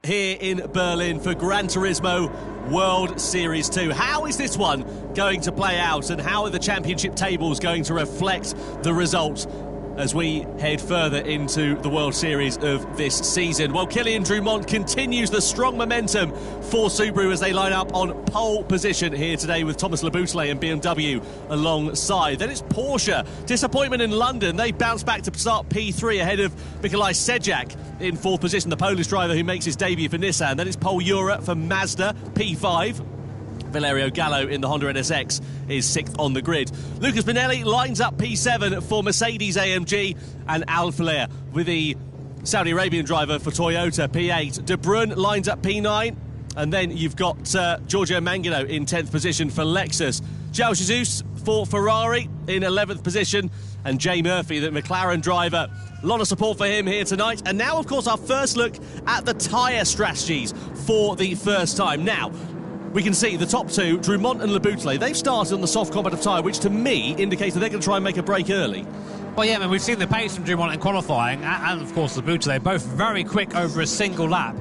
here in Berlin for Gran Turismo World Series 2. How is this one going to play out, and how are the championship tables going to reflect the results as we head further into the World Series of this season? Well, Kylian Drumont continues the strong momentum for Subaru as they line up on pole position here today with Thomas Leboutelet and BMW alongside. Then it's Porsche. Disappointment in London. They bounce back to start P3 ahead of Mikolaj Sejak in fourth position, the Polish driver who makes his debut for Nissan. Then it's Pole Europe for Mazda, P5. Valerio Gallo in the Honda NSX is sixth on the grid. Lucas Binelli lines up P7 for Mercedes AMG, and Alfa Lair with the Saudi Arabian driver for Toyota, P8. De Bruyne lines up P9, and then you've got Giorgio Mangino in 10th position for Lexus. João Jesus for Ferrari in 11th position, and Jay Murphy, the McLaren driver. A lot of support for him here tonight. And now, of course, our first look at the tyre strategies for the first time. Now, we can see the top two, Drumont and Leboutelet, they've started on the soft combative tyre, which to me indicates that they're going to try and make a break early. Well, yeah, I mean, we've seen the pace from Drumont in qualifying, and of course Leboutelet, both very quick over a single lap.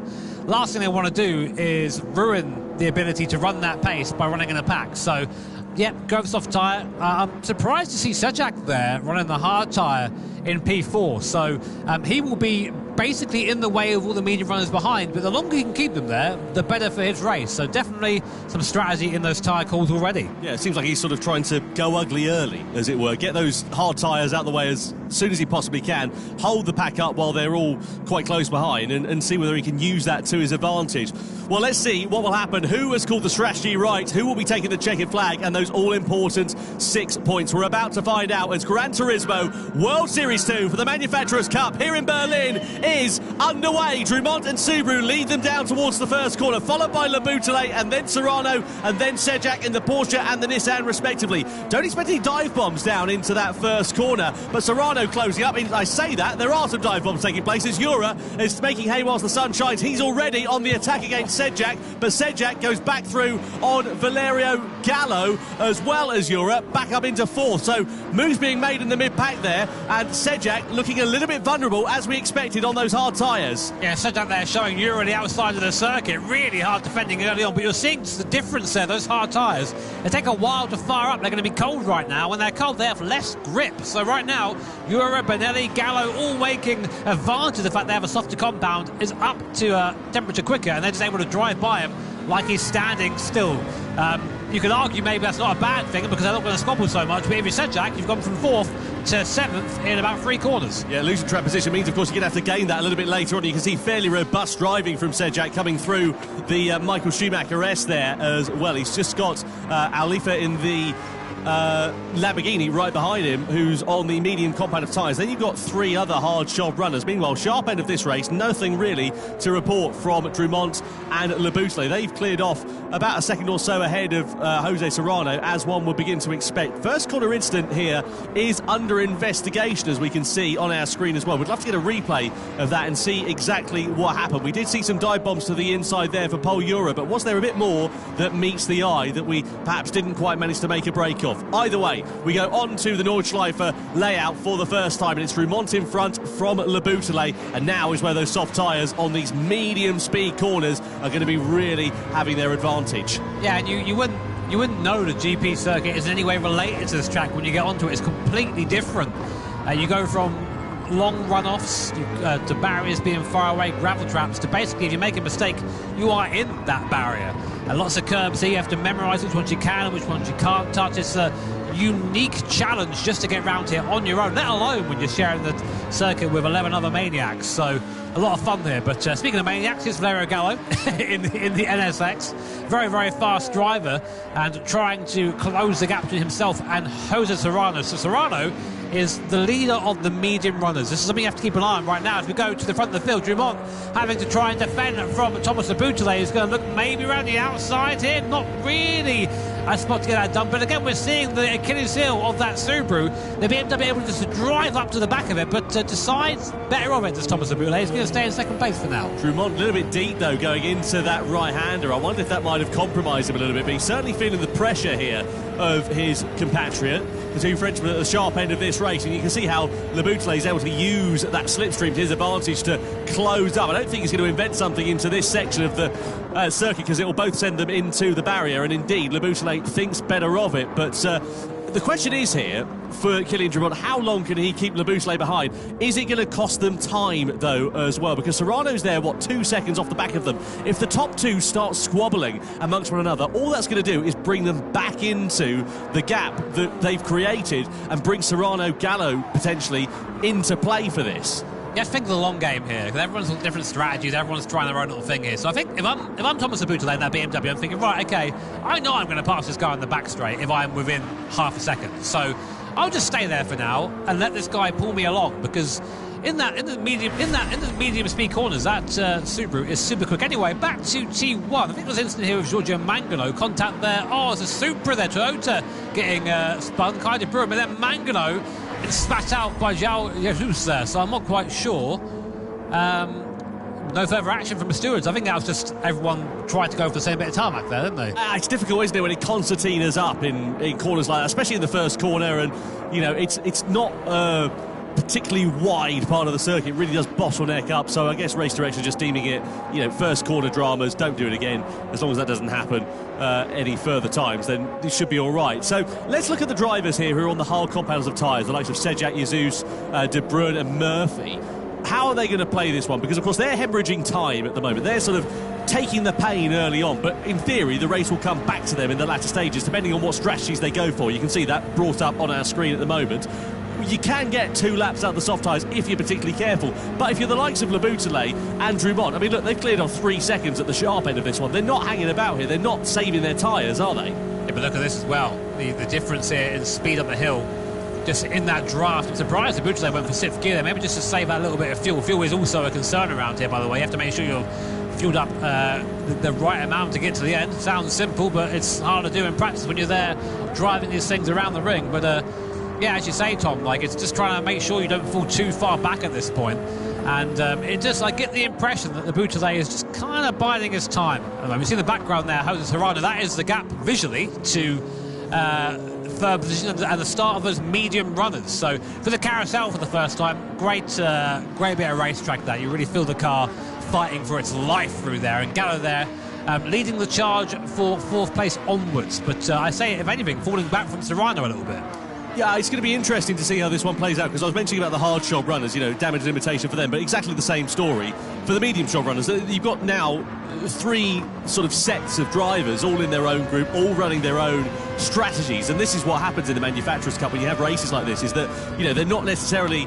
Last thing they want to do is ruin the ability to run that pace by running in a pack. So, yeah, go with soft tyre. I'm surprised to see Sejak there running the hard tyre in P4. So he will be basically in the way of all the medium runners behind, but the longer he can keep them there, the better for his race. So definitely some strategy in those tyre calls already. Yeah, it seems like he's sort of trying to go ugly early, as it were. Get those hard tyres out the way as soon as he possibly can. Hold the pack up while they're all quite close behind and see whether he can use that to his advantage. Well, let's see what will happen. Who has called the strategy right? Who will be taking the checkered flag and those all-important 6 points? We're about to find out as Gran Turismo World Series 2 for the Manufacturers' Cup here in Berlin is underway. Drumont and Subaru lead them down towards the first corner, followed by Leboutelet and then Serrano and then Sejak in the Porsche and the Nissan respectively. Don't expect any dive bombs down into that first corner, but Serrano closing up. I say that, there are some dive bombs taking place as Jura is making hay whilst the sun shines. He's already on the attack against Sejak, but Sejak goes back through on Valerio Gallo as well as Jura, back up into fourth. So moves being made in the mid-pack there, and Sejak looking a little bit vulnerable as we expected on those hard tyres. Yeah, Sejak there showing Jura the outside of the circuit. Really hard defending early on, but you're seeing just the difference there, those hard tyres. They take a while to fire up. They're going to be cold right now. When they're cold, they have less grip. So right now, Jura, Benelli, Gallo all making advantage of the fact they have a softer compound, is up to temperature quicker, and they're just able to drive by him like he's standing still. You can argue maybe that's not a bad thing because they're not going to squabble so much, but if you're Sejak, you've gone from fourth to seventh in about 3 corners. Yeah, losing track position means, of course, you're going to have to gain that a little bit later on. You can see fairly robust driving from Sejak coming through the Michael Schumacher S there as well. He's just got Alifa in the Lamborghini right behind him, who's on the medium compound of tyres. Then you've got 3 other hard shod runners. Meanwhile, sharp end of this race, nothing really to report from Drumont and Leboutelet. They've cleared off about a second or so ahead of Jose Serrano, as one would begin to expect. First corner incident here is under investigation, as we can see on our screen as well. We'd love to get a replay of that and see exactly what happened. We did see some dive bombs to the inside there for Pole Euro, but was there a bit more that meets the eye that we perhaps didn't quite manage to make a break of? Either way, we go on to the Nordschleife layout for the first time, and it's Drumont in front from Leboutelet, and now is where those soft tyres on these medium speed corners are going to be really having their advantage. Yeah, and you wouldn't know the GP circuit is in any way related to this track. When you get onto it, it's completely different. You go from long run-offs to barriers being far away, gravel traps, to basically if you make a mistake, you are in that barrier. And lots of curbs here, you have to memorise which ones you can and which ones you can't touch. It's a unique challenge just to get around here on your own, let alone when you're sharing the circuit with 11 other maniacs. So a lot of fun there. But speaking of maniacs, here's Valerio Gallo in the NSX. Very, very fast driver and trying to close the gap between himself and Jose Serrano. So Serrano is the leader of the medium runners. This is something you have to keep an eye on right now as we go to the front of the field. Drumont having to try and defend from Thomas Leboutelet, who's going to look maybe around the outside here. Not really a spot to get that done. But again, we're seeing the Achilles heel of that Subaru. The BMW able just to drive up to the back of it, but decides better of it as Thomas Leboutelet. He's going to stay in second place for now. Drumont a little bit deep, though, going into that right-hander. I wonder if that might have compromised him a little bit, but he's certainly feeling the pressure here of his compatriot. The two Frenchmen at the sharp end of this race, and you can see how Le Boutelet is able to use that slipstream to his advantage to close up. I don't think he's going to invent something into this section of the circuit, because it will both send them into the barrier, and indeed Le Boutelet thinks better of it. But the question is here for Kylian Drumont, how long can he keep Le Boutelet behind? Is it going to cost them time, though, as well? Because Serrano's there, 2 seconds off the back of them. If the top two start squabbling amongst one another, all that's going to do is bring them back into the gap that they've created and bring Serrano, Gallo, potentially, into play for this. You have to think of the long game here, because everyone's got different strategies, everyone's trying their own little thing here. So I think if I'm Thomas Le Boutelet in that BMW, I'm thinking, right, okay, I know I'm going to pass this guy on the back straight if I'm within half a second. So I'll just stay there for now and let this guy pull me along, because in the medium speed corners, that Subaru is super quick. Anyway, back to T1. I think there was an incident here with Giorgio Mangano. Contact there. Oh, it's a Supra there. Toyota getting spun, kind of brewing, but then Mangano is spat out by João Jesus there. So I'm not quite sure. No further action from the stewards. I think that was just everyone tried to go for the same bit of tarmac there, didn't they? It's difficult, isn't it, when it concertinas up in corners like that, especially in the first corner, and you know it's not particularly wide part of the circuit. It really does bottleneck up, so I guess race direction just deeming it, first corner dramas, don't do it again. As long as that doesn't happen any further times, then it should be all right. So let's look at the drivers here who are on the hard compounds of tyres, the likes of Sejak, Jesus, De Bruyne and Murphy. How are they going to play this one? Because, of course, they're hemorrhaging time at the moment. They're sort of taking the pain early on, but in theory, the race will come back to them in the latter stages, depending on what strategies they go for. You can see that brought up on our screen at the moment. You can get 2 laps out of the soft tyres if you're particularly careful. But if you're the likes of Le Boutelet and Drumont, I mean, look, they've cleared off 3 seconds at the sharp end of this one. They're not hanging about here. They're not saving their tyres, are they? Yeah, but look at this as well. The difference here in speed up the hill. Just in that draft, I'm surprised Le Boutelet went for 6th gear there, maybe just to save that little bit of fuel. Fuel is also a concern around here, by the way. You have to make sure you're fueled up the right amount to get to the end. Sounds simple, but it's hard to do in practice when you're there driving these things around the ring. But yeah, as you say, Tom, it's just trying to make sure you don't fall too far back at this point. And it just, I get the impression that Le Boutelet is just kind of biding his time. You see the background there, Jose Serrano, that is the gap visually to third position and the start of those medium runners. So for the carousel for the first time, great bit of racetrack there. You really feel the car fighting for its life through there, and Gallo there leading the charge for 4th place onwards. But I say, if anything, falling back from Serrano a little bit. Yeah, it's going to be interesting to see how this one plays out, because I was mentioning about the hard shod runners, damage and limitation for them, but exactly the same story for the medium shod runners. You've got now 3 sort of sets of drivers, all in their own group, all running their own strategies, and this is what happens in the Manufacturers' Cup when you have races like this, is that, they're not necessarily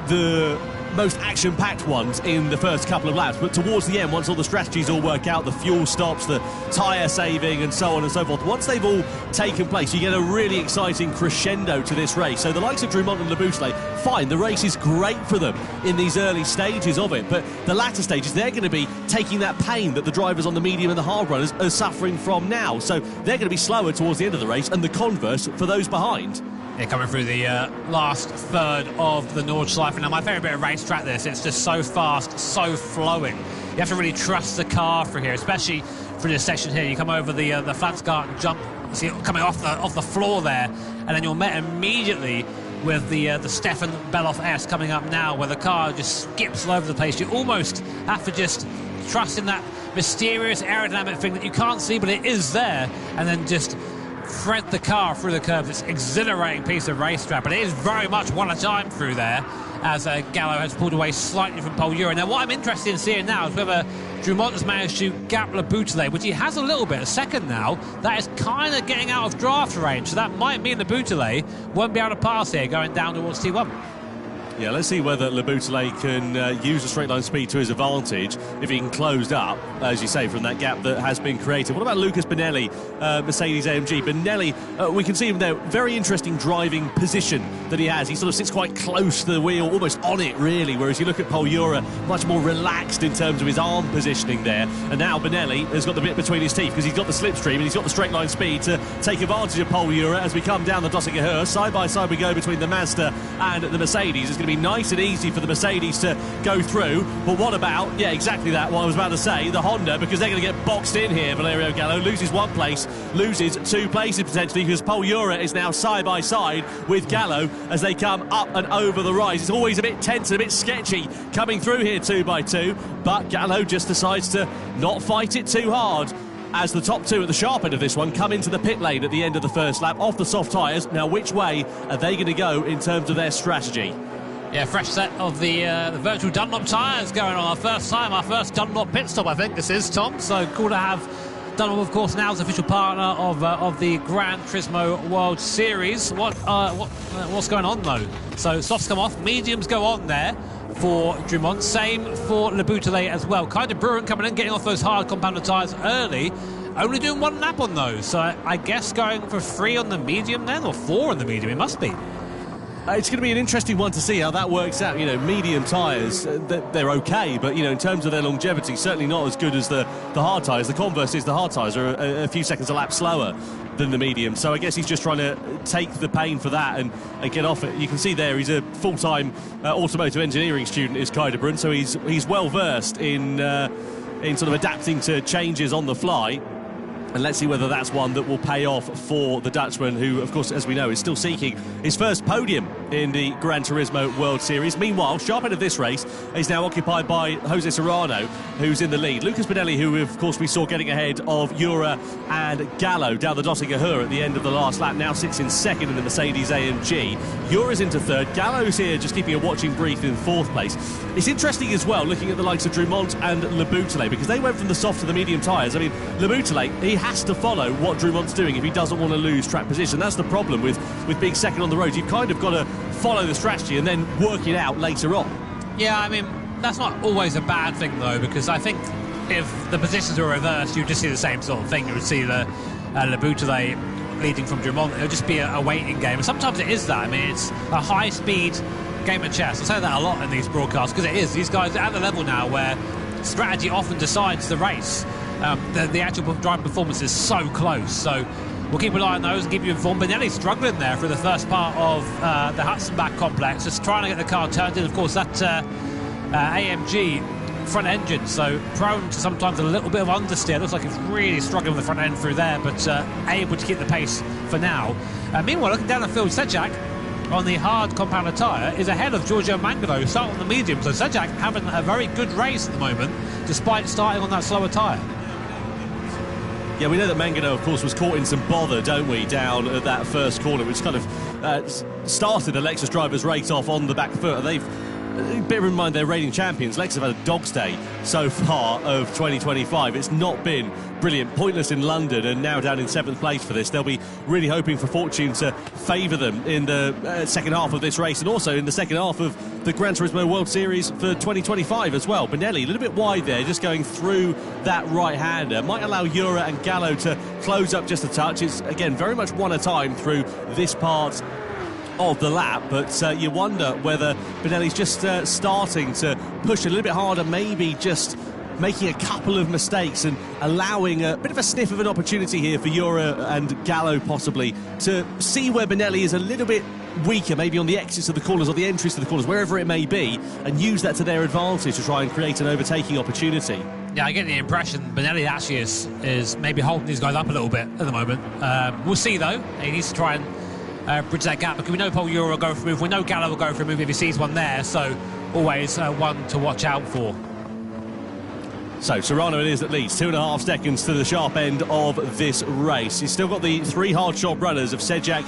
the most action-packed ones in the first couple of laps, but towards the end, once all the strategies all work out, the fuel stops, the tyre saving and so on and so forth, once they've all taken place, you get a really exciting crescendo to this race. So the likes of Drumont and Le Boutelet, fine, the race is great for them in these early stages of it, but the latter stages, they're going to be taking that pain that the drivers on the medium and the hard runners are suffering from now, so they're going to be slower towards the end of the race, and the converse for those behind. Yeah, coming through the last third of the Nordschleife. Now, my favourite bit of racetrack, this. It's just so fast, so flowing. You have to really trust the car through here, especially through this section here. You come over the Flatsgarten jump, see it coming off the floor there, and then you're met immediately with the Stefan Beloff S coming up now, where the car just skips all over the place. You almost have to just trust in that mysterious aerodynamic thing that you can't see, but it is there, and then just thread the car through the curves. It's an exhilarating piece of racetrack, but it is very much one at a time through there, as Gallo has pulled away slightly from Pole Euro. Now, what I'm interested in seeing now is whether Drumont has managed to gap Le Boutelet, which he has a little bit, a second now. That is kind of getting out of draft range, so that might mean Le Boutelet won't be able to pass here going down towards T1. Yeah, let's see whether Le Boutelet can use the straight line speed to his advantage if he can close up, as you say, from that gap that has been created. What about Lucas Benelli, Mercedes AMG? Benelli, we can see him there, very interesting driving position that he has. He sort of sits quite close to the wheel, almost on it really, whereas you look at Paul Ura, much more relaxed in terms of his arm positioning there. And now Benelli has got the bit between his teeth because he's got the slipstream and he's got the straight line speed to take advantage of Paul Ura as we come down the Döttinger. Side by side we go between the Mazda and the Mercedes. It's going to be nice and easy for the Mercedes to go through. But what about, yeah, exactly that, what I was about to say, the Honda, because they're going to get boxed in here. Valerio Gallo loses one place, loses 2 places potentially, because Paul Ura is now side by side with Gallo as they come up and over the rise. It's always a bit tense and a bit sketchy coming through here 2 by 2, but Gallo just decides to not fight it too hard as the top 2 at the sharp end of this one come into the pit lane at the end of the first lap off the soft tyres. Now, which way are they going to go in terms of their strategy? Yeah, fresh set of the virtual Dunlop tyres going on. Our first Dunlop pit stop, I think this is, Tom. So cool to have Dunlop, of course, now as official partner of the Gran Turismo World Series. What's going on, though? So softs come off, mediums go on there for Drummond. Same for Le Boutelet as well. Kind of Bruin coming in, getting off those hard compounded tyres early. Only doing 1 lap on those. So I guess going for 3 on the medium then, or 4 on the medium, it must be. It's going to be an interesting one to see how that works out. You know, medium tyres, they're okay, but, you know, in terms of their longevity, certainly not as good as the hard tyres. The converse is the hard tyres are a few seconds a lap slower than the medium. So I guess he's just trying to take the pain for that and get off it. You can see there he's a full-time automotive engineering student, is Kai de Bruyne, so he's well-versed in sort of adapting to changes on the fly. And let's see whether that's one that will pay off for the Dutchman, who, of course, as we know, is still seeking his first podium in the Gran Turismo World Series. Meanwhile, sharp end of this race is now occupied by Jose Serrano, who's in the lead. Lucas Benelli, who, of course, we saw getting ahead of Ura and Gallo down the Döttinger at the end of the last lap, now sits in second in the Mercedes AMG. Ura's into third. Gallo's here just keeping a watching brief in 4th place. It's interesting as well, looking at the likes of Drummond and Le Boutelet, because they went from the soft to the medium tyres. I mean, Le Boutelet, he has to follow what Drummond's doing if he doesn't want to lose track position. That's the problem with being second on the road. You've kind of got to follow the strategy and then work it out later on. Yeah, I mean, that's not always a bad thing, though, because I think if the positions were reversed, you'd just see the same sort of thing. You would see the Le Boutelet leading from Drummond. It would just be a waiting game. And sometimes it is that. I mean, it's a high-speed game of chess. I say that a lot in these broadcasts, because it is. These guys are at the level now where strategy often decides the race. The actual driving performance is so close, so we'll keep an eye on those and keep you informed. Benelli's struggling there for the first part of the Hudson Back complex, just trying to get the car turned in. Of course, that AMG front engine, so prone to sometimes a little bit of understeer. Looks like it's really struggling with the front end through there, but able to keep the pace for now. Meanwhile, looking down the field, Sejak on the hard compounded tyre is ahead of Giorgio Mangano, who started on the medium. So Sejak having a very good race at the moment, despite starting on that slower tyre. Yeah, we know that Mangano, of course, was caught in some bother, don't we, down at that first corner, which kind of started the Lexus drivers' race off on the back foot. They've, bear in mind, they're reigning champions. Lexus have had a dog's day so far of 2025. It's not been brilliant. Pointless in London and now down in 7th place for this. They'll be really hoping for fortune to favour them in the second half of this race and also in the second half of the Gran Turismo World Series for 2025 as well. Benelli, a little bit wide there, just going through that right-hander. Might allow Ura and Gallo to close up just a touch. It's, again, very much one at a time through this part of the lap, but you wonder whether Benelli's just starting to push a little bit harder, maybe just making a couple of mistakes and allowing a bit of a sniff of an opportunity here for Ura and Gallo possibly to see where Benelli is a little bit weaker, maybe on the exits of the corners or the entries to the corners, wherever it may be, and use that to their advantage to try and create an overtaking opportunity. Yeah, I get the impression Benelli actually is maybe holding these guys up a little bit at the moment. We'll see, though. He needs to try and bridge that gap, because we know Paul Ura will go for a move. We know Gallo will go for a move if he sees one there, so always one to watch out for. So Serrano it is that leads 2.5 seconds to the sharp end of this race. He's still got the 3 hard shot runners of Sejak,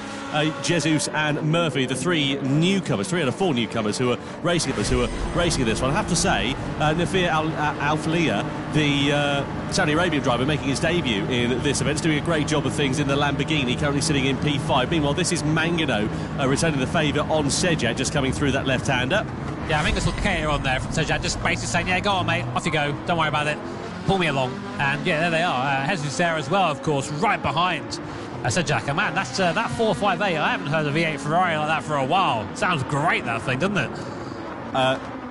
Jesus and Murphy, the 3 newcomers, 3 out of 4 newcomers who are racing at this one. I have to say, Nafir Al-Falia, the Saudi Arabian driver making his debut in this event, is doing a great job of things in the Lamborghini, currently sitting in P5. Meanwhile, this is Mangano returning the favour on Sejak, just coming through that left-hander. Yeah, I think it's okay on there from Sejak, just basically saying, yeah, go on, mate, off you go, don't worry about it, pull me along. And yeah, there they are. Jesus Sierra as well, of course, right behind I said, Jack, man, that's that 458. I haven't heard a V8 Ferrari like that for a while. Sounds great, that thing, doesn't it?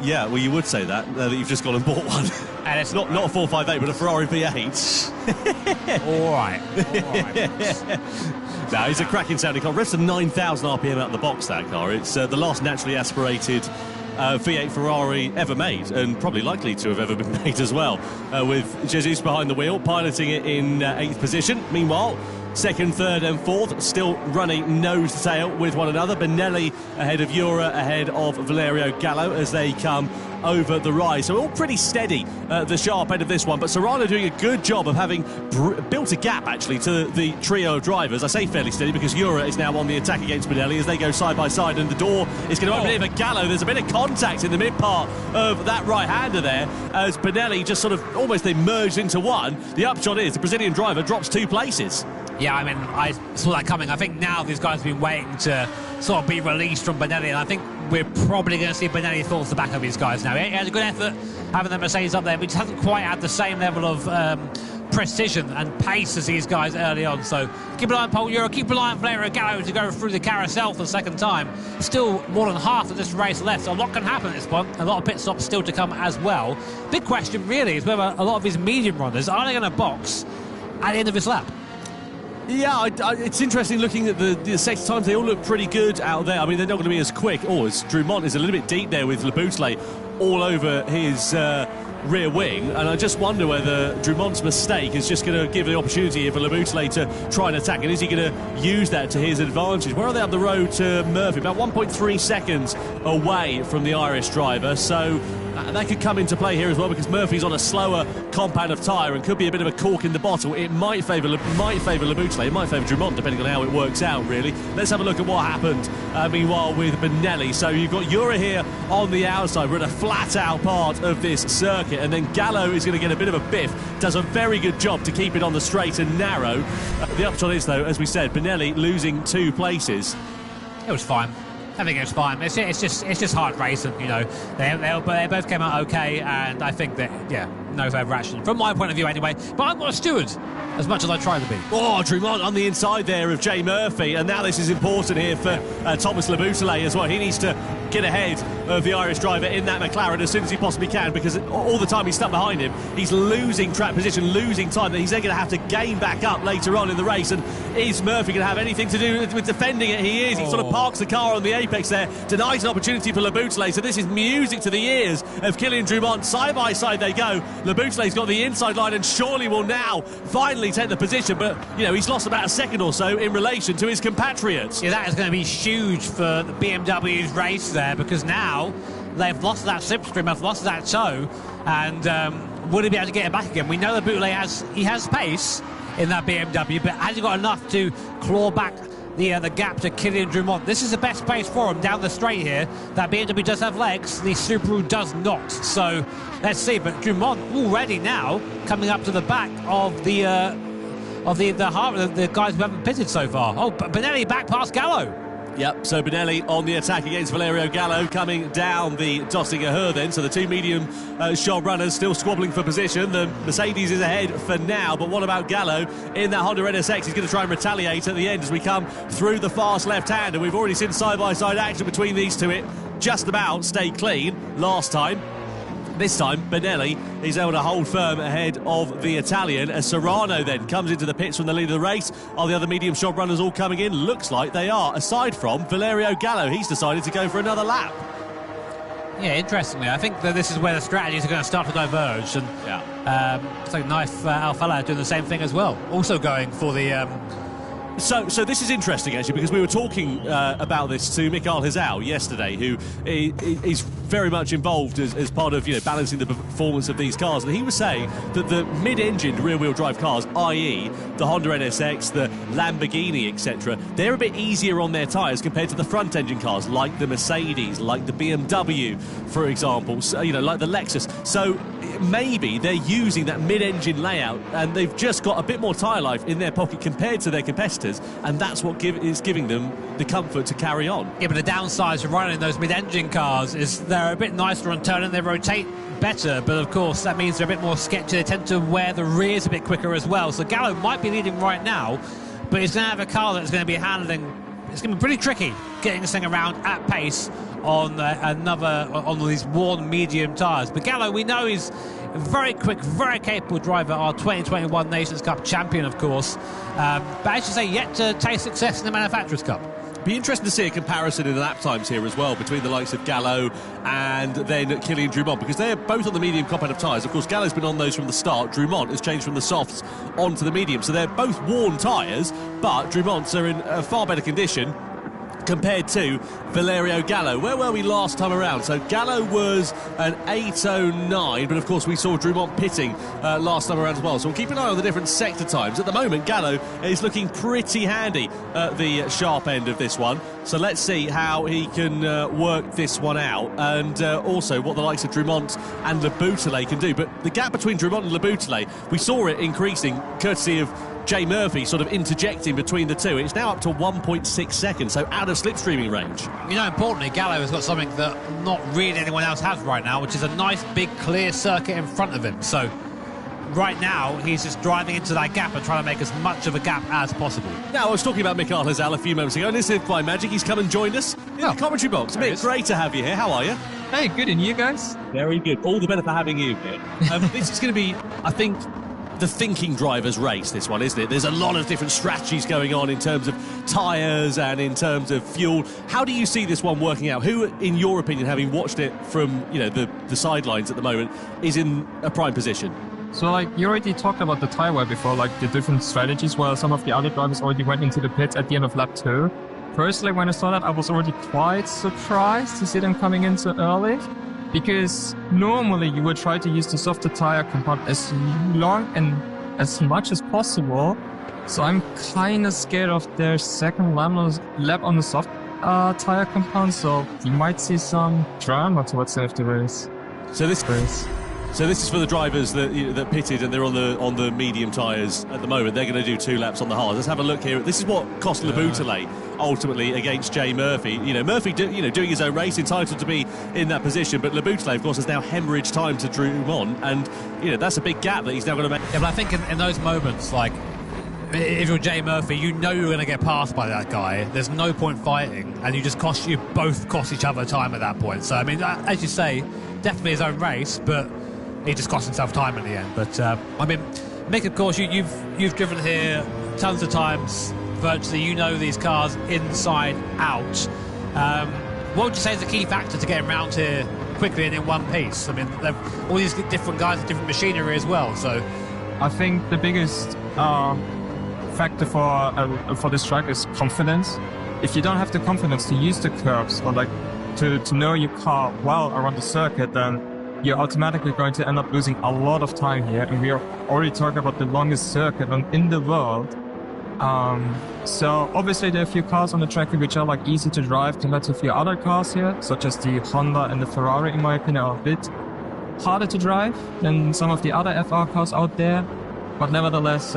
Yeah, well, you would say that you've just gone and bought one. And it's not a 458, but a Ferrari V8. All right. No, it's a cracking sounding car. Rest of 9,000 RPM out of the box, that car. It's the last naturally aspirated V8 Ferrari ever made, and probably likely to have ever been made as well, with Jesus behind the wheel, piloting it in 8th position. Meanwhile, second, third and fourth still running nose to tail with one another. Benelli ahead of Jura, ahead of Valerio Gallo as they come over the rise. So all pretty steady the sharp end of this one, but Serrano doing a good job of having built a gap actually to the trio of drivers. I say fairly steady because Jura is now on the attack against Benelli as they go side by side, and the door is going to open here for Gallo. There's a bit of contact in the mid part of that right-hander there as Benelli just sort of almost they merged into one. The upshot is the Brazilian driver drops 2 places. Yeah, I mean, I saw that coming. I think now these guys have been waiting to sort of be released from Benelli, and I think we're probably going to see Benelli fall to the back of these guys now. He has a good effort having the Mercedes up there, but he hasn't quite had the same level of precision and pace as these guys early on. So keep an eye on Paul Euro, keep an eye on Valerio Gallo to go through the carousel for the second time. Still more than half of this race left, so a lot can happen at this point. A lot of pit stops still to come as well. Big question really is whether a lot of these medium runners are they going to box at the end of this lap. Yeah, it's interesting looking at the sector times. They all look pretty good out there. I mean, they're not going to be as quick. As Drumont is a little bit deep there with Laboutelet all over his rear wing, and I just wonder whether Drumont's mistake is just going to give the opportunity here for Laboutelet to try and attack, and is he going to use that to his advantage? Where are they up the road to Murphy? About 1.3 seconds away from the Irish driver, so that could come into play here as well, because Murphy's on a slower compound of tyre and could be a bit of a cork in the bottle. It might favour Laboutelet, it might favour Drumont, depending on how it works out, really. Let's have a look at what happened, meanwhile, with Benelli. So you've got Jura here on the outside. We're at a flat-out part of this circuit, and then Gallo is going to get a bit of a biff. Does a very good job to keep it on the straight and narrow. The upshot is, though, as we said, Benelli losing 2 places. It was fine. I think it was fine. It's just hard racing, you know. They both came out okay, and I think that, yeah, no further action from my point of view anyway. But I'm not a steward as much as I try to be. Drumont on the inside there of Jay Murphy, and now this is important here for Thomas Laboutelet as well. He needs to get ahead of the Irish driver in that McLaren as soon as he possibly can, because all the time he's stuck behind him, he's losing track position, losing time that he's then going to have to gain back up later on in the race. And is Murphy going to have anything to do with defending it? He is. He sort of parks the car on the apex there, denies an opportunity for Laboutelet. So this is music to the ears of Kylian Drumont. Side by side they go. Laboutelet's got the inside line and surely will now finally take the position, but you know, he's lost about a second or so in relation to his compatriots. Yeah, that is going to be huge for the BMW's race there, because now they've lost that slipstream, they've lost that toe, and will he be able to get it back again? We know that Laboutelet has pace in that BMW, but has he got enough to claw back the gap to Kylian Drumont? This is the best pace for him down the straight here. That BMW does have legs, the Subaru does not. So let's see. But Drumont already now coming up to the back of the guys who haven't pitted so far. Oh, Benelli back past Gallo. Yep, so Benelli on the attack against Valerio Gallo, coming down the Dostinger Her then. So the 2 medium shod runners still squabbling for position. The Mercedes is ahead for now, but what about Gallo in that Honda NSX? He's going to try and retaliate at the end as we come through the fast left hand, and we've already seen side-by-side action between these two. It just about stayed clean last time. This time, Benelli is able to hold firm ahead of the Italian as Serrano then comes into the pits from the lead of the race. Are the other medium shod runners all coming in? Looks like they are, aside from Valerio Gallo. He's decided to go for another lap. Yeah, interestingly, I think that this is where the strategies are going to start to diverge. And it's like Knife Alfala doing the same thing as well. Also going for the... So this is interesting, actually, because we were talking about this to Mikael Hizau yesterday, who is very much involved as part of balancing the performance of these cars, and he was saying that the mid-engined rear-wheel drive cars, i.e. the Honda NSX, the Lamborghini, etc., they're a bit easier on their tyres compared to the front-engine cars, like the Mercedes, like the BMW, for example, so, like the Lexus. So maybe they're using that mid-engine layout, and they've just got a bit more tyre life in their pocket compared to their competitors, and that's what is giving them the comfort to carry on. Yeah, but the downside to running those mid-engine cars is they're a bit nicer on turn and they rotate better, but of course that means they're a bit more sketchy. They tend to wear the rears a bit quicker as well. So Gallo might be leading right now, but he's going to have a car that's going to be handling. It's going to be pretty tricky getting this thing around at pace on on these worn medium tyres. But Gallo, we know he's a very quick, very capable driver, our 2021 Nations Cup champion, of course. But as you say, yet to taste success in the Manufacturers' Cup. Be interesting to see a comparison in the lap times here as well between the likes of Gallo and then Kylian Drumont, because they're both on the medium competitive tyres. Of course, Gallo's been on those from the start. Drumont has changed from the softs onto the medium, so they're both worn tyres, but Drumont's are in a far better condition compared to Valerio Gallo. Where were we last time around? So Gallo was an 8:09, but of course we saw Drumont pitting last time around as well. So we'll keep an eye on the different sector times. At the moment, Gallo is looking pretty handy at the sharp end of this one. So let's see how he can work this one out, and also what the likes of Drumont and Le Bouteille can do. But the gap between Drumont and Le Bouteille, we saw it increasing courtesy of Jay Murphy sort of interjecting between the two. It's now up to 1.6 seconds, so out of slipstreaming range. You know, importantly, Gallo has got something that not really anyone else has right now, which is a nice, big, clear circuit in front of him. So right now, he's just driving into that gap and trying to make as much of a gap as possible. Now, I was talking about Mick Arlazal a few moments ago, and this is by magic. He's come and joined us in the commentary box. Mick, great to have you here. How are you? Hey, good, and you guys? Very good. All the better for having you here. This is going to be, I think, the thinking driver's race, this one, isn't it? There's a lot of different strategies going on in terms of tyres and in terms of fuel. How do you see this one working out? Who, in your opinion, having watched it from, you know, the sidelines at the moment, is in a prime position? So, like, you already talked about the tyre wear before, like the different strategies where some of the other drivers already went into the pits at the end of lap 2. Personally, when I saw that, I was already quite surprised to see them coming in so early, because normally you would try to use the softer tyre compound as long and as much as possible. So I'm kind of scared of their second lap on the soft tyre compound, so you might see some drama towards the end of the race. So this is for the drivers that pitted and they're on the medium tyres at the moment. They're going to do 2 laps on the hards. Let's have a look here. This is what cost Le Bouteille ultimately against Jay Murphy. You know, Murphy doing his own race, entitled to be in that position, but Le Bouteille, of course, has now hemorrhaged time to Drumont, and you know that's a big gap that he's now going to make. Yeah, but I think in those moments, like, if you're Jay Murphy, you know you're going to get passed by that guy. There's no point fighting, and you both cost each other time at that point. So I mean, as you say, definitely his own race, but he just cost himself time in the end. But I mean, Mick, of course, you've driven here tons of times. Virtually, you know these cars inside out. What would you say is the key factor to getting around here quickly and in one piece? I mean, all these different guys have different machinery as well. So, I think the biggest factor for this track is confidence. If you don't have the confidence to use the curves or like to know your car well around the circuit, then you're automatically going to end up losing a lot of time here. And we are already talking about the longest circuit in the world. So obviously there are a few cars on the track which are like easy to drive compared to a few other cars here, such as the Honda and the Ferrari, in my opinion, are a bit harder to drive than some of the other FR cars out there. But nevertheless,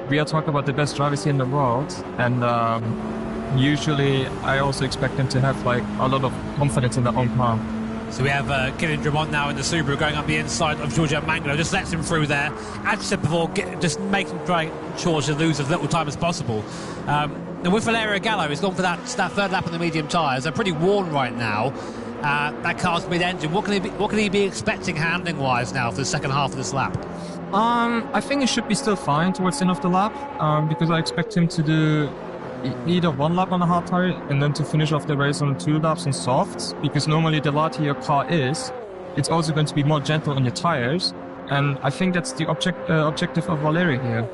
we are talking about the best drivers here in the world, and usually I also expect them to have like a lot of confidence in their own car. So we have Kylian Drumont now in the Subaru going up the inside of Giorgio Mangano. Just lets him through there. As you said before, just making sure to lose as little time as possible. And with Valerio Gallo, he's gone for that third lap on the medium tyres. They're pretty worn right now. That car's mid-engine. What can he be expecting handling-wise now for the second half of this lap? I think he should be still fine towards the end of the lap, because I expect him to do either 1 lap on a hard tire and then to finish off the race on 2 laps on softs, because normally the lighter your car is, it's also going to be more gentle on your tires, and I think that's the objective of Valerio here.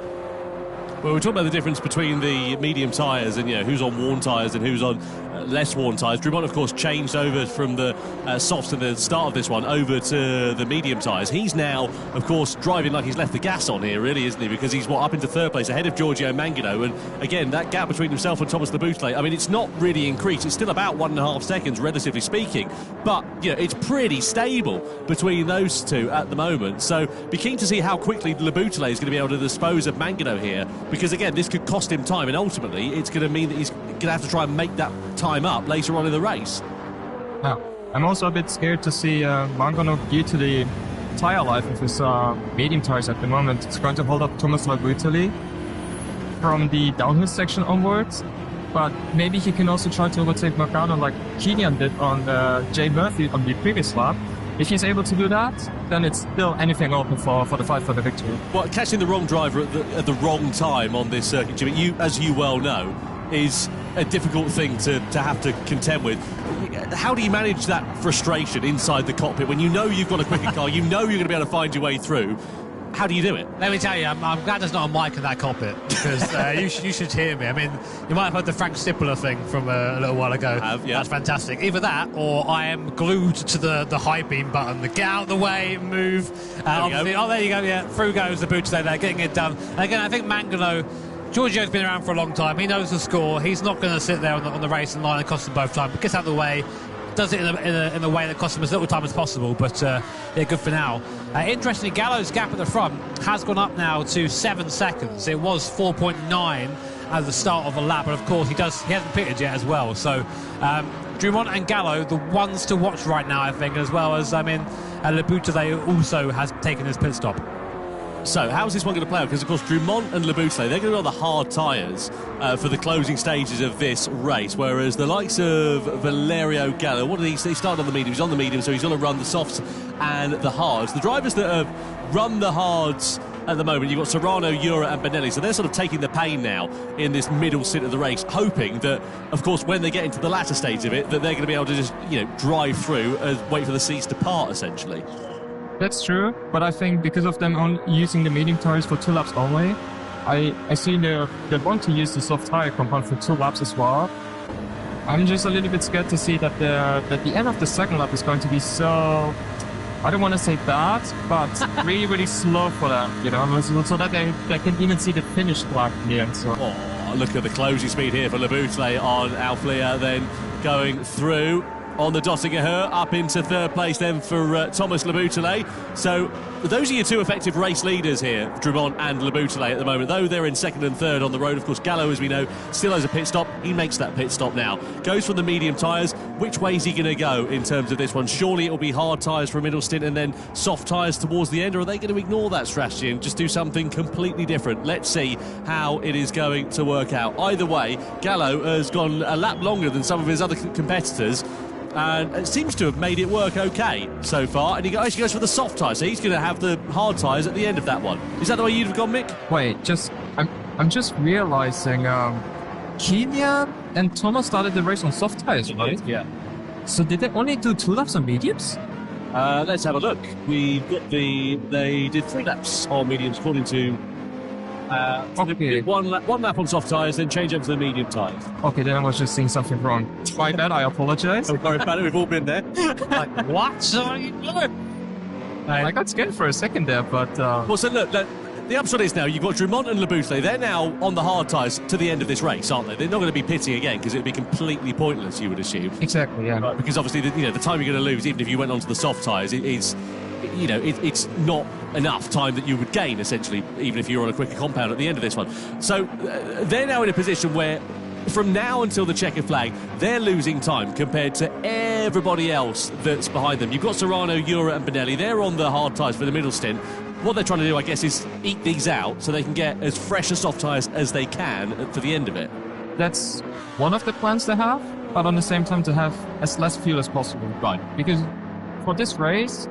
Well, we're talking about the difference between the medium tyres and, you know, who's on worn tyres and who's on less worn tyres. Drumont, of course, changed over from the softs at the start of this one over to the medium tyres. He's now, of course, driving like he's left the gas on here, really, isn't he? Because he's, up into 3rd place, ahead of Giorgio Mangano. And, again, that gap between himself and Thomas Le Bouteille, I mean, it's not really increased. It's still about 1.5 seconds, relatively speaking. But, you know, it's pretty stable between those two at the moment. So be keen to see how quickly Le Bouteille is going to be able to dispose of Mangano here. Because, again, this could cost him time, and ultimately it's going to mean that he's going to have to try and make that time up later on in the race. Yeah, I'm also a bit scared to see Mangano, due to the tyre life of his medium tyres at the moment. It's going to hold up Thomas Le Bouteille. from the downhill section onwards. But maybe he can also try to overtake Morgano like Kilian did on Jay Murphy on the previous lap. If he's able to do that, then it's still anything open for the fight for the victory. Well, catching the wrong driver at the wrong time on this circuit, Jimmy, as you well know, is a difficult thing to have to contend with. How do you manage that frustration inside the cockpit when you know you've got a quicker car, you know you're going to be able to find your way through? How do you do it? Let me tell you, I'm glad there's not a mic in that cockpit, because you should hear me. I mean, you might have heard the Frank Stipler thing from a little while ago. Yeah. That's fantastic. Either that, or I am glued to the high beam button. The get out of the way, move. There you go, yeah. Through goes the Butterley there, getting it done. And again, I think Mangano, Giorgio's been around for a long time. He knows the score. He's not going to sit there on the racing line and cost them both time, but gets out of the way. Does it in a way that costs him as little time as possible, but yeah, good for now. Interestingly, Gallo's gap at the front has gone up now to 7 seconds. It was 4.9 at the start of the lap, but of course he hasn't pitted yet as well. So Drummond and Gallo, the ones to watch right now, I think, as well as Le Butterley also has taken his pit stop. So, how's this one going to play out? Because, of course, Drummond and Le Butterley, they're going to be on the hard tyres for the closing stages of this race, whereas the likes of Valerio Gallo, what did he started on the medium? He's on the medium, so he's going to run the softs and the hards. The drivers that have run the hards at the moment, you've got Serrano, Ura and Benelli, so they're sort of taking the pain now in this middle stint of the race, hoping that, of course, when they get into the latter stage of it, that they're going to be able to just, drive through and wait for the seas to part, essentially. That's true, but I think because of them using the medium tires for 2 laps only, I see they want to use the soft tire compound for 2 laps as well. I'm just a little bit scared to see that the end of the second lap is going to be so, I don't want to say bad, but really, really slow for them, so that they can even see the finish line in the end. So. Oh, look at the closing speed here for Le Butterley on Alflia, then going through on the Dottinger up into third place then for Thomas Le Butterley. So those are your 2 effective race leaders here, Drummond and Le Butterley at the moment, though they're in second and third on the road. Of course, Gallo, as we know, still has a pit stop. He makes that pit stop now. Goes from the medium tyres. Which way is he going to go in terms of this one? Surely it'll be hard tyres for a middle stint and then soft tyres towards the end, or are they going to ignore that strategy and just do something completely different? Let's see how it is going to work out. Either way, Gallo has gone a lap longer than some of his other competitors, and it seems to have made it work okay so far, and he actually goes for the soft tyres, so he's going to have the hard tyres at the end of that one. Is that the way you'd have gone, Mick? Wait, I'm just realising, Kilian and Thomas started the race on soft tyres, right? Yeah. So did they only do 2 laps on mediums? Let's have a look. We've got they did 3 laps on mediums according to okay. one lap on soft tyres, then change over to the medium tyres. Okay, then I was just seeing something wrong. My bad, I apologise. Don't worry about it, we've all been there. Like, what are you doing? I got scared for a second there, but... Well, so look, the upshot is now you've got Drummond and Le Butterley. They're now on the hard tyres to the end of this race, aren't they? They're not going to be pitting again because it would be completely pointless, you would assume. Exactly, yeah. Right, because obviously, the time you're going to lose, even if you went onto the soft tyres, it's not enough time that you would gain, essentially, even if you're on a quicker compound at the end of this one. So they're now in a position where, from now until the checker flag, they're losing time compared to everybody else that's behind them. You've got Serrano, Ura and Benelli. They're on the hard tyres for the middle stint. What they're trying to do, I guess, is eat these out so they can get as fresh a soft tyres as they can for the end of it. That's one of the plans they have, but on the same time to have as less fuel as possible. Right. Because for this race,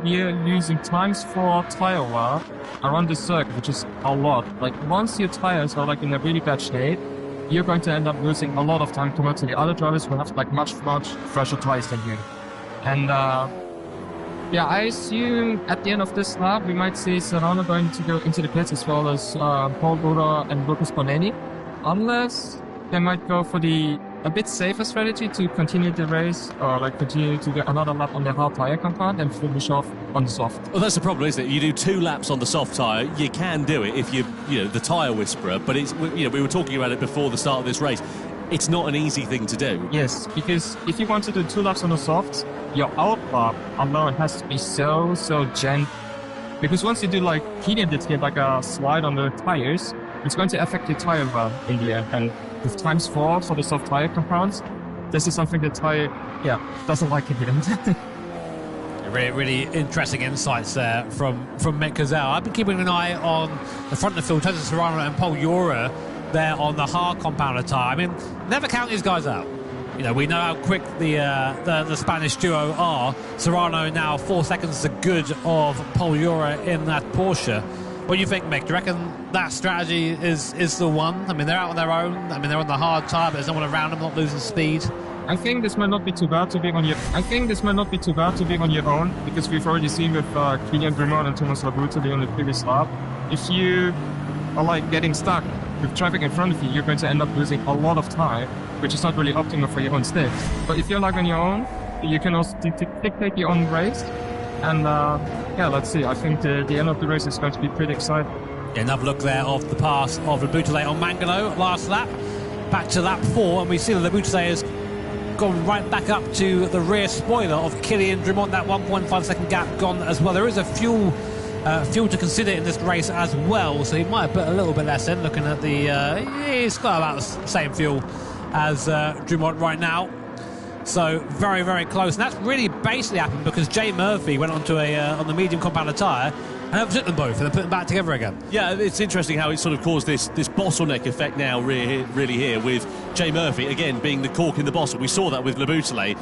you're losing times for tyre wear around the circuit, which is a lot. Like, once your tyres are in a really bad shape, you're going to end up losing a lot of time compared to the other drivers who have much fresher tyres than you. And yeah, I assume at the end of this lap we might see Serrano going to go into the pits as well as Paul Bura and Lucas Bonelli, unless they might go for a bit safer strategy to continue the race, or continue to get another lap on the hard tyre compound and finish off on the soft. Well, that's the problem, isn't it? You do 2 laps on the soft tyre, you can do it if you're the tyre whisperer, but it's, we were talking about it before the start of this race. It's not an easy thing to do. Yes, because if you want to do 2 laps on the softs, your out lap alone has to be so gentle. Because once you do Kilian did here, a slide on the tyres, it's going to affect your tyre wear in the end. And with times 4 for the soft tyre compounds, this is something that tyre, doesn't like in the end. It really interesting insights there from Mick Gazelle. I've been keeping an eye on the front of the field, Toza Serrano and Paul Ura there on the hard compounder tyre. I mean, never count these guys out. You know, we know how quick the Spanish duo are. Serrano now 4 seconds the good of Paul Ura in that Porsche. What do you think, Mick? Do you reckon that strategy is the one? I mean, they're out on their own. I mean, they're on the hard tyre, but there's no one around them, not losing speed. I think this might not be too bad to be on your. I think this might not be too bad to be on your own, because we've already seen with Kylian Drummond and Thomas Labouteli on the previous lap. If you are like getting stuck with traffic in front of you, you're going to end up losing a lot of time, which is not really optimal for your own sticks. But if you're like on your own, you can also dictate your own race. And yeah, let's see. I think the end of the race is going to be pretty exciting. Yeah, another look there of the pass of Labouteli on Mangano last lap. Back to lap 4, and we see that Labouteli has gone right back up to the rear spoiler of Kylian Drummond. That 1.5 second gap gone as well. There is a fuel to consider in this race as well, so he might have put a little bit less in. Looking at he's got about the same fuel as Drummond right now. So very, very close. And that's really basically happened because Jay Murphy went onto on the medium compounder tyre and overtook them both and then put them back together again. Yeah, it's interesting how it sort of caused this bottleneck effect now really here with Jay Murphy, again, being the cork in the bottle. We saw that with Labouteli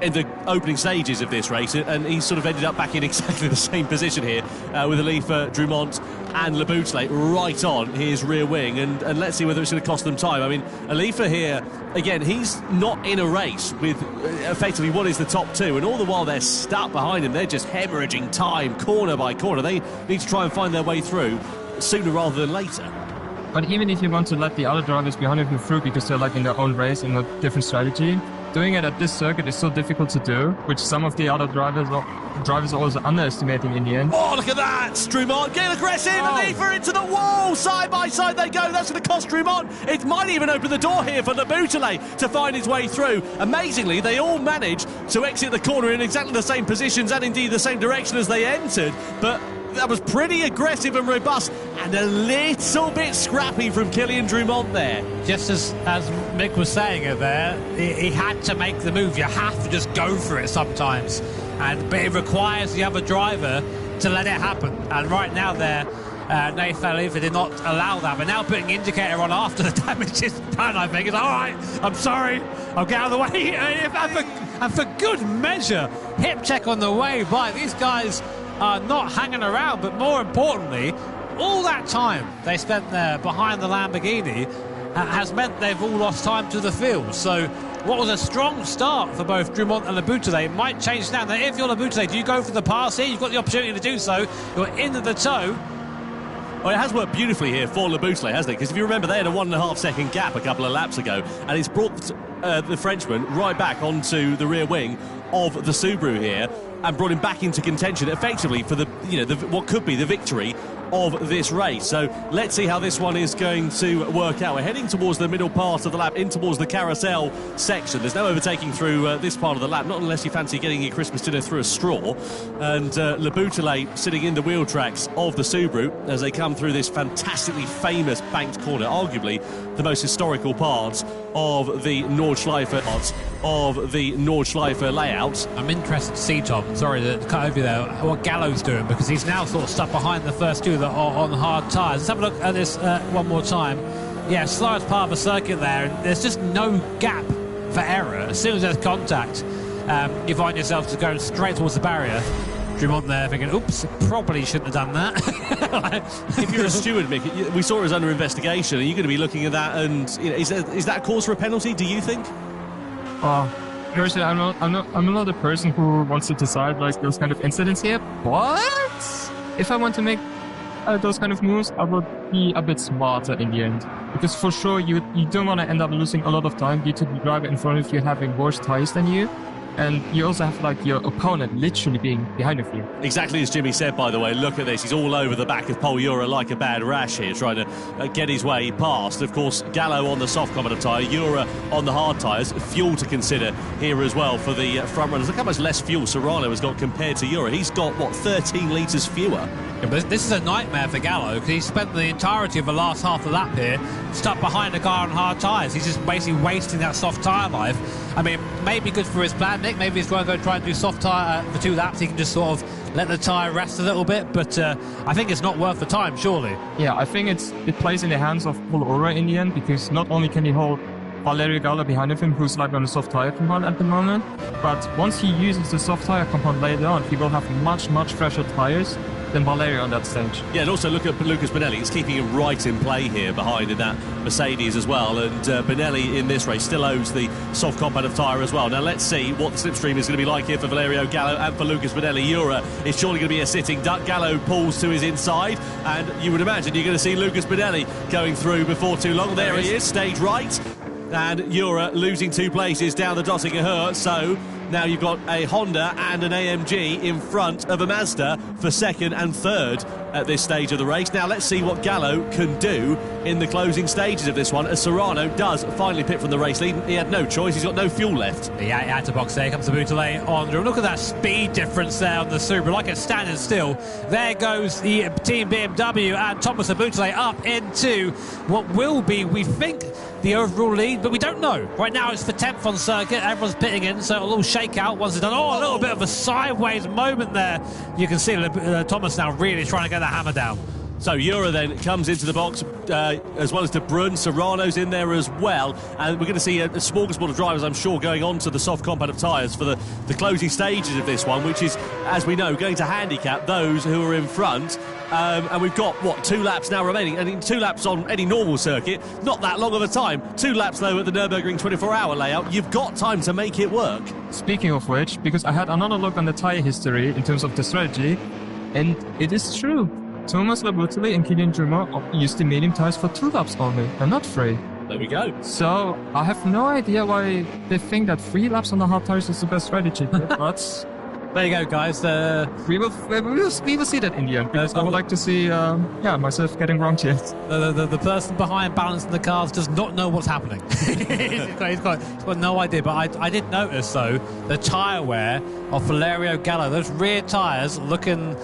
in the opening stages of this race, and he sort of ended up back in exactly the same position here with Alifa, Drummond and Labouteli right on his rear wing, and let's see whether it's going to cost them time. I mean, Alifa here, again, he's not in a race with effectively what is the top two, and all the while they're stuck behind him. They're just hemorrhaging time corner by corner. They need to try and find their way through sooner rather than later. But even if you want to let the other drivers behind you through because they're like in their own race in a different strategy, doing it at this circuit is so difficult to do, which some of the other drivers are also underestimating in the end. Oh, look at that! Drummond getting aggressive, and Alifa into the wall! Side by side they go. That's going to cost Drummond. It might even open the door here for Labouteli to find his way through. Amazingly, they all managed to exit the corner in exactly the same positions and indeed the same direction as they entered, but that was pretty aggressive and robust, and a little bit scrappy from Kylian Drummond there. Just as Mick was saying it there, he had to make the move. You have to just go for it sometimes, but it requires the other driver to let it happen. And right now there, Nathan Alifa did not allow that, but now putting indicator on after the damage is done, I think. It's all right, I'm sorry, I'll get out of the way. And for good measure, hip check on the way by. These guys are not hanging around, but more importantly, all that time they spent there behind the Lamborghini has meant they've all lost time to the field. So what was a strong start for both Drummond and Labouteli might change now. Now, if you're Labouteli, do you go for the pass here? You've got the opportunity to do so. You're into the toe. Well, it has worked beautifully here for Labouteli, hasn't it? Because if you remember, they had a 1.5 second gap a couple of laps ago, and it's brought the Frenchman right back onto the rear wing of the Subaru here and brought him back into contention effectively for what could be the victory of this race. So let's see how this one is going to work out. We're heading towards the middle part of the lap, in towards the carousel section. There's no overtaking through this part of the lap, not unless you fancy getting your Christmas dinner through a straw. And Labouteli sitting in the wheel tracks of the Subaru as they come through this fantastically famous banked corner, arguably the most historical part of the Nordschleife layout. I'm interested to see, Tom, sorry to cut over there, what Gallo's doing, because he's now sort of stuck behind the first two that are on hard tyres. Let's have a look at this one more time. Yeah, slowest part of the circuit there, and there's just no gap for error. As soon as there's contact, you find yourself just going straight towards the barrier. Drummond there thinking, oops, probably shouldn't have done that. If you're a steward, Mick, we saw it was under investigation. Are you going to be looking at that? And is that a cause for a penalty, do you think? Personally, I'm not a person who wants to decide like those kind of incidents here. But if I want to make those kind of moves, I would be a bit smarter in the end. Because for sure, you don't want to end up losing a lot of time due to the driver in front of you having worse tires than you. And you also have like your opponent literally being behind of you. Exactly as Jimmy said, by the way. Look at this. He's all over the back of Paul Ura like a bad rash here, trying to get his way past. Of course, Gallo on the soft compounder tyre, Ura on the hard tyres. Fuel to consider here as well for the front runners. Look how much less fuel Serrano has got compared to Ura. He's got, 13 litres fewer. Yeah, but this is a nightmare for Gallo because he spent the entirety of the last half of the lap here stuck behind a car on hard tyres. He's just basically wasting that soft tyre life. I mean, maybe good for his plan, Nick. Maybe he's going to go try and do soft tyre for 2 laps. He can just sort of let the tyre rest a little bit, but I think it's not worth the time, surely. Yeah, I think it plays in the hands of Paul Ora in the end, because not only can he hold Valerio Gallo behind of him, who's like on the soft tyre compound at the moment, but once he uses the soft tyre compound later on, he will have much fresher tyres than Valerio on that stage. Yeah, and also look at Lucas Bonelli. He's keeping him right in play here behind in that Mercedes as well. And Bonelli in this race still owes the soft compound of tyre as well. Now let's see what the slipstream is going to be like here for Valerio Gallo and for Lucas Bonelli. Jura is surely going to be a sitting duck. Gallo pulls to his inside, and you would imagine you're going to see Lucas Bonelli going through before too long. There he is, stage right. And Jura losing 2 places down the Dottinger. So now you've got a Honda and an AMG in front of a Mazda for 2nd and 3rd at this stage of the race. Now let's see what Gallo can do in the closing stages of this one, as Serrano does finally pit from the race lead. He had no choice, he's got no fuel left. Yeah, he had to box there. Here comes the Bouteille on. Look at that speed difference there on the Subaru, like it's standing still. There goes the Team BMW and Thomas Bouteille up into what will be, we think, the overall lead, but we don't know. Right now it's for 10th on circuit, everyone's pitting in, so it'll all shake out once it's done. Oh, a little bit of a sideways moment there. You can see Thomas now really trying to get the hammer down. So Jura then comes into the box, as well as De Bruyne. Serrano's in there as well, and we're going to see a smorgasbord of drivers, I'm sure, going on to the soft compound of tyres for the closing stages of this one, which is, as we know, going to handicap those who are in front. And we've got, 2 laps now remaining, and in 2 laps on any normal circuit, not that long of a time. 2 laps, though, at the Nürburgring 24-hour layout, you've got time to make it work. Speaking of which, because I had another look on the tyre history in terms of the strategy, and it is true. Thomas Bouteille and Kylian Drumont used the medium tyres for 2 laps only, and not 3. There we go. So I have no idea why they think that 3 laps on the hard tyres is the best strategy. But there you go, guys. We will see that in the end. Because I would like to see myself getting wrong here. The person behind balancing the cars does not know what's happening. he's got no idea. But I did notice, though, the tyre wear of Valerio Gallo. Those rear tyres looking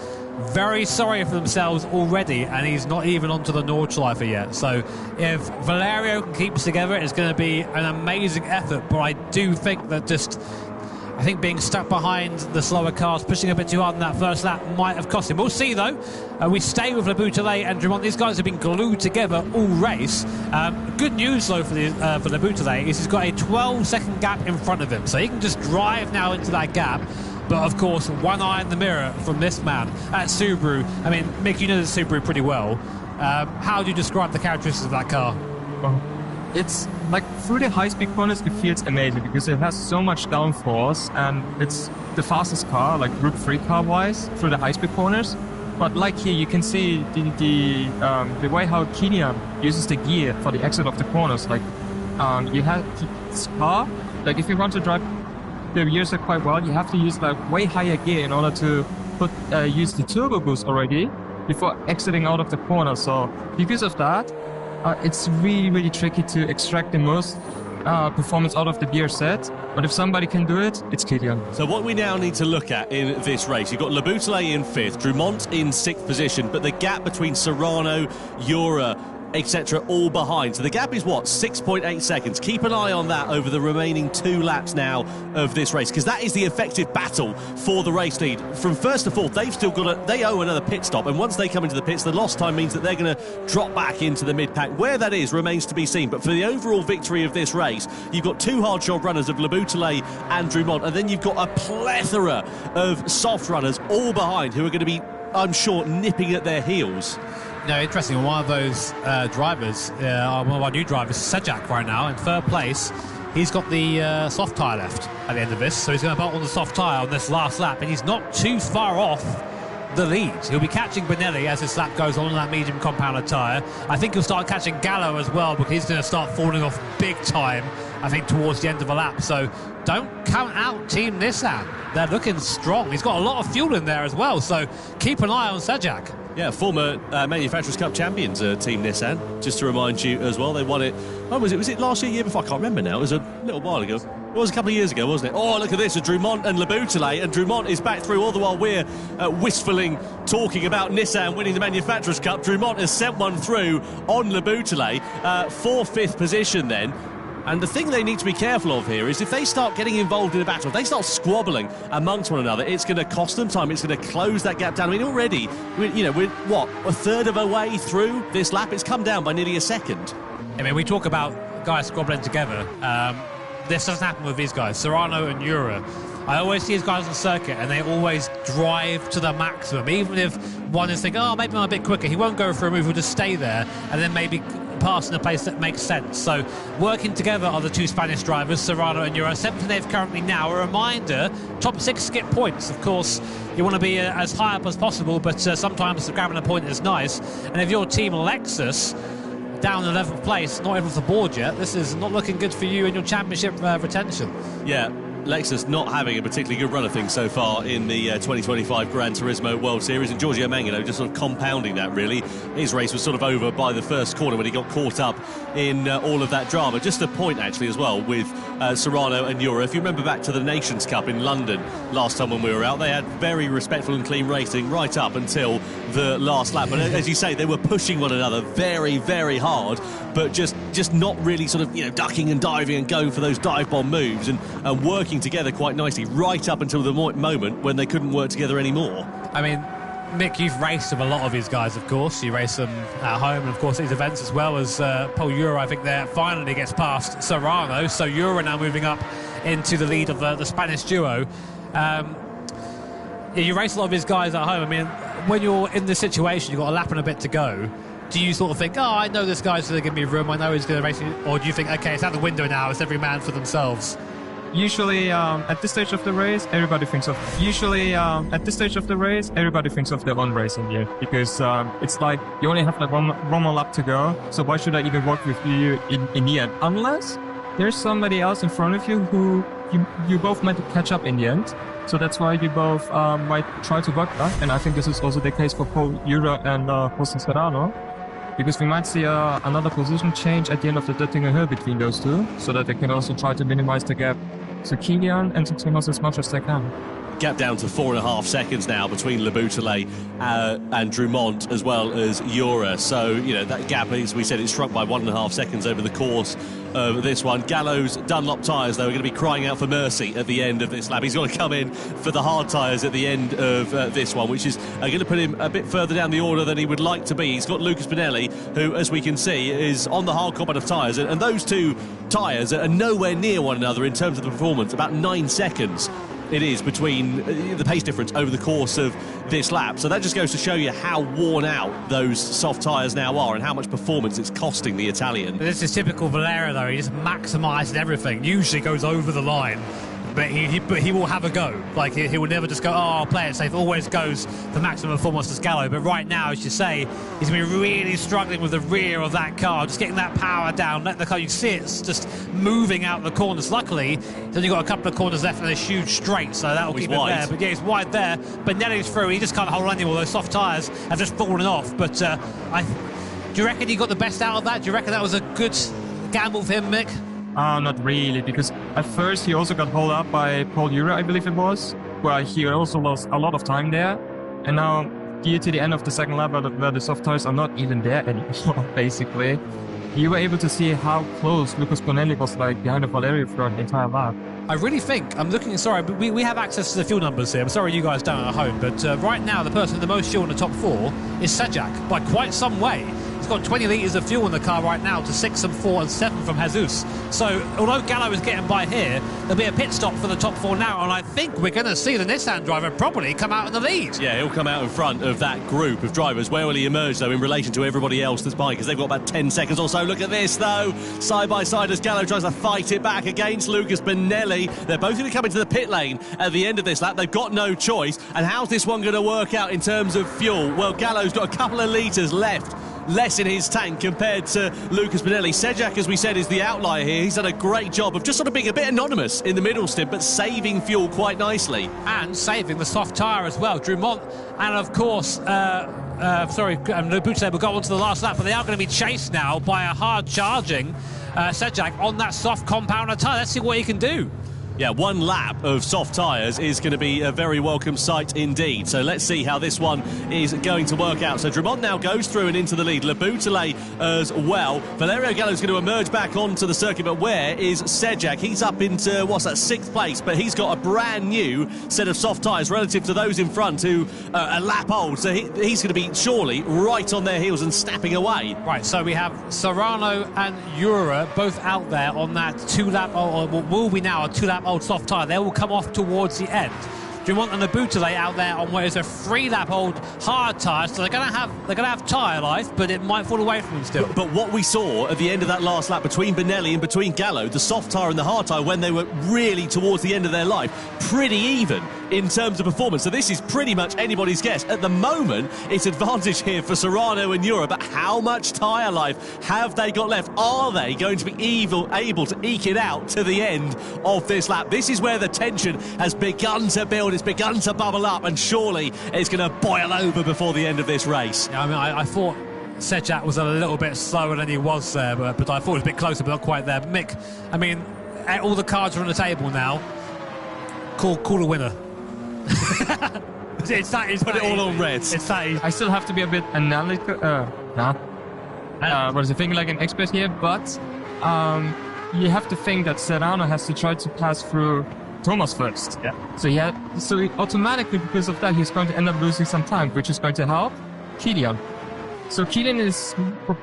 very sorry for themselves already, and he's not even onto the Nordschleife yet. So if Valerio can keep us together, it's going to be an amazing effort. But I do think that I think being stuck behind the slower cars, pushing a bit too hard in that first lap might have cost him. We'll see, though. We stay with Bouteille and Drumont. These guys have been glued together all race. Good news, though, for Bouteille is he's got a 12-second gap in front of him. So he can just drive now into that gap. But, of course, one eye in the mirror from this man at Subaru. I mean, Mick, you know the Subaru pretty well. How do you describe the characteristics of that car? Well, it's like through the high-speed corners, it feels amazing because it has so much downforce, and it's the fastest car, like Group 3 car-wise, through the high-speed corners. But like here, you can see the way how Kylian uses the gear for the exit of the corners. Like, you have this car, like if you want to drive the gears quite well, you have to use like way higher gear in order to use the turbo boost already before exiting out of the corner. So because of that, it's really tricky to extract the most performance out of the gear set. But if somebody can do it, it's Kylian. So what we now need to look at in this race, you've got Bouteille in 5th, Drumont in 6th position, but the gap between Serrano, Jura, etc., all behind. So the gap is 6.8 seconds. Keep an eye on that over the remaining 2 laps now of this race, because that is the effective battle for the race lead. From 1st to 4th, they owe another pit stop, and once they come into the pits, the lost time means that they're going to drop back into the mid-pack. Where that is remains to be seen, but for the overall victory of this race, you've got 2 hard job runners of Bouteille and Drumont, and then you've got a plethora of soft runners all behind who are going to be, I'm sure, nipping at their heels. No, interesting. One of those drivers, one of our new drivers, Sejak, right now in 3rd place. He's got the soft tyre left at the end of this, so he's going to bolt on the soft tyre on this last lap, and he's not too far off the lead. He'll be catching Bonelli as this lap goes on that medium compounder tyre. I think he'll start catching Gallo as well, because he's going to start falling off big time, I think, towards the end of the lap. So don't count out Team Nissan. They're looking strong. He's got a lot of fuel in there as well, so keep an eye on Sejak. Yeah, former Manufacturers' Cup champions, Team Nissan. Just to remind you as well, they won it. When was it? Was it last year, year before? I can't remember now. It was a little while ago. It was a couple of years ago, wasn't it? Oh, look at this, Drumont and Leboutelet, and Drumont is back through all the while we're wistfully talking about Nissan winning the Manufacturers' Cup. Drumont has sent one through on Leboutelet for 5th position then. And the thing they need to be careful of here is if they start getting involved in a battle, if they start squabbling amongst one another, it's going to cost them time. It's going to close that gap down. I mean, already, we're what, a third of a way through this lap? It's come down by nearly a second. I mean, we talk about guys squabbling together. This doesn't happen with these guys, Serrano and Ura. I always see these guys on the circuit and they always drive to the maximum. Even if one is thinking, oh, maybe I'm a bit quicker, he won't go for a move, he'll just stay there and then maybe pass in a place that makes sense. So working together are the two Spanish drivers, Serrano and Ura. 7th they've currently now. A reminder, top 6 get points. Of course, you want to be as high up as possible, but sometimes grabbing a point is nice. And if your team Lexus down in 11th place, not even off the board yet, this is not looking good for you in your championship retention. Yeah, Lexus not having a particularly good run of things so far in the 2025 Gran Turismo World Series, and Giorgio Mangano just sort of compounding that, really. His race was sort of over by the first corner when he got caught up in all of that drama. Just a point, actually, as well, with Serrano and Ura. If you remember back to the Nations Cup in London last time when we were out, they had very respectful and clean racing right up until the last lap. But as you say, they were pushing one another very, very hard, but just not really sort of, ducking and diving and going for those dive bomb moves and working together quite nicely right up until the moment when they couldn't work together anymore. I mean, Mick, you've raced with a lot of these guys, of course. You race them at home and, of course, these events as well. As Paul Ura, I think, there finally gets past Serrano. So Ura now moving up into the lead of the Spanish duo. You race a lot of these guys at home. I mean, when you're in this situation, you've got a lap and a bit to go. Do you sort of think, oh, I know this guy's going to give me room, I know he's going to race me, or do you think, okay, it's out the window now, it's every man for themselves? Usually, at this stage of the race, everybody thinks of their own race in the end, because it's like you only have like one more lap to go. So why should I even work with you in the end? Unless there's somebody else in front of you who you both might catch up in the end. So that's why you both might try to work that. And I think this is also the case for Paul Ura and Jose Serrano, because we might see another position change at the end of the Döttinger Hill between those two, so that they can also try to minimize the gap to Kilian and to Timos as much as they can. Gap down to 4.5 seconds now between Leboutelet and Drumont, as well as Ura. So, that gap, as we said, it's shrunk by 1.5 seconds over the course of this one. Gallo's Dunlop tyres, though, are going to be crying out for mercy at the end of this lap. He's got to come in for the hard tyres at the end of this one, which is going to put him a bit further down the order than he would like to be. He's got Lucas Pinelli, who, as we can see, is on the hard combat of tyres, and those two tyres are nowhere near one another in terms of the performance. About 9 seconds it is between the pace difference over the course of this lap. So that just goes to show you how worn out those soft tyres now are and how much performance it's costing the Italian. This is typical Valera, though. He just maximised everything. Usually goes over the line, but he will have a go. Like, he will never just go, oh, I'll play it safe. Always goes for maximum performance to Gallo. But right now, as you say, he's going to be really struggling with the rear of that car, just getting that power down, let the car, you see it's just moving out the corners. Luckily, he's only got a couple of corners left and a huge straight, so that'll keep him there. But yeah, he's wide there. Benelli's through, he just can't hold on anymore. Those soft tyres have just fallen off. But do you reckon he got the best out of that? Do you reckon that was a good gamble for him, Mick? Not really, because at first he also got hauled up by Paul Ura, I believe it was, where he also lost a lot of time there. And now, due to the end of the second lap, where the soft tires are not even there anymore, basically, you were able to see how close Lucas Bonelli was behind the Valerio throughout the entire lap. I really think, I'm looking, sorry, but we have access to the fuel numbers here. I'm sorry you guys don't at home, but right now the person with the most fuel in the top 4 is Sejak, by quite some way. He's got 20 litres of fuel in the car right now to 6 and 4 and 7 from Jesus. So, although Gallo is getting by here, there'll be a pit stop for the top 4 now, and I think we're going to see the Nissan driver probably come out in the lead. Yeah, he'll come out in front of that group of drivers. Where will he emerge, though, in relation to everybody else that's behind? Because they've got about 10 seconds or so. Look at this, though. Side by side as Gallo tries to fight it back against Lucas Benelli. They're both going to come into the pit lane at the end of this lap. They've got no choice. And how's this one going to work out in terms of fuel? Well, Gallo's got a couple of litres left, less in his tank compared to Lucas Benelli. Sejak, as we said, is the outlier here. He's done a great job of just sort of being a bit anonymous in the middle stint, but saving fuel quite nicely. And saving the soft tyre as well. Drumont and, of course, Leboutelet will go on to the last lap, but they are going to be chased now by a hard-charging Sejak on that soft compounder tyre. Let's see what he can do. Yeah, one lap of soft tyres is going to be a very welcome sight indeed. So let's see how this one is going to work out. So Drummond now goes through and into the lead. Le Boutelet as well. Valerio Gallo's going to emerge back onto the circuit, but where is Sejak? He's up into, what's that, 6th place, but he's got a brand new set of soft tyres relative to those in front who are a lap old. So he's going to be surely right on their heels and snapping away. Right, so we have Serrano and Ura both out there on that 2-lap, or will be now a 2-lap old soft tyre. They will come off towards the end. Drummond and the Boutelet out there on what is a 3-lap old hard tyre, so they're going to have tyre life, but it might fall away from them still. But what we saw at the end of that last lap between Benelli and between Gallo, the soft tyre and the hard tyre, when they were really towards the end of their life, pretty even in terms of performance. So this is pretty much anybody's guess. At the moment, it's advantage here for Serrano and Ura, but how much tyre life have they got left? Are they going to be able to eke it out to the end of this lap? This is where the tension has begun to build. It's begun to bubble up, and surely it's going to boil over before the end of this race. Yeah, I mean, I thought Sejak was a little bit slower than he was there, but I thought it was a bit closer, but not quite there. Mick, I mean, all the cards are on the table now. Call a winner. It's that easy. Put it all on red. It's that easy. I still have to be a bit analytical. What is it, thinking like an expert here? But you have to think that Serrano has to try to pass through Thomas first. Yeah. So he automatically, because of that, he's going to end up losing some time, which is going to help Kilian. So Kilian is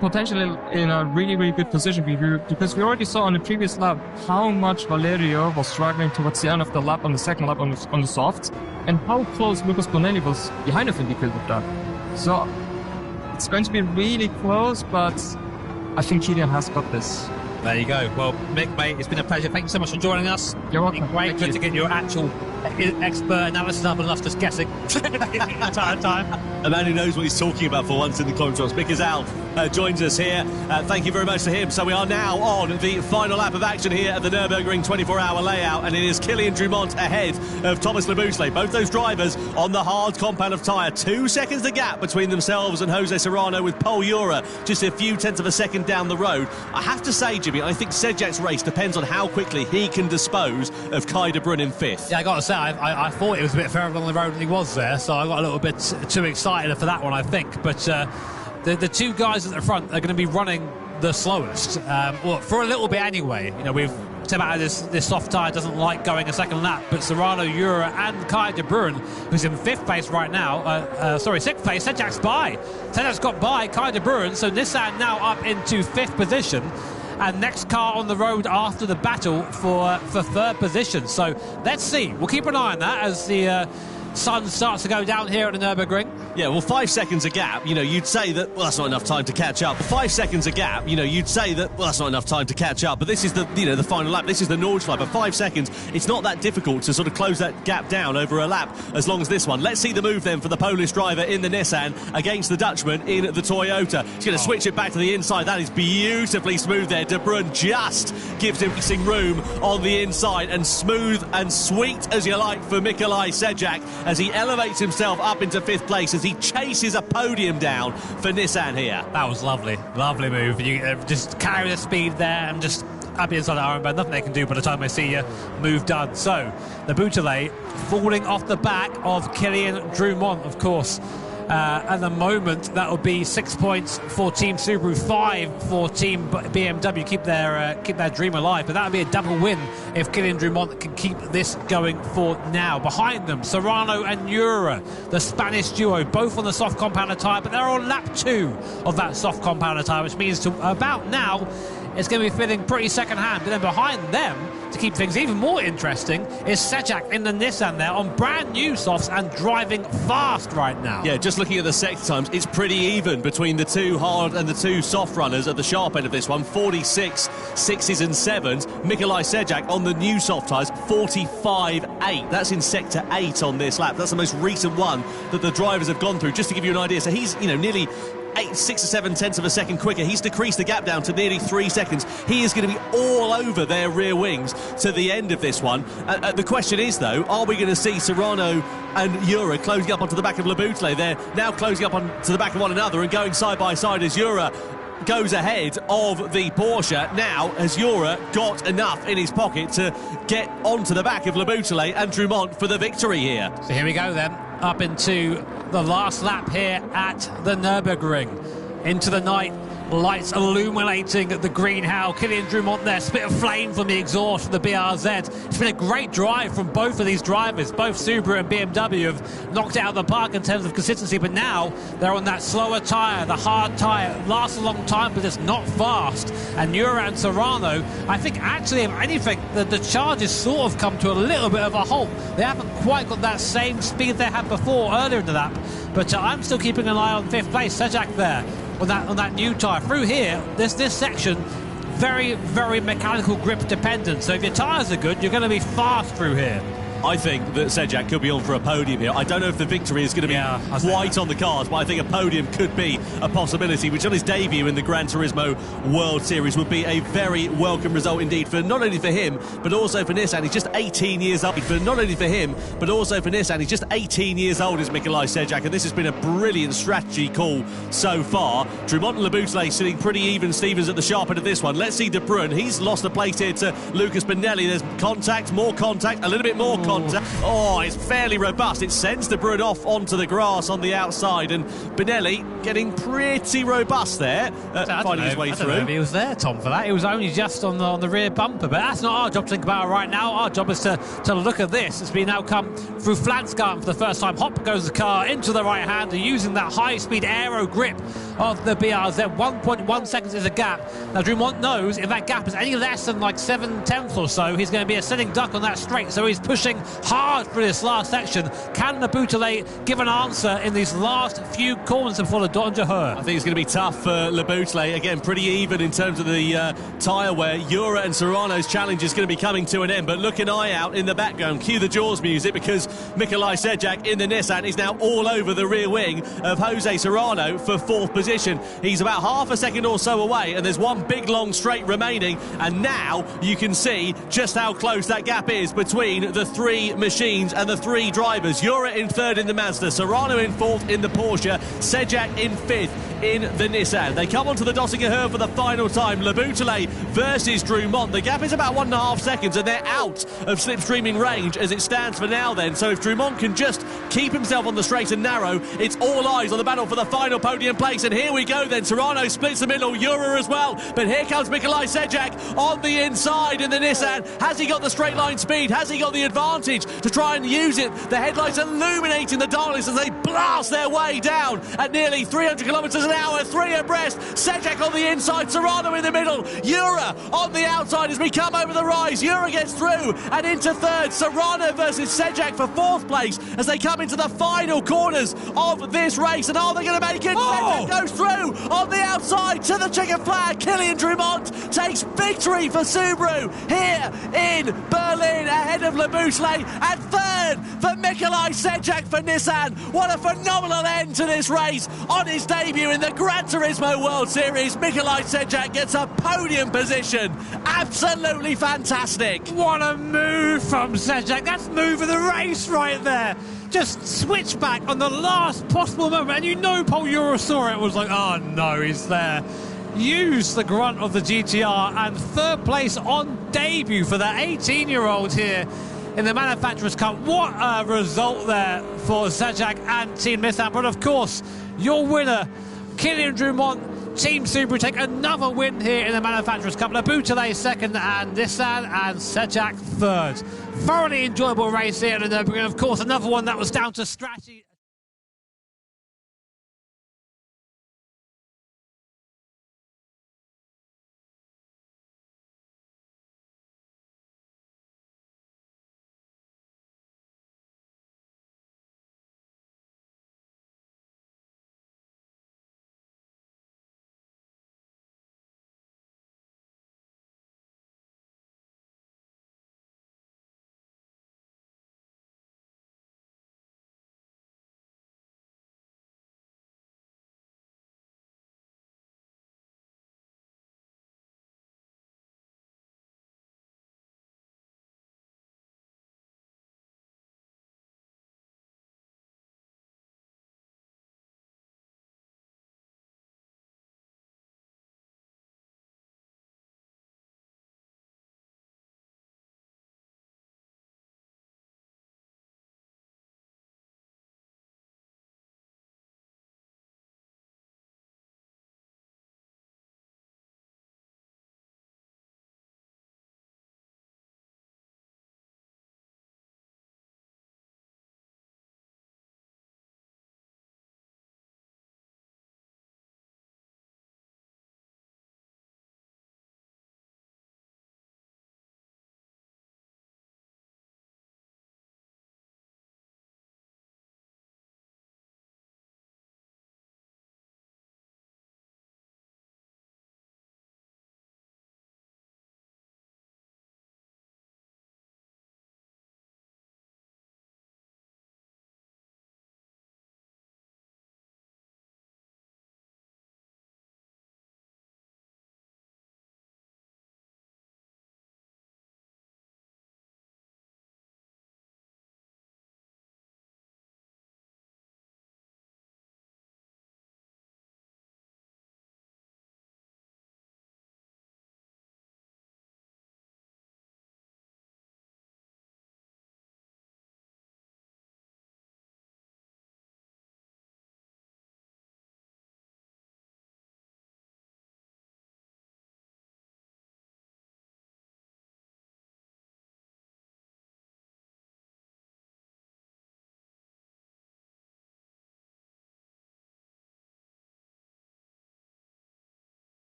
potentially in a really, really good position because we already saw on the previous lap how much Valerio was struggling towards the end of the lap, on the second lap on the soft, and how close Lucas Bonelli was behind of him because of that. So it's going to be really close, but I think Kilian has got this. There you go. Well, Mick, mate, it's been a pleasure. Thank you so much for joining us. You're welcome. Great to get your actual expert analysis up and us just guessing the entire time. A man who knows what he's talking about for once in the commentaries. Mick Azal joins us here. Thank you very much to him. So we are now on the final lap of action here at the Nürburgring 24-hour layout, and it is Kilian Drummond ahead of Thomas Le Boutelet. Both those drivers on the hard compound of tyre. 2 seconds the gap between themselves and Jose Serrano, with Pol Ura just a few tenths of a second down the road. I have to say, Jimmy, I think Sejak's race depends on how quickly he can dispose of Kai de Bruyne in 5th. Yeah, I got to say, I thought it was a bit further along the road than he was there, so I got a little bit too excited for that one, I think. But the 2 guys at the front are going to be running the slowest, well, for a little bit anyway. You know, we've said about this soft tyre doesn't like going a second lap, but Serrano, Ura and Kai de Bruyne, who's in 5th place right now, 6th place, Sejak's by. Sejak's got by Kai de Bruyne, so Nissan now up into 5th position. And next car on the road after the battle for 3rd position. So let's see. We'll keep an eye on that as the sun starts to go down here at the Nürburgring. Yeah, well, 5 seconds a gap, you know, you'd say that, well, that's not enough time to catch up. 5 seconds a gap, you know, you'd say that, well, that's not enough time to catch up. But this is the, you know, the final lap. This is the Nordschleife. But 5 seconds, it's not that difficult to sort of close that gap down over a lap as long as this one. Let's see the move then for the Polish driver in the Nissan against the Dutchman in the Toyota. He's going to switch it back to the inside. That is beautifully smooth there. De Bruyne just gives him racing room on the inside, and smooth and sweet as you like for Mikolaj Sejak as he elevates himself up into 5th place as he chases a podium down for Nissan here. That was lovely. Lovely move. You just carry the speed there and just up the inside of the armband. Nothing they can do by the time they see you. Move done. So, the Boutelet falling off the back of Kilian Drummond, of course. At the moment, that will be 6 points for Team Subaru, 5 for Team BMW. Keep their dream alive, but that would be a double win if Kilian Drummond can keep this going for now. Behind them, Serrano and Ura, the Spanish duo, both on the soft compounder tyre, but they're on lap 2 of that soft compounder tyre, which means to about now it's going to be feeling pretty second-hand. But then behind them, to keep things even more interesting, is Sejak in the Nissan there on brand new softs and driving fast right now. Yeah, just looking at the sector times, it's pretty even between the 2 hard and the 2 soft runners at the sharp end of this one. 46 6s and 7s. Mikolaj Sejak on the new soft tyres, 45.8. That's in sector 8 on this lap. That's the most recent one that the drivers have gone through, just to give you an idea. So he's, you know, nearly 6 or 7 tenths of a second quicker. He's decreased the gap down to nearly 3 seconds. He is going to be all over their rear wings to the end of this one. The question is, though, are we going to see Serrano and Ura closing up onto the back of Le Boutelet? They're now closing up onto the back of one another and going side by side as Ura goes ahead of the Porsche. Now, has Jura got enough in his pocket to get onto the back of Leboutelet and Drumont for the victory here? So here we go then, up into the last lap here at the Nürburgring. Into the night, lights illuminating the greenhouse. Kylian Drumont there, spit of flame from the exhaust from the BRZ. It's been a great drive from both of these drivers. Both Subaru and BMW have knocked it out of the park in terms of consistency, but now they're on that slower tyre, the hard tyre. It lasts a long time, but it's not fast. And Jura and Serrano, I think actually, if anything, the charge has sort of come to a little bit of a halt. They haven't quite got that same speed they had before earlier in the lap, but I'm still keeping an eye on 5th place. Sejak there on that new tyre. Through here, this section, very, very mechanical grip dependent. So if your tyres are good, you're going to be fast through here. I think that Sejak could be on for a podium here. I don't know if the victory is going to be quite on the cards, but I think a podium could be a possibility, which on his debut in the Gran Turismo World Series would be a very welcome result indeed, for not only for him, but also for Nissan. He's just 18 years old. For not only for him, but also for Nissan. He's just 18 years old, is Mikolaj Sejak, and this has been a brilliant strategy call so far. Drumont and Leboutelet sitting pretty even Stevens at the sharp end of this one. Let's see De Bruyne. He's lost a place here to Lucas Benelli. There's contact, more contact, a little bit more contact. Oh, it's fairly robust. It sends De Bruyne off onto the grass on the outside, and Benelli getting pretty robust there, finding his way through. I don't know if he was there, Tom, for that. It was only just on the rear bumper, but that's not our job to think about it right now. Our job is to look at this. It's been now come through Flansgarten for the first time. Hop goes the car into the right hander using that high-speed aero grip of the BRZ. 1.1 seconds is a gap. Now Drumont knows if that gap is any less than like 7/10 or so, he's going to be a sitting duck on that straight, so he's pushing hard for this last section. Can Leboutelet give an answer in these last few corners before the Danger Her? I think it's going to be tough for Leboutelet. Again, pretty even in terms of the tyre wear. Jura and Serrano's challenge is going to be coming to an end, but look an eye out in the background. Cue the Jaws music, because Mikolaj Sejak in the Nissan is now all over the rear wing of Jose Serrano for 4th position. He's about half a second or so away, and there's one big long straight remaining, and now you can see just how close that gap is between the 3 machines and the 3 drivers. Jura in 3rd in the Mazda, Serrano in 4th in the Porsche, Sejak in 5th in the Nissan. They come onto the Döttinger Höhe for the final time. Leboutelet versus Drumont. The gap is about 1.5 seconds, and they're out of slipstreaming range as it stands for now then. So if Drumont can just keep himself on the straight and narrow, it's all eyes on the battle for the final podium place. And here we go then. Serrano splits the middle, Jura as well. But here comes Mikolaj Sejak on the inside in the Nissan. Has he got the straight line speed? Has he got the advantage to try and use it? The headlights illuminating the dials as they blast their way down at nearly 300 kilometres an hour, 3 abreast. Sejak on the inside, Serrano in the middle. Jura on the outside as we come over the rise. Jura gets through and into 3rd. Serrano versus Sejak for 4th place as they come into the final corners of this race. And are they going to make it? Sejak goes through on the outside to the checkered flag. Kylian Drumont takes victory for Subaru here in Berlin ahead of Leboutelet, and 3rd for Mikolaj Sejak for Nissan. What a phenomenal end to this race on his debut in the Gran Turismo World Series. Mikolaj Sejak gets a podium position. Absolutely fantastic. What a move from Sejak. That's move of the race right there. Just switch back on the last possible moment, and you know Paul Jura saw it, was like, oh no, he's there. Use the grunt of the GTR, and 3rd place on debut for the 18-year-old here in the Manufacturers' Cup. What a result there for Sejak and Team Nissan. But of course, your winner, Kylian Drumont, Team Subaru, take another win here in the Manufacturers' Cup. Leboutelet 2nd, and Nissan and Sejak 3rd. Thoroughly enjoyable race here, and of course another one that was down to strategy.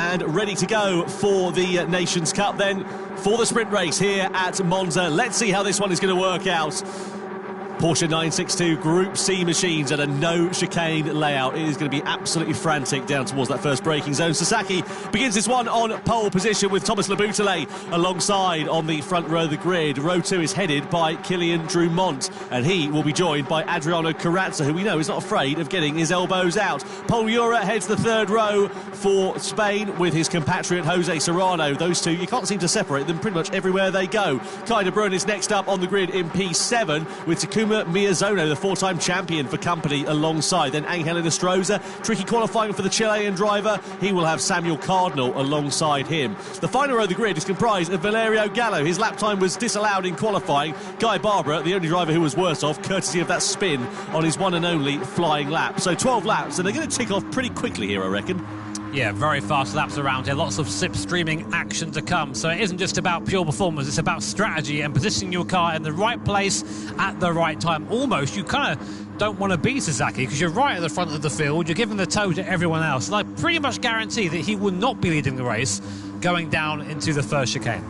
and ready to go for the Nations Cup then, for the sprint race here at Monza. Let's see how this one is going to work out. Porsche 962 Group C machines at a no chicane layout. It is going to be absolutely frantic down towards that first braking zone. Sasaki begins this one on pole position with Thomas Laboutelet alongside on the front row of the grid. Row 2 is headed by Kylian Drumont, and he will be joined by Adriano Carrazza, who we know is not afraid of getting his elbows out. Pol Ura heads the third row for Spain with his compatriot Jose Serrano. Those two, you can't seem to separate them pretty much everywhere they go. Kai de Bruyne is next up on the grid in P7 with Takuma Miyazono, the four-time champion for company alongside. Then Angel Inestrosa, tricky qualifying for the Chilean driver. He will have Samuel Cardinal alongside him. The final row of the grid is comprised of Valerio Gallo. His lap time was disallowed in qualifying. Guy Barbara, the only driver who was worse off, courtesy of that spin on his one and only flying lap. So 12 laps, and they're going to tick off pretty quickly here, I reckon. Yeah, very fast laps around here. Lots of slipstreaming action to come. So it isn't just about pure performance. It's about strategy and positioning your car in the right place at the right time. Almost, you kind of don't want to be Sasaki because you're right at the front of the field. You're giving the toe to everyone else. And I pretty much guarantee that he will not be leading the race going down into the first chicane.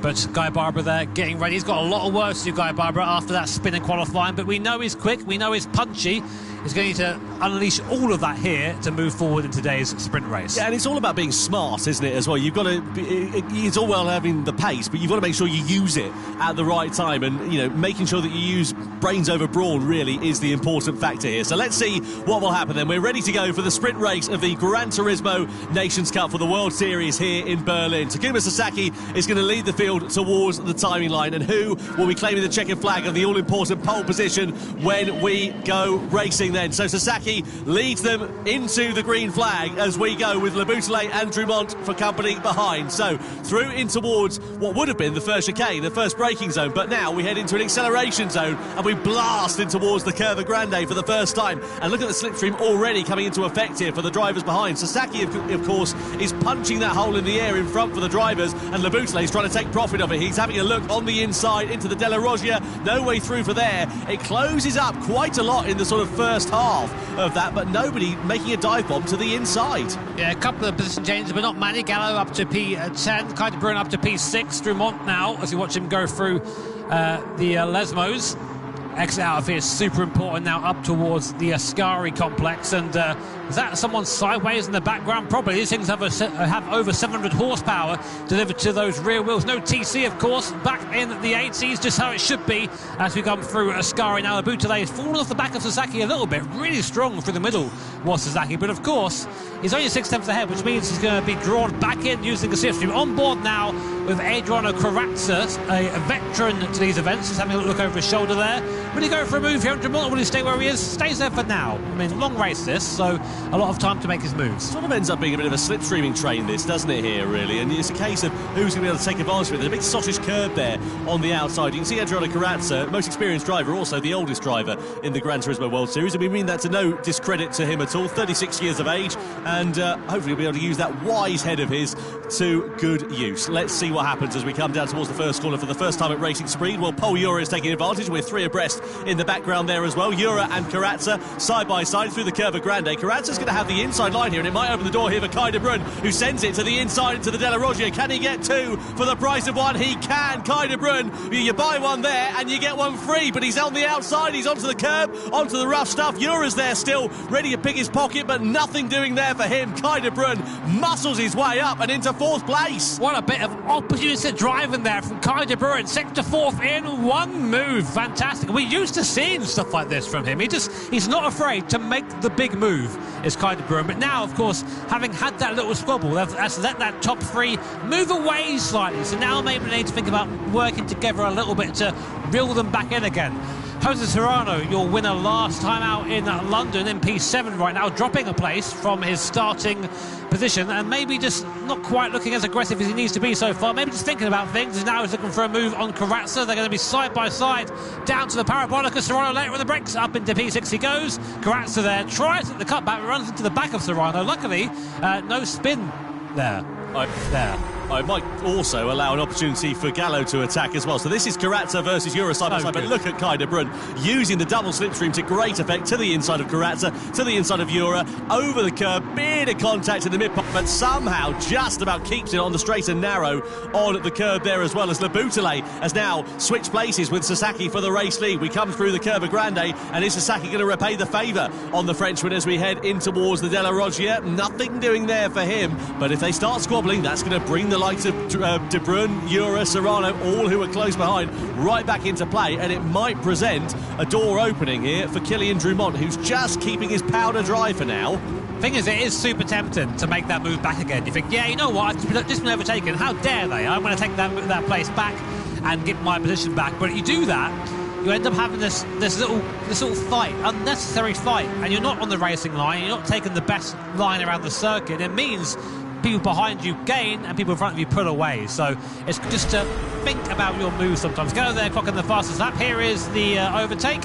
But Guy Barbara there getting ready. He's got a lot of work to do, Guy Barbara, after that spin in qualifying. But we know he's quick. We know he's punchy. He's going to unleash all of that here to move forward in today's sprint race. Yeah, and it's all about being smart, isn't it, as well? You've got to... It's all well having the pace, but you've got to make sure you use it at the right time. And, you know, making sure that you use brains over brawn really is the important factor here. So let's see what will happen then. We're ready to go for the sprint race of the Gran Turismo Nations Cup for the World Series here in Berlin. Takuma Sasaki is going to lead the field towards the timing line. And who will be claiming the checkered flag of the all-important pole position when we go racing then? So Sasaki leads them into the green flag as we go with Laboutelet and Drumont for company behind. So through in towards what would have been the first chicane, the first braking zone, but now we head into an acceleration zone and we blast in towards the Curva Grande for the first time. And look at the slipstream already coming into effect here for the drivers behind. Sasaki, of course, is punching that hole in the air in front for the drivers, and Laboutelet is trying to take profit of it. He's having a look on the inside into the Della Roggia. No way through for there. It closes up quite a lot in the sort of first half of that, but nobody making a dive bomb to the inside. Yeah, a couple of position changes, but not many. Gallo up to P10, Kai de Bruyne up to P6. Drumont now, as you watch him go through the Lesmos. Exit out of here is super important now, up towards the Ascari complex. And is that someone sideways in the background? Probably. These things have over 700 horsepower delivered to those rear wheels. No TC, of course, back in the 80s, just how it should be as we come through Ascari. Now, Laboutelet is falling off the back of Sasaki a little bit. Really strong through the middle was Sasaki. But, of course, he's only 6 tenths ahead, which means he's going to be drawn back in using the slipstream. On board now with Adriano Carrazza, a veteran to these events. Just having a look over his shoulder there. Will he go for a move here? Drumont, will he stay where he is? Stays there for now. I mean, long race this, so a lot of time to make his moves. Sort of ends up being a bit of a slipstreaming train, this, doesn't it, here, really? And it's a case of who's going to be able to take advantage of it. There's a big sottish curb there on the outside. You can see Adriano Carrazza, most experienced driver, also the oldest driver in the Gran Turismo World Series, and we mean that to no discredit to him at all. 36 years of age, and hopefully he'll be able to use that wise head of his to good use. Let's see what happens as we come down towards the first corner for the first time at racing speed. Well, Pol Ura is taking advantage. We're 3 abreast in the background there as well. Ura and Carrazza side by side through the Curva Grande. Carrazza's going to have the inside line here, and it might open the door here for Kai de Bruyne, who sends it to the inside into the Della Roggia. Can he get 2 for the price of 1? He can. Kai de Bruyne, you buy 1 there and you get 1 free, but he's on the outside. He's onto the curb, onto the rough stuff. Ura's there still, ready to pick his pocket, but nothing doing there for him. Kai de Bruyne muscles his way up and into 4th place. What a bit of opportunistic driving there from Kai de Bruyne. 2nd to 4th in 1 move. Fantastic. We're used to seeing stuff like this from him. He's not afraid to make the big move, is Kai de Bruyne. But now, of course, having had that little squabble, that's let that top 3 move away slightly. So now maybe they need to think about working together a little bit to reel them back in again. Jose Serrano, your winner last time out in London, in P7 right now, dropping a place from his starting position and maybe just not quite looking as aggressive as he needs to be so far. Maybe just thinking about things. Now he's looking for a move on Carrazza. They're going to be side by side down to the Parabolica. Serrano later on the brakes, up into P6 he goes. Carrazza there tries at the cutback, runs into the back of Serrano. Luckily, no spin there. it might also allow an opportunity for Gallo to attack as well. So this is Karatsa versus Jura side by side. But look at Kai de Bruyne using the double slipstream to great effect to the inside of Karatsa, to the inside of Jura, over the curb, bit of contact in the mid-pocket, but somehow just about keeps it on the straight and narrow on the curb there, as well as Lebutele has now switched places with Sasaki for the race lead. We come through the Curva Grande, and is Sasaki going to repay the favour on the Frenchman as we head in towards the Della Roggia? Nothing doing there for him, but if they start squabbling, that's going to bring the likes of de Bruyne, Jura, Serrano, all who are close behind, right back into play, and it might present a door opening here for Kylian Drumont, who's just keeping his powder dry for now. Thing is, it is super tempting to make that move back again. You think, yeah, you know what, I've just been overtaken. How dare they? I'm going to take that place back and get my position back. But you do that, you end up having this little fight, unnecessary fight, and you're not on the racing line. You're not taking the best line around the circuit. It means people behind you gain and people in front of you pull away. So it's just to think about your moves sometimes. Go there, clocking the fastest lap. Here is the overtake.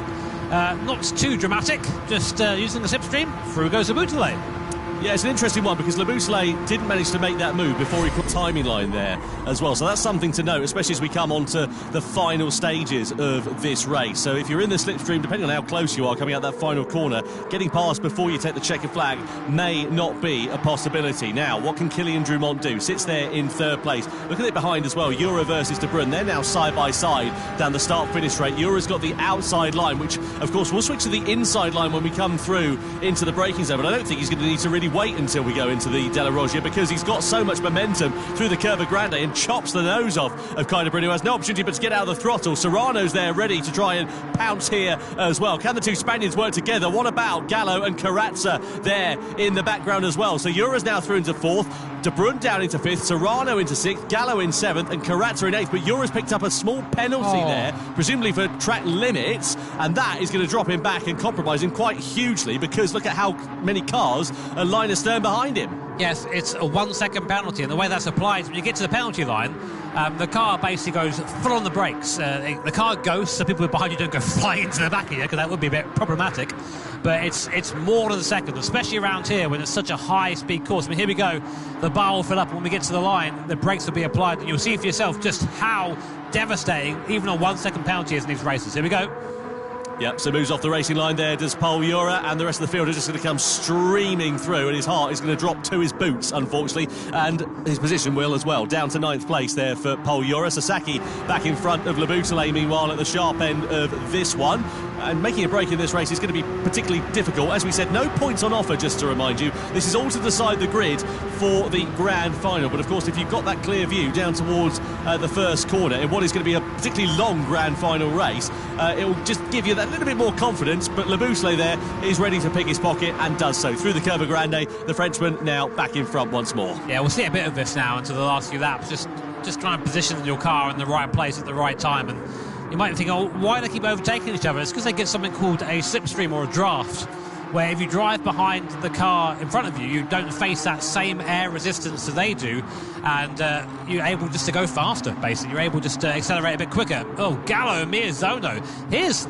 Not too dramatic, just using the slipstream. Through goes Lebutele. Yeah, it's an interesting one because Lebutele didn't manage to make that move before he put timing line there as well. So that's something to note, especially as we come on to the final stages of this race. So if you're in the slipstream, depending on how close you are coming out that final corner, getting past before you take the checkered flag may not be a possibility. Now, what can Kylian Drumont do? Sits there in third place. Look at it behind as well. Jura versus de Bruyne. They're now side by side down the start-finish straight. Jura's got the outside line, which, of course, we'll switch to the inside line when we come through into the braking zone. But I don't think he's going to need to really wait until we go into the Della Roggia, because he's got so much momentum through the Curva Grande and chops the nose off of Kai de Bruyne, who has no opportunity but to get out of the throttle. Serrano's there ready to try and pounce here as well. Can the two Spaniards work together? What about Gallo and Karatsa there in the background as well? So Jura's now through into fourth, de Bruyne down into fifth, Serrano into sixth, Gallo in seventh, and Karatsa in eighth. But Jura's picked up a small penalty there, presumably for track limits, and that is going to drop him back and compromise him quite hugely, because look at how many cars are line astern behind him. Yes, it's a 1 second penalty, and the way that's applied, when you get to the penalty line, the car basically goes full on the brakes. The car goes so people behind you don't go flying into the back of you, because that would be a bit problematic. But it's more than a second, especially around here when it's such a high-speed course. I mean, here we go. The bar will fill up, and when we get to the line, the brakes will be applied, and you'll see for yourself just how devastating even a 1 second penalty is in these races. Here we go. Yep, so moves off the racing line there, does Paul Jura, and the rest of the field are just going to come streaming through, and his heart is going to drop to his boots, unfortunately, and his position will as well. Down to ninth place there for Paul Jura. Sasaki back in front of Lebutele, meanwhile, at the sharp end of this one. And making a break in this race is going to be particularly difficult. As we said, no points on offer, just to remind you. This is all to decide the grid for the grand final. But, of course, if you've got that clear view down towards the first corner in what is going to be a particularly long grand final race, it will just give you that little bit more confidence. But Lebutele there is ready to pick his pocket and does so. Through the Curva Grande, the Frenchman now back in front once more. Yeah, we'll see a bit of this now into the last few laps. Just trying to position your car in the right place at the right time. And you might think, oh, why do they keep overtaking each other? It's because they get something called a slipstream or a draft, where if you drive behind the car in front of you, you don't face that same air resistance that they do, and you're able just to go faster, basically. You're able just to accelerate a bit quicker. Oh, Gallo and Miyazono.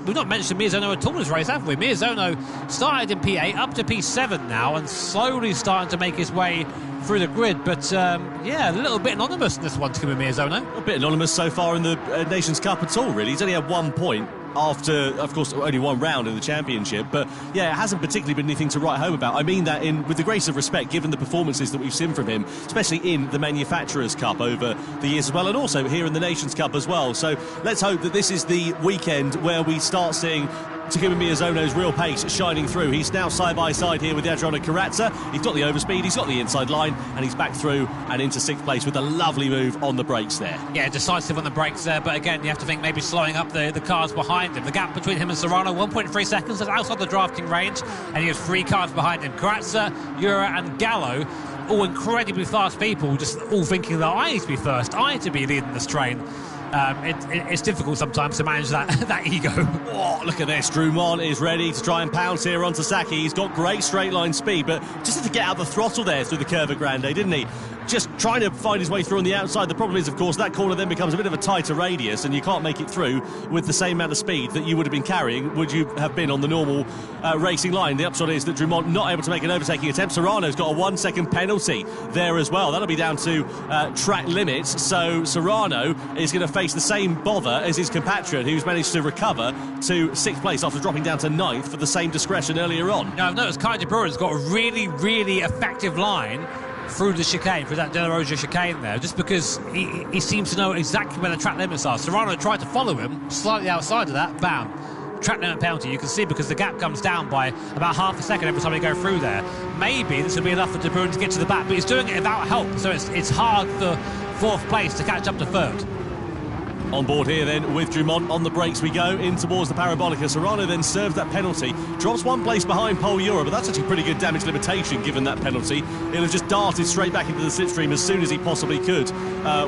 We've not mentioned Miyazono at all in this race, have we? Miyazono started in P8, up to P7 now, and slowly starting to make his way through the grid, but yeah, a little bit anonymous in this one to come with Miyazono. A bit anonymous so far in the Nations Cup at all, really. He's only had 1 point after, of course, only one round in the championship, but yeah, it hasn't particularly been anything to write home about. I mean that with the grace of respect, given the performances that we've seen from him, especially in the Manufacturers' Cup over the years as well, and also here in the Nations Cup as well. So let's hope that this is the weekend where we start seeing Takuma Miyazono's real pace shining through. He's now side by side here with Adriano Karatsa. He's got the overspeed, he's got the inside line, and he's back through and into sixth place with a lovely move on the brakes there. Yeah, decisive on the brakes there, but again, you have to think maybe slowing up the cars behind him. The gap between him and Serrano, 1.3 seconds, that's outside the drafting range, and he has 3 cars behind him. Karatsa, Jura and Gallo, all incredibly fast people, just all thinking that I need to be first, I need to be leading this train. It's difficult sometimes to manage that ego. Oh, look at this. Drumont is ready to try and pounce here on Sasaki. He's got great straight line speed, but just had to get out the throttle there through the Curva Grande, didn't he? just trying to find his way through on the outside. The problem is, of course, that corner then becomes a bit of a tighter radius, and you can't make it through with the same amount of speed that you would have been carrying would you have been on the normal racing line. The upshot is that Drumont not able to make an overtaking attempt. Serrano's got a 1 second penalty there as well. That'll be down to track limits, so Serrano is going to face the same bother as his compatriot, who's managed to recover to 6th place after dropping down to 9th for the same discretion earlier on. Now, I've noticed Kai de Bruyn's got a really, really effective line through the chicane, through that De La Rosa chicane there, just because he seems to know exactly where the track limits are. Serrano tried to follow him, slightly outside of that, bam. Track limit penalty, you can see, because the gap comes down by about half a second every time you go through there. Maybe this will be enough for De Bruyn to get to the back, but he's doing it without help, so it's hard for 4th place to catch up to 3rd. On board here then with Drumont, on the brakes we go in towards the Parabolica. Serrano then serves that penalty, drops 1 place behind Pole Euro, but that's actually pretty good damage limitation given that penalty. He'll have just darted straight back into the slipstream as soon as he possibly could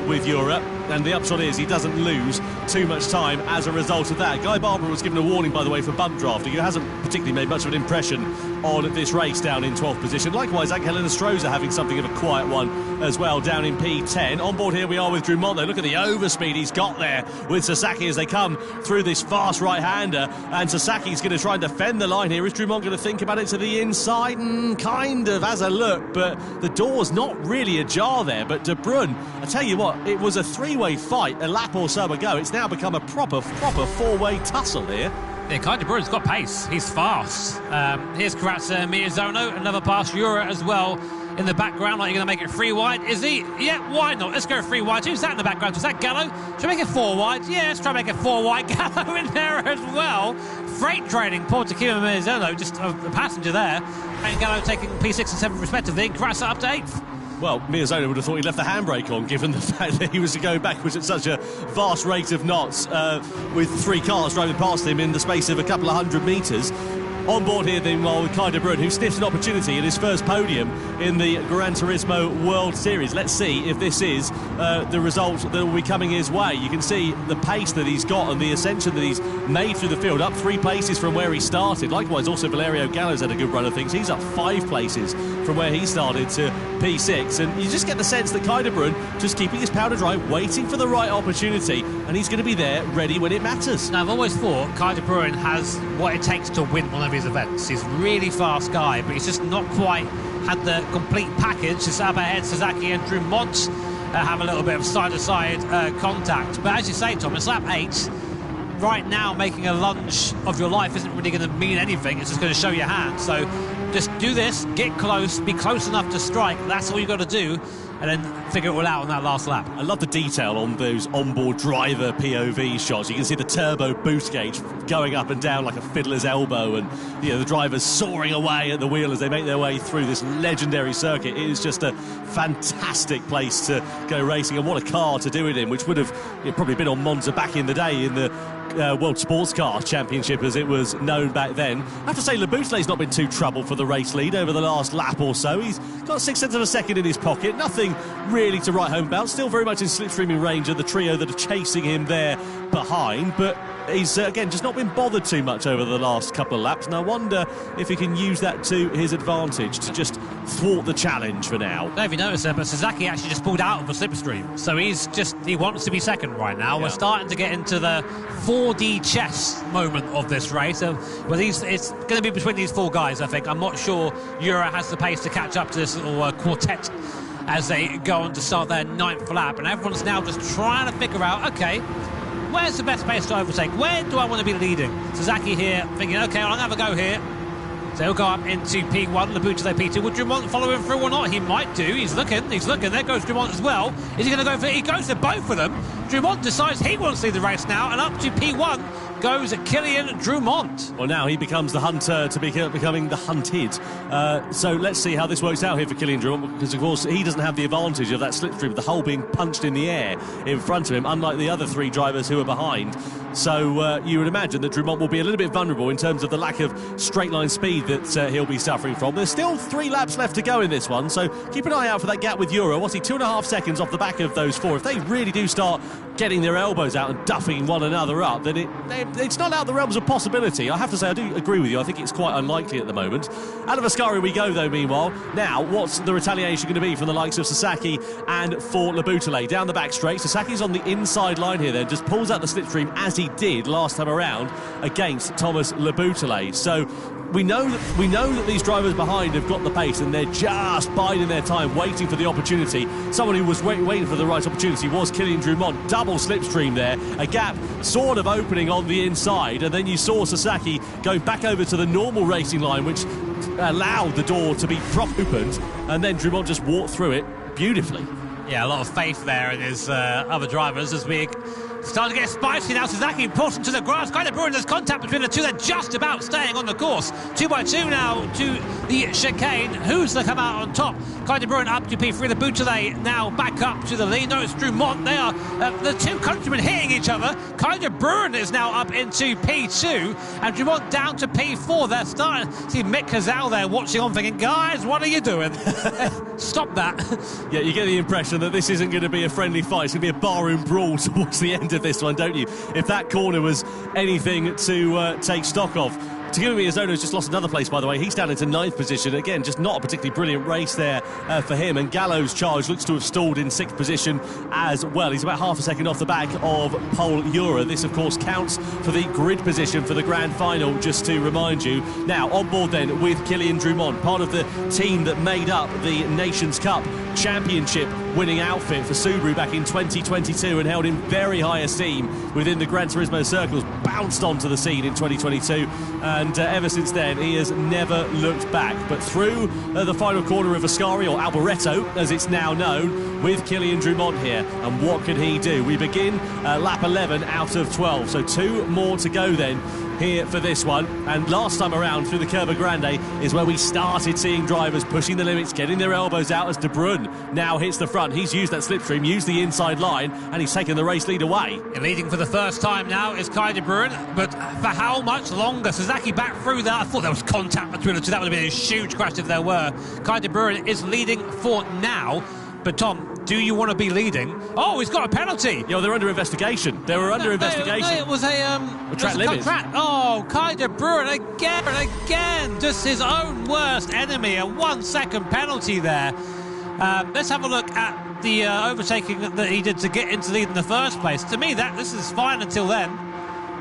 with Euro, and the upshot is he doesn't lose too much time as a result of that. Guy Barber was given a warning, by the way, for bump drafting. He hasn't particularly made much of an impression on this race down in 12th position. Likewise, Angel Enestrosa having something of a quiet one as well down in P10. On board here we are with Drumont, though. Look at the overspeed he's got there with Sasaki as they come through this fast right-hander, and Sasaki's going to try and defend the line here. Is Drumont going to think about it to the inside? Kind of has a look, but the door's not really ajar there. But De Bruyn, I tell you what, it was a 3-way fight a lap or so ago. It's now become a proper 4-way tussle here. Yeah, Kai de Bruyn's got pace. He's fast. Here's Karatsa Miyazono, another pass. Yura as well in the background. Like, you're going to make it 3 wide? Is he? Yeah, why not? Let's go 3 wide. Who's that in the background? Is that Gallo? Should we make it 4 wide? Yeah, let's try and make it 4 wide. Gallo in there as well. Freight training. Poor Takuma Miyazono, just a passenger there. And Gallo taking P6 and 7 respectively. Karatsa up to 8th. Well, Miyazono would have thought he'd left the handbrake on, given the fact that he was going backwards at such a vast rate of knots, with 3 cars driving past him in the space of a couple of 100 metres. On board here, then, with Kai de Bruyn, who sniffs an opportunity in his first podium in the Gran Turismo World Series. Let's see if this is the result that will be coming his way. You can see the pace that he's got and the ascension that he's made through the field, up 3 places from where he started. Likewise, also Valerio Gallo's had a good run of things. He's up 5 places from where he started to P6, and you just get the sense that Kai de Bruyn just keeping his powder dry, waiting for the right opportunity, and he's going to be there, ready when it matters. Now, I've always thought Kai de Bruyn has what it takes to win one of his events. He's a really fast guy, but he's just not quite had the complete package. Just up ahead, Sasaki and Drumont have a little bit of side-to-side contact. But as you say, Tom, it's lap 8. Right now, making a lunge of your life isn't really going to mean anything. It's just going to show your hand. So just do this, get close, be close enough to strike. That's all you've got to do, and then figure it all out on that last lap. I love the detail on those onboard driver POV shots. You can see the turbo boost gauge going up and down like a fiddler's elbow, and the drivers soaring away at the wheel as they make their way through this legendary circuit. It is just a fantastic place to go racing, and what a car to do it in, which would have probably been on Monza back in the day in the World Sports Car Championship as it was known back then. I have to say, Laboute's not been too trouble for the race lead over the last lap or so. He's got 0.6 of a second in his pocket, nothing really to write home about, still very much in slipstreaming range of the trio that are chasing him there behind, but he's again just not been bothered too much over the last couple of laps, and I wonder if he can use that to his advantage to just thwart the challenge for now. I don't know if you noticed that, but Sasaki actually just pulled out of the slipstream, so he wants to be second right now. We're starting to get into the 4D chess moment of this race. So, well, it's going to be between these 4 guys, I think. I'm not sure Yura has the pace to catch up to this little quartet as they go on to start their 9th lap, and everyone's now just trying to figure out, okay, where's the best place to overtake? Where do I want to be leading? Sasaki here thinking, okay, I'll have a go here. So he'll go up into P1, Laboute's P2. Would Drumont follow him through or not? He might do. He's looking. There goes Drumont as well. Is he going to go for it? He goes to both of them. Drumont decides he wants to lead the race now, and up to P1 goes Kylian Drumont. Well, now he becomes the hunter to becoming the hunted. So let's see how this works out here for Kylian Drumont, because, of course, he doesn't have the advantage of that slipstream, the hole being punched in the air in front of him, unlike the other 3 drivers who are behind. So you would imagine that Drummond will be a little bit vulnerable in terms of the lack of straight line speed that he'll be suffering from. There's still 3 laps left to go in this one, so keep an eye out for that gap with Euro. What's he, 2.5 seconds off the back of those 4? If they really do start getting their elbows out and duffing one another up, then it's not out of the realms of possibility. I have to say, I do agree with you. I think it's quite unlikely at the moment. Out of Ascari we go, though, meanwhile. Now, what's the retaliation going to be from the likes of Sasaki and for Laboutelet? Down the back straight, Sasaki's on the inside line here then, just pulls out the slipstream as he did last time around against Thomas Laboutelet. So we know that these drivers behind have got the pace and they're just biding their time, waiting for the opportunity. Someone who was waiting for the right opportunity was Kylian Drummond. Double slipstream there, a gap sort of opening on the inside, and then you saw Sasaki going back over to the normal racing line, which allowed the door to be propped open, and then Drummond just walked through it beautifully. Yeah, a lot of faith there in his other drivers as we start to get spicy now. Sasaki pulls into the grass. Kind of brewing, there's contact between the two. They're just about staying on the course. 2x2 now to the chicane. Who's to come out on top? Kind of brewing up to P3. The Boutelet now back up to the lead. No, it's Drummond. They are the two countrymen hitting each other. Kind of brewing is now up into P2 and Drummond down to P4. They're starting to see Mick Cazal there watching on thinking, guys, what are you doing? Stop that. Yeah, you get the impression that this isn't going to be a friendly fight. It's going to be a barroom brawl towards the end of this one, don't you? If that corner was anything to take stock of. Takumi Miyazono's just lost another place, by the way. He's down into 9th position. Again, just not a particularly brilliant race there for him. And Gallo's charge looks to have stalled in 6th position as well. He's about half a second off the back of Pole Euro. This, of course, counts for the grid position for the grand final, just to remind you. Now, on board then with Kylian Drummond, part of the team that made up the Nations Cup Championship winning outfit for Subaru back in 2022 and held in very high esteem within the Gran Turismo circles, bounced onto the scene in 2022, and ever since then he has never looked back. But through the final corner of Ascari, or Alboreto as it's now known, with Kylian Drummond here, and what can he do? We begin lap 11 out of 12, so 2 more to go then here for this one. And last time around through the Curva Grande is where we started seeing drivers pushing the limits, getting their elbows out, as De Bruyne now hits the front. He's used that slipstream, used the inside line, and he's taken the race lead away. Leading for the first time now is Kai De Bruyne, but for how much longer? Sasaki back through there. I thought there was contact between the two. That would have been a huge crash if there were. Kai De Bruyne is leading for now. But Tom, do you want to be leading? Oh, he's got a penalty. Yeah, they're under investigation. They were under investigation. No, it was a track limit. Oh, Kai De Bruyne again, just his own worst enemy. A 1 second penalty there. Let's have a look at the overtaking that he did to get into lead in the first place. To me, this is fine until then.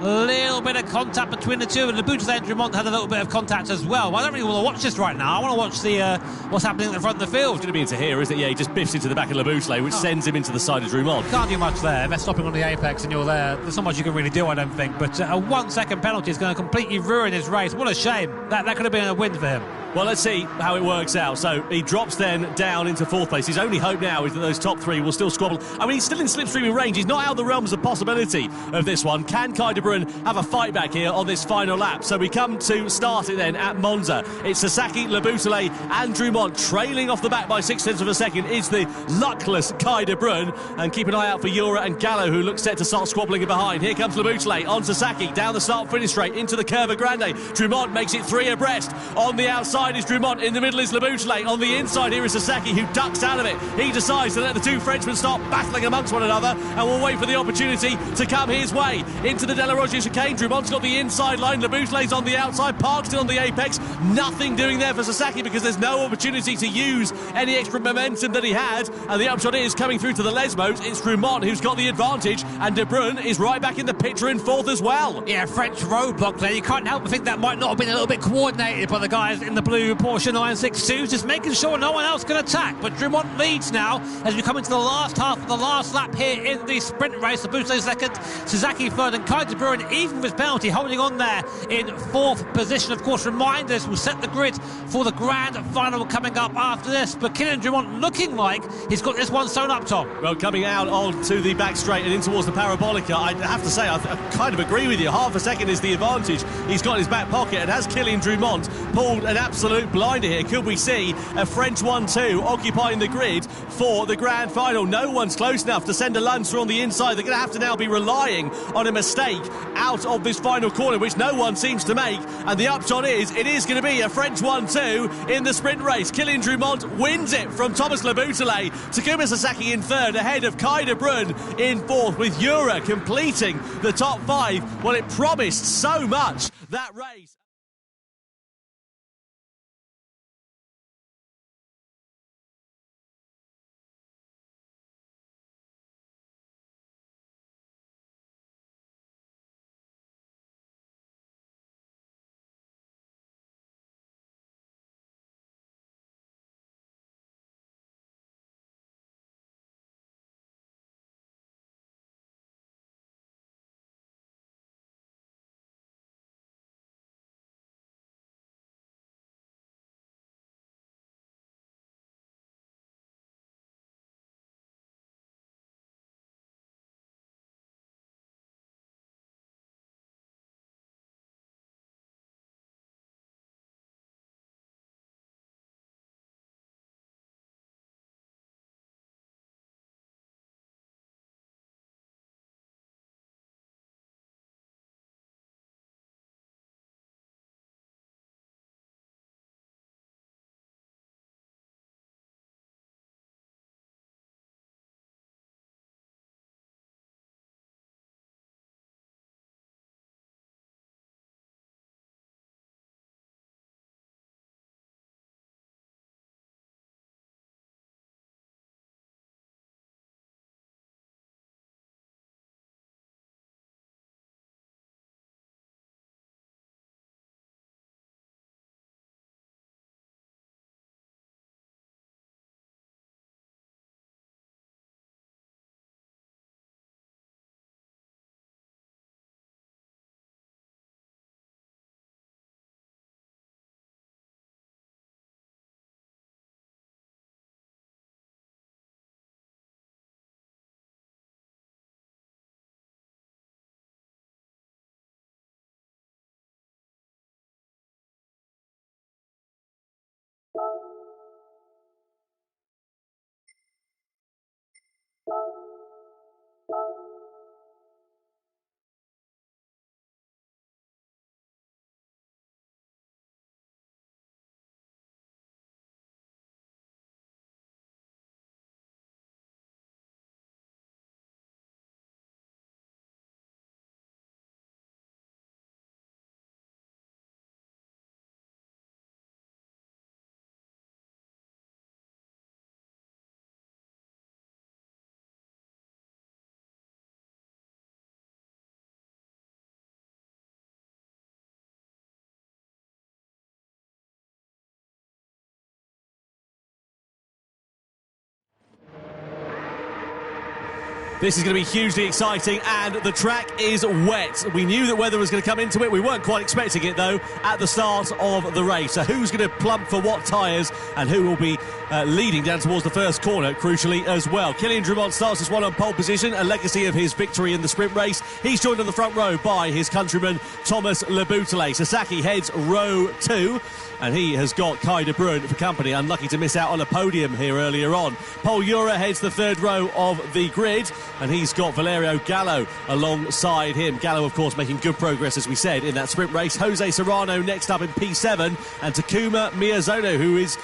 A little bit of contact between the two, and Laboutelet and Drummond had a little bit of contact as well. Well, I don't really want to watch this right now. I want to watch the what's happening at the front of the field. It's going to be into here, isn't it? Yeah, he just biffs into the back of Laboutelet, which sends him into the side of Drummond. Can't do much there. If they're stopping on the apex and you're there, there's not much you can really do, I don't think. But a 1 second penalty is going to completely ruin his race. What a shame. That could have been a win for him. Well, let's see how it works out. So he drops then down into 4th place. His only hope now is that those top 3 will still squabble. I mean, he's still in slipstreaming range. He's not out of the realms of possibility of this one. Can Kai De Bruyne have a fight back here on this final lap? So we come to start it then at Monza. It's Sasaki, Laboutelet and Drummond trailing off the back by 0.6 of a second. Is the luckless Kai De Bruyne. And keep an eye out for Jura and Gallo, who looks set to start squabbling in behind. Here comes Laboutelet on Sasaki, down the start-finish straight into the Curva Grande. Drummond makes it 3 abreast. On the outside is Drummond. In the middle is Laboutelet. On the inside here is Sasaki, who ducks out of it. He decides to let the two Frenchmen start battling amongst one another, and will wait for the opportunity to come his way. Into the De La Roggia chicane. Drummond's got the inside line. Laboutelet's on the outside. Park's still on the apex. Nothing doing there for Sasaki because there's no opportunity to use any extra momentum that he had. And the upshot is, coming through to the Lesmos, it's Drummond who's got the advantage, and De Bruyne is right back in the picture in 4th as well. Yeah, French roadblock there. You can't help but think that might not have been a little bit coordinated by the guys in the blue Porsche 962, just making sure no one else can attack. But Drummond leads now as we come into the last half of the last lap here in the sprint race. Laboutelet second, Sasaki third, and Kai De Bruyne, even with penalty, holding on there in 4th position. Of course, reminders This will set the grid for the grand final coming up after this. But Kylian Drummond looking like he's got this one sewn up, Tom. Well, coming out onto the back straight and in towards the Parabolica, I have to say, I kind of agree with you. Half a second is the advantage he's got in his back pocket. And has Kylian Drummond pulled an absolute blinder here? Could we see a French 1-2 occupying the grid for the grand final? No one's close enough to send a Lancer on the inside. They're going to have to now be relying on a mistake out of this final corner, which no one seems to make. And the upshot is, it is going to be a French 1-2 in the sprint race. Kylian Drummond wins it from Thomas Leboutelet. Takuma Sasaki in third, ahead of Kai de Bruyne in fourth, with Jura completing the top five. Well, it promised so much, that race. This is going to be hugely exciting, and the track is wet. We knew that weather was going to come into it. We weren't quite expecting it, though, at the start of the race. So who's going to plump for what tyres, and who will be leading down towards the first corner, crucially, as well. Kylian Drummond starts this one on pole position, a legacy of his victory in the sprint race. He's joined on the front row by his countryman, Thomas Leboutelet. Sasaki heads row 2. And he has got Kai de Bruyne for company. Unlucky to miss out on a podium here earlier on. Paul Jura heads the third row of the grid, and he's got Valerio Gallo alongside him. Gallo, of course, making good progress, as we said, in that sprint race. Jose Serrano next up in P7, and Takuma Miyazono, who is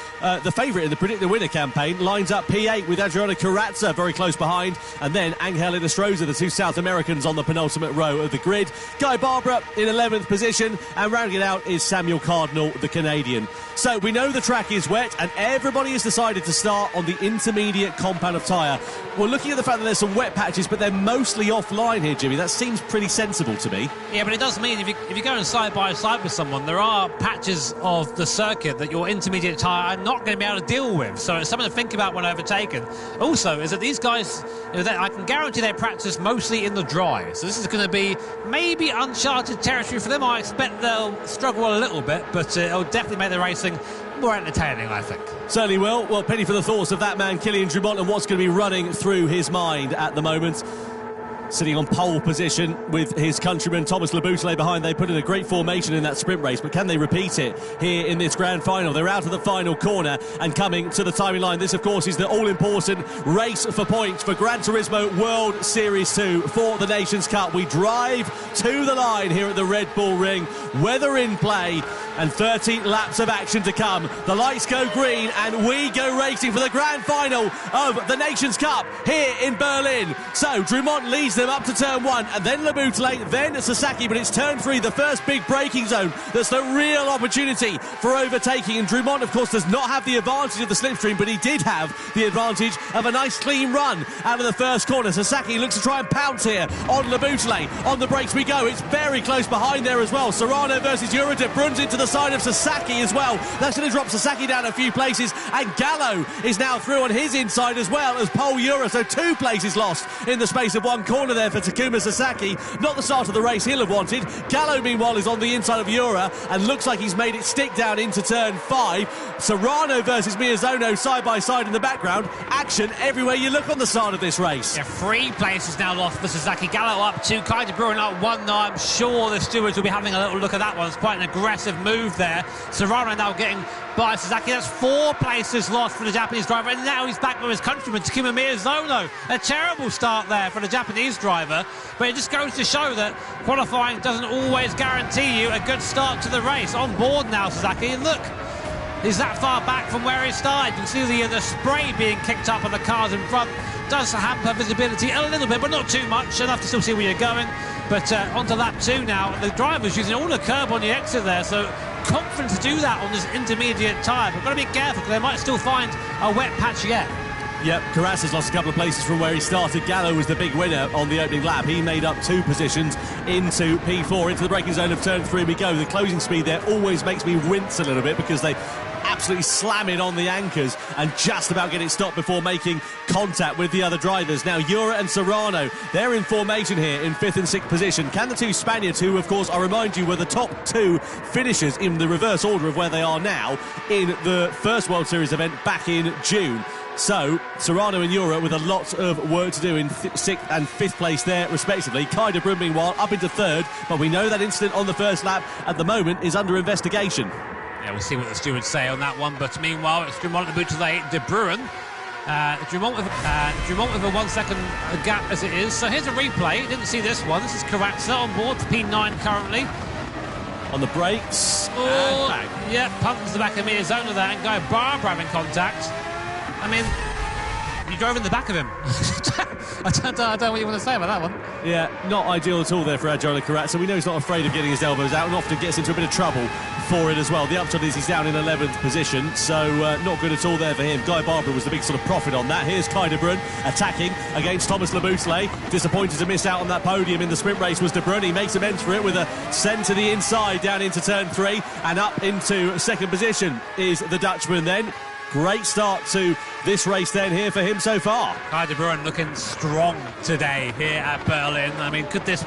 the favourite in the Predict the Winner campaign, lines up P8 with Adriano Carrazza very close behind, and then Angel Inestrosa, the two South Americans, on the penultimate row of the grid. Guy Barbara in 11th position, and rounding it out is Samuel Cardinal, the Canadian. So we know the track is wet, and everybody has decided to start on the intermediate compound of tyre. We're looking at the fact that there's some wet patches, but they're mostly offline here, Jimmy. That seems pretty sensible to me. Yeah, but it does mean if you're going side by side with someone, there are patches of the circuit that your intermediate tyre are not going to be able to deal with. So it's something to think about when overtaken. Also, is that these guys, I can guarantee they practice mostly in the dry. So this is going to be maybe uncharted territory for them. I expect they'll struggle a little bit, but it'll definitely make the racing more entertaining, I think. Certainly will. Well, penny for the thoughts of that man, Kylian Drumont, and what's going to be running through his mind at the moment. Sitting on pole position with his countryman Thomas Leboutelet behind. They put in a great formation in that sprint race, but can they repeat it here in this grand final? They're out of the final corner and coming to the timing line. This, of course, is the all-important race for points for Gran Turismo World Series 2 for the Nations Cup. We drive to the line here at the Red Bull Ring. Weather in play and 30 laps of action to come. The lights go green and we go racing for the grand final of the Nations Cup here in Berlin. So Drumont leads them up to turn 1 and then Leboutelet, then Sasaki, but it's turn 3, the first big braking zone. That's the real opportunity for overtaking, and Drumont, of course, does not have the advantage of the slipstream, but he did have the advantage of a nice clean run out of the first corner. Sasaki looks to try and pounce here on Leboutelet. On the brakes we go. It's very close behind there as well. Serrano versus Jura. De Bruyne's into the side of Sasaki as well. That's going to drop Sasaki down a few places, and Gallo is now through on his inside as well as Pole Jura. So 2 places lost in the space of 1 corner there for Takuma Sasaki. Not the start of the race he'll have wanted. Gallo, meanwhile, is on the inside of Jura and looks like he's made it stick down into turn 5. Serrano versus Miyazono side by side in the background. Action everywhere you look on the start of this race. Yeah, 3 places now lost for Sasaki. Gallo up 2, Kai De Bruyne up 1 now. I'm sure the stewards will be having a little look at that one. It's quite an aggressive move there. Serrano now getting by Sasaki. That's 4 places lost for the Japanese driver, and now he's back with his countryman Takuma Miyazono. A terrible start there for the Japanese driver, but it just goes to show that qualifying doesn't always guarantee you a good start to the race. On board now, Sasaki, and look, he's that far back from where he started. You can see the spray being kicked up on the cars in front. Does hamper visibility a little bit, but not too much, enough to still see where you're going. But onto lap 2 now. The driver's using all the curb on the exit there, so confident to do that on this intermediate tyre. But got to be careful, because they might still find a wet patch yet. Yep, Carras has lost a couple of places from where he started. Gallo was the big winner on the opening lap. He made up 2 positions into P4. Into the braking zone of turn 3 we go. The closing speed there always makes me wince a little bit, because they absolutely slam it on the anchors and just about get it stopped before making contact with the other drivers. Now Jura and Serrano, they're in formation here in 5th and 6th position. Can the 2 Spaniards, who of course I remind you were the top 2 finishers in the reverse order of where they are now in the first World Series event back in June. So Serrano and Jura with a lot of work to do in 6th and 5th place there respectively. Kai De Bruyne meanwhile up into 3rd, but we know that incident on the first lap at the moment is under investigation. Yeah, we'll see what the stewards say on that one, but meanwhile it's Drumont, Leboutelet, De Bruyne. Drumont with a 1 second gap as it is. So here's a replay. Didn't see this one. This is Karatsa on board for P9 currently. On the brakes. Oh, yeah, pumps the back of Miyazono there, and Guy Barber having contact. I mean, you drove in the back of him. I don't know what you want to say about that one. Yeah, not ideal at all there for Adjola Karatsa. We know he's not afraid of getting his elbows out and often gets into a bit of trouble for it as well. The upshot is he's down in 11th position, so not good at all there for him. Guy Barber was the big sort of profit on that. Here's Kai De Bruyne attacking against Thomas Leboutelet. Disappointed to miss out on that podium in the sprint race was De Bruyne. He makes amends for it with a send to the inside down into turn 3 and up into 2nd position is the Dutchman then. Great start to this race then here for him so far. Kai De Bruyne looking strong today here at Berlin. I mean, could this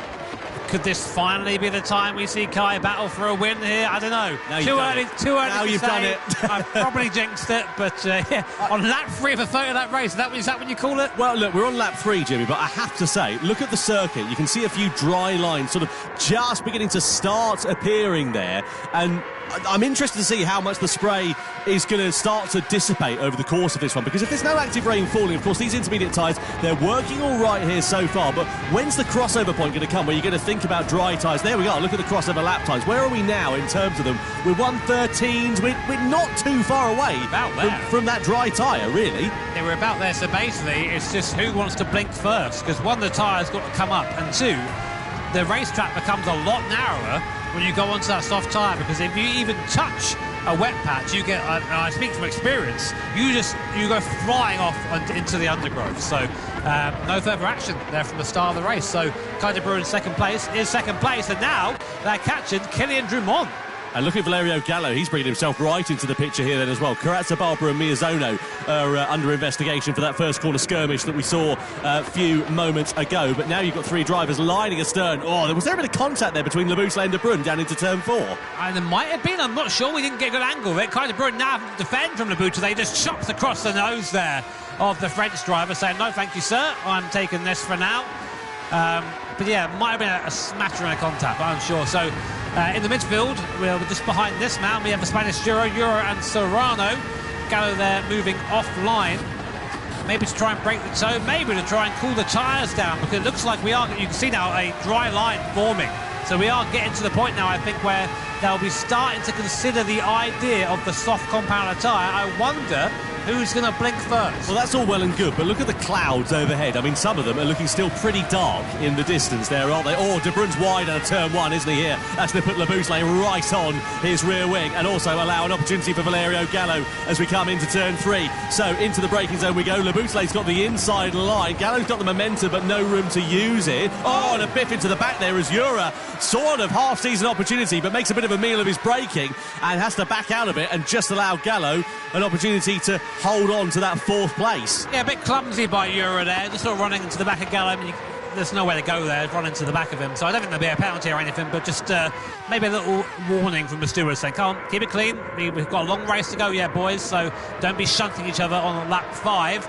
finally be the time we see Kai battle for a win here? I don't know. Too early now to you've say. done it. I've probably jinxed it, but yeah, on lap 3 of a third of that race, is that what you call it? Well, look, we're on lap 3, Jimmy, but I have to say, look at the circuit. You can see a few dry lines sort of just beginning to start appearing there, and I'm interested to see how much the spray is going to start to dissipate over the course of this one, because if there's no active rain falling, of course, these intermediate tyres, they're working all right here so far, but when's the crossover point going to come where you're going to think about dry tyres? There we are, look at the crossover lap times. Where are we now in terms of them? We're 1:13s, we're not too far away from that dry tyre, really. Yeah, we're about there, so basically it's just who wants to blink first, because 1, the tyre's got to come up, and 2, the racetrack becomes a lot narrower when you go onto that soft tyre, because if you even touch a wet patch, you get, and I speak from experience, you go flying off into the undergrowth. So no further action there from the start of the race. So Kai De Bruyne second place, and now they're catching Kylian Drumont. And look at Valerio Gallo, he's bringing himself right into the picture here then as well. Karatza, Barbara and Miyazono are under investigation for that first corner skirmish that we saw a few moments ago. But now you've got 3 drivers lining astern. Oh, was there a bit of contact there between Labuschagne and De Bruyne down into turn 4? And there might have been, I'm not sure, we didn't get a good angle of it. Kai De Bruyne now defend from Labuschagne. They just chopped across the nose there of the French driver, saying, no, thank you, sir, I'm taking this for now. But yeah, might have been a smattering of contact, but I'm sure. So in the midfield, we're just behind this man, we have the Spanish Euro and Serrano. Gallo there moving offline. Maybe to try and break the toe, maybe to try and cool the tyres down, because it looks like we are, you can see now, a dry line forming. So we are getting to the point now, I think, where they'll be starting to consider the idea of the soft compounder tyre. I wonder who's going to blink first. Well, that's all well and good, but look at the clouds overhead. I mean, some of them are looking still pretty dark in the distance there, aren't they? Oh, De Bruyne's wide out of turn 1, isn't he, here? That's going to put Labuschagne right on his rear wing and also allow an opportunity for Valerio Gallo as we come into turn 3. So into the braking zone we go. Labuschagne's got the inside line. Gallo's got the momentum, but no room to use it. Oh, and a biff into the back there as Jura, sort of half-season opportunity, but makes a bit of a meal of his braking and has to back out of it and just allow Gallo an opportunity to hold on to that 4th place. Yeah, a bit clumsy by Jura there, just sort of running into the back of Gallo. I mean, there's nowhere to go there, run into the back of him. So I don't think there'll be a penalty or anything, but just maybe a little warning from the stewards saying, come on, keep it clean. We've got a long race to go, yeah, boys, so don't be shunting each other on lap 5.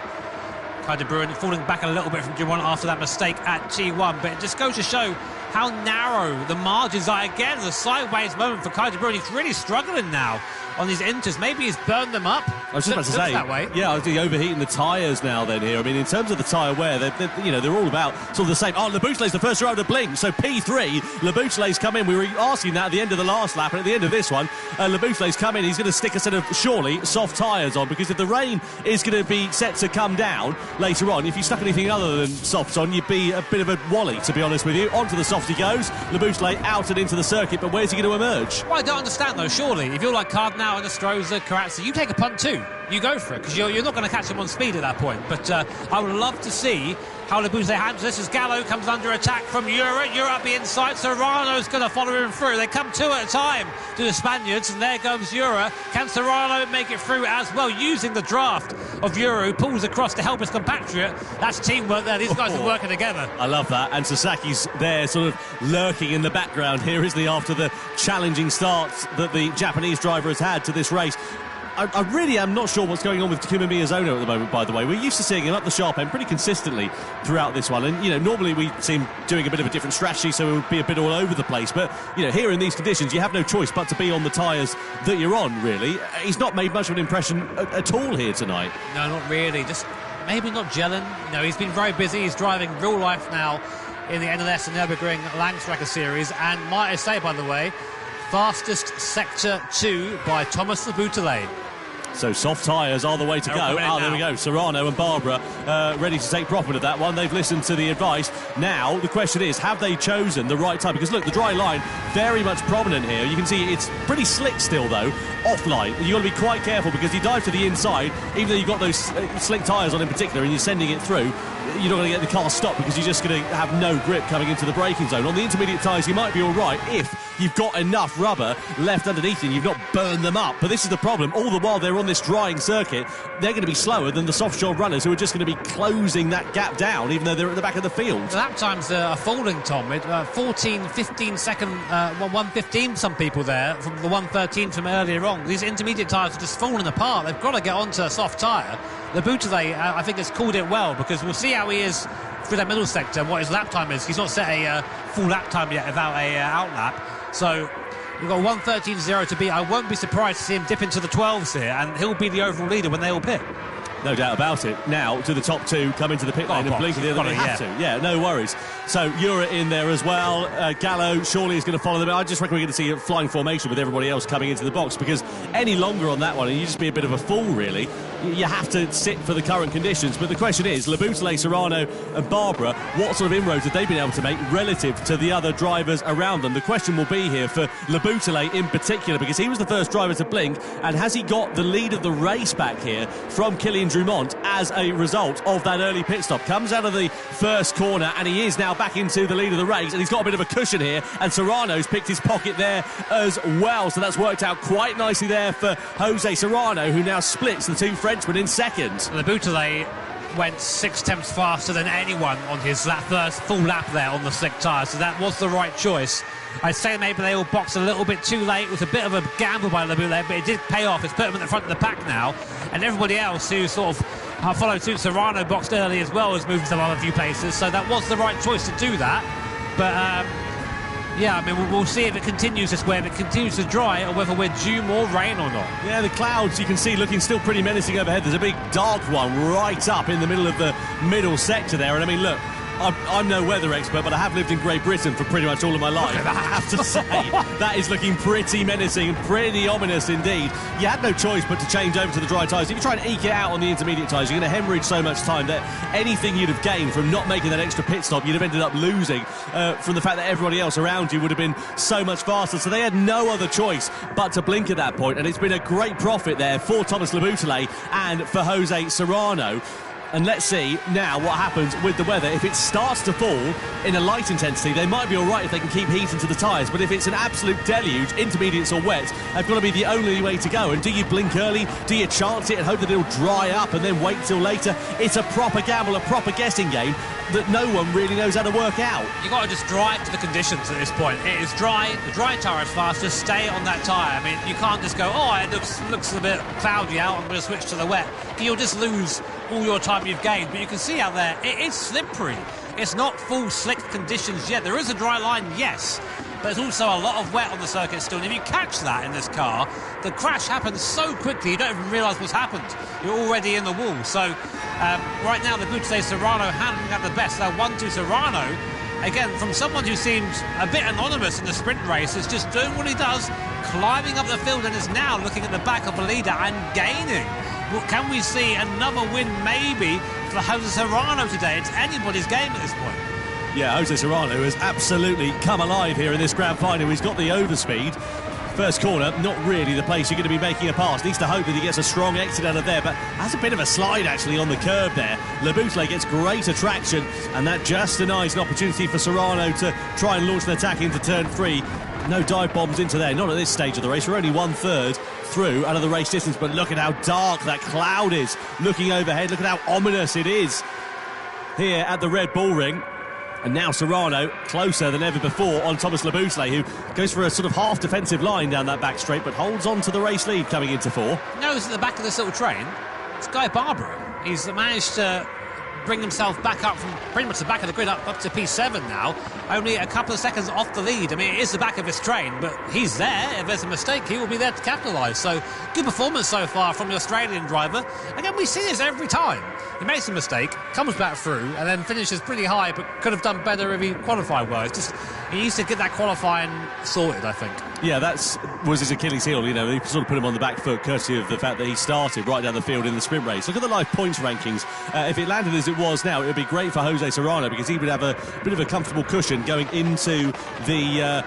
Kai De Bruyne falling back a little bit from Duron after that mistake at T1, but it just goes to show how narrow the margins are. Again, the sideways moment for Kai De Bruyne. He's really struggling now on these inters. Maybe he's burned them up. I was just about to say, that way. Yeah, he's overheating the tyres now then here. I mean, in terms of the tyre wear, they're all about sort of the same. Oh, Labuschagne's the first driver to blink, so P3, Labuschagne's come in. We were asking that at the end of the last lap, and at the end of this one, Labuschagne's come in. He's going to stick a set of, surely, soft tyres on, because if the rain is going to be set to come down later on, if you stuck anything other than softs on, you'd be a bit of a wally, to be honest with you. Onto the soft he goes. Labuschagné out and into the circuit, but where's he going to emerge? Well, I don't understand, though, surely. If you're like Cardinal and Estroza, Karatza, you take a punt too. You go for it, because you're not going to catch him on speed at that point. But I would love to see how Labuschagne handles this as Gallo comes under attack from Jura. Jura up the inside. Serrano's going to follow him through. They come 2 at a time to the Spaniards, and there goes Jura. Can Serrano make it through as well, using the draft of Jura, who pulls across to help his compatriot? That's teamwork there. These guys are working together. I love that. And Sasaki's there sort of lurking in the background here, isn't he, after the challenging starts that the Japanese driver has had to this race. I really am not sure what's going on with Takuma Miyazono at the moment, by the way. We're used to seeing him up the sharp end pretty consistently throughout this one. And, normally we see him doing a bit of a different strategy, so it would be a bit all over the place. But, here in these conditions, you have no choice but to be on the tyres that you're on, really. He's not made much of an impression at all here tonight. No, not really. Just maybe not gelling. He's been very busy. He's driving real life now in the NLS and Nürburgring Langstrecke Series. And might I say, by the way, fastest Sector 2 by Thomas Labuschagne. So soft tyres are the way to go. There we go. Serrano and Barbara ready to take profit of that one. They've listened to the advice. Now, the question is, have they chosen the right time? Because, look, the dry line, very much prominent here. You can see it's pretty slick still, though, offline. You've got to be quite careful, because you dive to the inside, even though you've got those slick tyres on in particular, and you're sending it through, you're not going to get the car stopped, because you're just going to have no grip coming into the braking zone. On the intermediate tyres, you might be all right if you've got enough rubber left underneath you and you've not burned them up. But this is the problem. All the while they're on this drying circuit, they're going to be slower than the soft shell runners, who are just going to be closing that gap down, even though they're at the back of the field. The lap times are falling, Tom. 14, 15 second, 1:15 some people there, from the 1:13 from earlier on. These intermediate tyres are just falling apart. They've got to get onto a soft tyre. Labuschagne, I think, has called it well, because we'll see how he is through that middle sector, what his lap time is. He's not set a full lap time yet without a outlap. So we've got 1:13.0 to beat. I won't be surprised to see him dip into the 12s here, and he'll be the overall leader when they all pit. No doubt about it. Now to the top 2, come into the pit lane and blink at the other. They have to. Yeah, no worries. So Jura in there as well. Gallo surely is going to follow them. I just reckon we're going to see a flying formation with everybody else coming into the box, because any longer on that one, and you just be a bit of a fool, really. you have to sit for the current conditions. But the question is, Labutale, Serrano and Barbara, what sort of inroads have they been able to make relative to the other drivers around them? The question will be here for Labutale in particular, because he was the first driver to blink, and has he got the lead of the race back here from Kilian Drumont as a result of that early pit stop? Comes out of the first corner, and he is now back into the lead of the race, and he's got a bit of a cushion here, and Serrano's picked his pocket there as well, so that's worked out quite nicely there for Jose Serrano, who now splits the two Frenchmen in second. Labutale went 6/10 faster than anyone on that first full lap there on the slick tyre, so that was the right choice. I'd say maybe they all boxed a little bit too late. It was a bit of a gamble by Labutale, but it did pay off. It's put him at the front of the pack now, and everybody else who sort of followed suit, Serrano boxed early as well, has moved to a few places, so that was the right choice to do that. But yeah, I mean, we'll see if it continues this way, if it continues to dry, or whether we're due more rain or not. Yeah, the clouds you can see looking still pretty menacing overhead. There's a big dark one right up in the middle of the middle sector there, and I mean, look, I'm no weather expert, but I have lived in Great Britain for pretty much all of my life. I have to say, that is looking pretty menacing and pretty ominous indeed. You had no choice but to change over to the dry tyres. If you try and eke it out on the intermediate tyres, you're going to hemorrhage so much time that anything you'd have gained from not making that extra pit stop, you'd have ended up losing from the fact that everybody else around you would have been so much faster. So they had no other choice but to blink at that point, and it's been a great profit there for Thomas Labutale and for Jose Serrano. And let's see now what happens with the weather. If it starts to fall in a light intensity, they might be all right if they can keep heat into the tyres. But if it's an absolute deluge, intermediates or wet, they've got to be the only way to go. And do you blink early? Do you chance it and hope that it'll dry up and then wait till later? It's a proper gamble, a proper guessing game that no one really knows how to work out. You've got to just drive to the conditions at this point. It is dry, the dry tyre is fast, just stay on that tyre. I mean, you can't just go, oh, it looks a bit cloudy out, I'm going to switch to the wet. You'll just lose all your time you've gained. But you can see out there, it is slippery. It's not full slick conditions yet. There is a dry line, yes, but there's also a lot of wet on the circuit still. And if you catch that in this car, the crash happens so quickly you don't even realise what's happened. You're already in the wall. So right now, the Labutale Serrano handling at the best. Now 1-2 Serrano, again, from someone who seemed a bit anonymous in the sprint race, is just doing what he does, climbing up the field, and is now looking at the back of the leader and gaining. Well, can we see another win maybe for Jose Serrano today? It's anybody's game at this point. Yeah, Jose Serrano has absolutely come alive here in this grand final. He's got the overspeed. First corner, not really the place you're going to be making a pass. Needs to hope that he gets a strong exit out of there, but has a bit of a slide actually on the curb there. Labutale gets great attraction, and that just denies an opportunity for Serrano to try and launch an attack into turn 3. No dive bombs into there, not at this stage of the race. We're only 1/3 through out of the race distance, but look at how dark that cloud is looking overhead. Look at how ominous it is here at the Red Bull Ring. And now Serrano closer than ever before on Thomas Labutale, who goes for a sort of half defensive line down that back straight, but holds on to the race lead coming into 4. You know who's at the back of this little train? It's Guy Barbaro. He's managed to bring himself back up from pretty much the back of the grid up to P7 now, only a couple of seconds off the lead. I mean, it is the back of his train, but he's there. If there's a mistake, he will be there to capitalise. So good performance so far from the Australian driver. Again, we see this every time. He makes a mistake, comes back through, and then finishes pretty high, but could have done better if he qualified well. It's just, he needs to get that qualifying sorted, I think. Yeah, that was his Achilles heel, you know. He sort of put him on the back foot courtesy of the fact that he started right down the field in the sprint race. Look at the live points rankings. If it landed as it was now, it would be great for Jose Serrano, because he would have a bit of a comfortable cushion going into the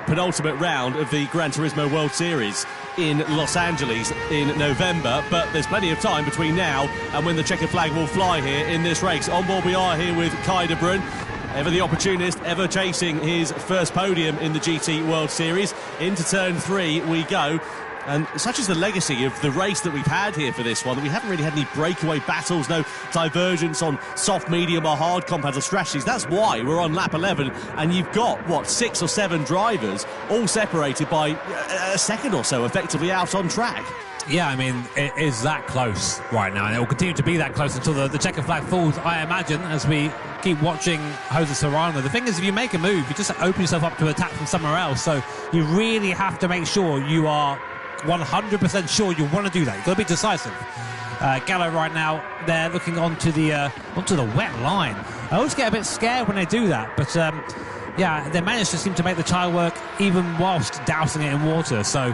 penultimate round of the Gran Turismo World Series in Los Angeles in November. But there's plenty of time between now and when the checkered flag will fly here in this race. On board we are here with Kai de Bruyne, ever the opportunist, ever chasing his first podium in the GT World Series. Into turn 3 we go. And such is the legacy of the race that we've had here for this one, that we haven't really had any breakaway battles, no divergence on soft, medium or hard compounds or strategies. That's why we're on lap 11, and you've got, what, 6 or 7 drivers all separated by a second or so effectively out on track. Yeah, I mean, it is that close right now, and it will continue to be that close until the checkered flag falls, I imagine, as we keep watching Jose Serrano. The thing is, if you make a move, you just open yourself up to attack from somewhere else, so you really have to make sure you are 100% sure you want to do that. You've got to be decisive. Gallo right now, they're looking onto the wet line. I always get a bit scared when they do that, but yeah, they managed to seem to make the tyre work even whilst dousing it in water. So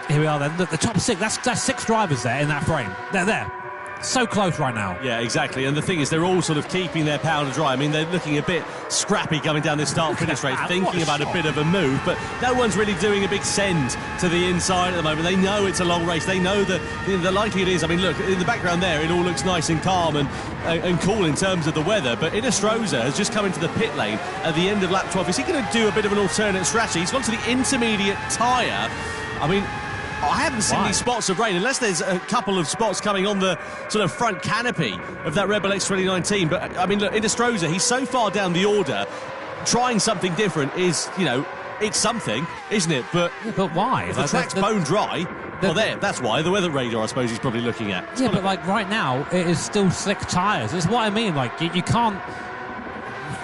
Here we are then. Look, the top 6, that's 6 drivers there in that frame. They're there. So close right now. Yeah, exactly. And the thing is, they're all sort of keeping their powder dry. I mean, they're looking a bit scrappy coming down this start-finish race, thinking about a bit of a move, but no one's really doing a big send to the inside at the moment. They know it's a long race. They know that the likelihood is, I mean, look, in the background there, it all looks nice and calm and cool in terms of the weather, but Inestrosa has just come into the pit lane at the end of lap 12. Is he going to do a bit of an alternate strategy? He's gone to the intermediate tyre. I mean, I haven't seen these spots of rain, unless there's a couple of spots coming on the sort of front canopy of that Red Bull X 2019. But, I mean, look, Inestrosa, he's so far down the order. Trying something different is, you know, it's something, isn't it? But why? If the track's bone dry, well, that's why. The weather radar, I suppose, he's probably looking at. Yeah, but, like, right now, it is still slick tyres. It's what I mean. Like, you can't...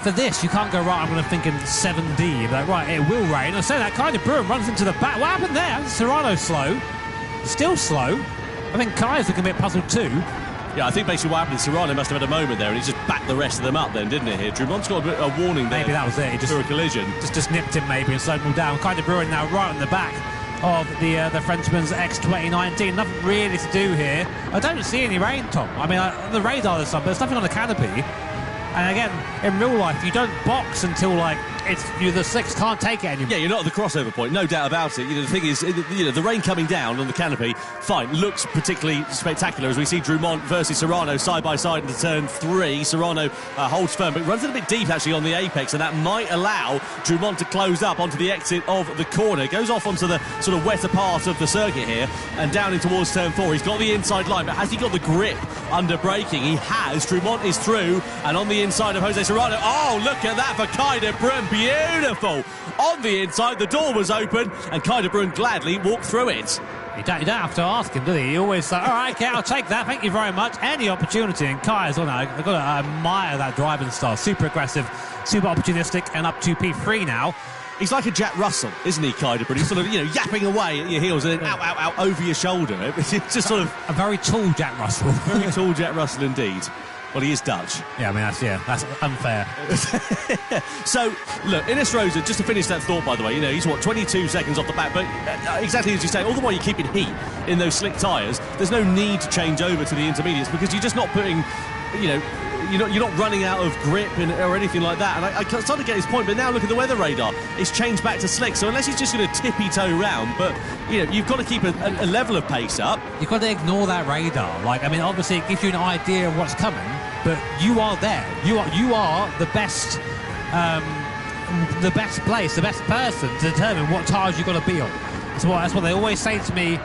For this, you can't go, right, I'm going to think in 7D. Like, right, it will rain. I say that kind of Bruin runs into the back. What happened there? Serrano's slow. Still slow. I think Kai's looking a bit puzzled too. Yeah, I think basically what happened is Serrano must have had a moment there and he just backed the rest of them up then, didn't it, here? Drumont's got a bit of a warning there. Maybe that was it. He just, for a collision. Just nipped him maybe and slowed him all down. Kind of Bruin now right on the back of the Frenchman's X 2019. Nothing really to do here. I don't see any rain, Tom. I mean, on the radar there's some, but there's nothing on the canopy. And again, in real life, you don't box until, like, the slicks can't take it anymore. Yeah, you're not at the crossover point, no doubt about it. You know, the thing is, you know, the rain coming down on the canopy, fine, looks particularly spectacular as we see Drumont versus Serrano side by side into turn 3. Serrano holds firm, but runs a little bit deep actually on the apex, and that might allow Drumont to close up onto the exit of the corner. Goes off onto the sort of wetter part of the circuit here and down in towards turn 4. He's got the inside line, but has he got the grip under braking? He has. Drumont is through and on the inside of Jose Serrano. Oh, look at that for Kai de Bruyne. Beautiful. On the inside, the door was open, and Kai de Bruyne gladly walked through it. You don't have to ask him, do you? He always say, all right, okay, I'll take that. Thank you very much. Any opportunity. And Kai as well now. I've got to admire that driving style. Super aggressive, super opportunistic, and up to P3 now. He's like a Jack Russell, isn't he, Kai de Bruyne? He's sort of, you know, yapping away at your heels and then out over your shoulder. It's just sort of... A very tall Jack Russell. Very tall Jack Russell indeed. Well, he is Dutch. Yeah, I mean, that's unfair. So, look, Inestrosa, just to finish that thought, by the way, you know, he's, 22 seconds off the back, but exactly as you say, all the while you're keeping heat in those slick tyres, there's no need to change over to the intermediates because you're just not putting, you know, you're not running out of grip or anything like that. And I started to get his point, but now look at the weather radar. It's changed back to slick. So unless he's just going to tippy-toe round, but, you know, you've got to keep a level of pace up. You've got to ignore that radar. Like, I mean, obviously it gives you an idea of what's coming, but you are there. You are the best place, the best person to determine what tyres you've got to be on. That's what they always say to me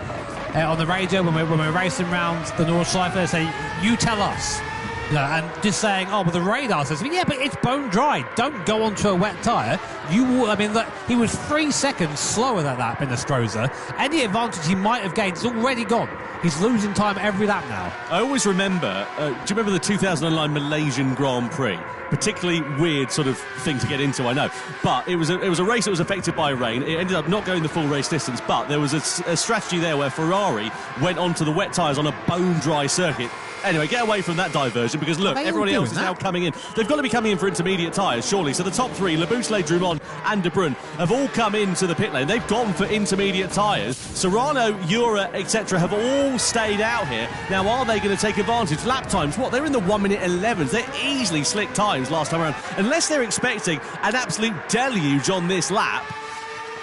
on the radio when we're racing around the Nordschleife. They say, you tell us. You know, and just saying, oh, but the radar says, yeah, but it's bone dry. Don't go onto a wet tyre. You will, I mean, look, he was 3 seconds slower than that, Inestrosa. Any advantage he might have gained is already gone. He's losing time every lap now. I always remember, do you remember the 2009 Malaysian Grand Prix? Particularly weird sort of thing to get into, I know. But it was a race that was affected by rain. It ended up not going the full race distance, but there was a strategy there where Ferrari went onto the wet tyres on a bone-dry circuit. Anyway, get away from that diversion because, look, everybody else is now coming in. They've got to be coming in for intermediate tyres, surely. So the top 3, Labouchelet, Drumont and De Bruyne, have all come into the pit lane. They've gone for intermediate tyres. Serrano, Ura, etc. have all stayed out here. Now, are they going to take advantage? Lap times, what? They're in the 1:11. They're easily slick times last time around. Unless they're expecting an absolute deluge on this lap,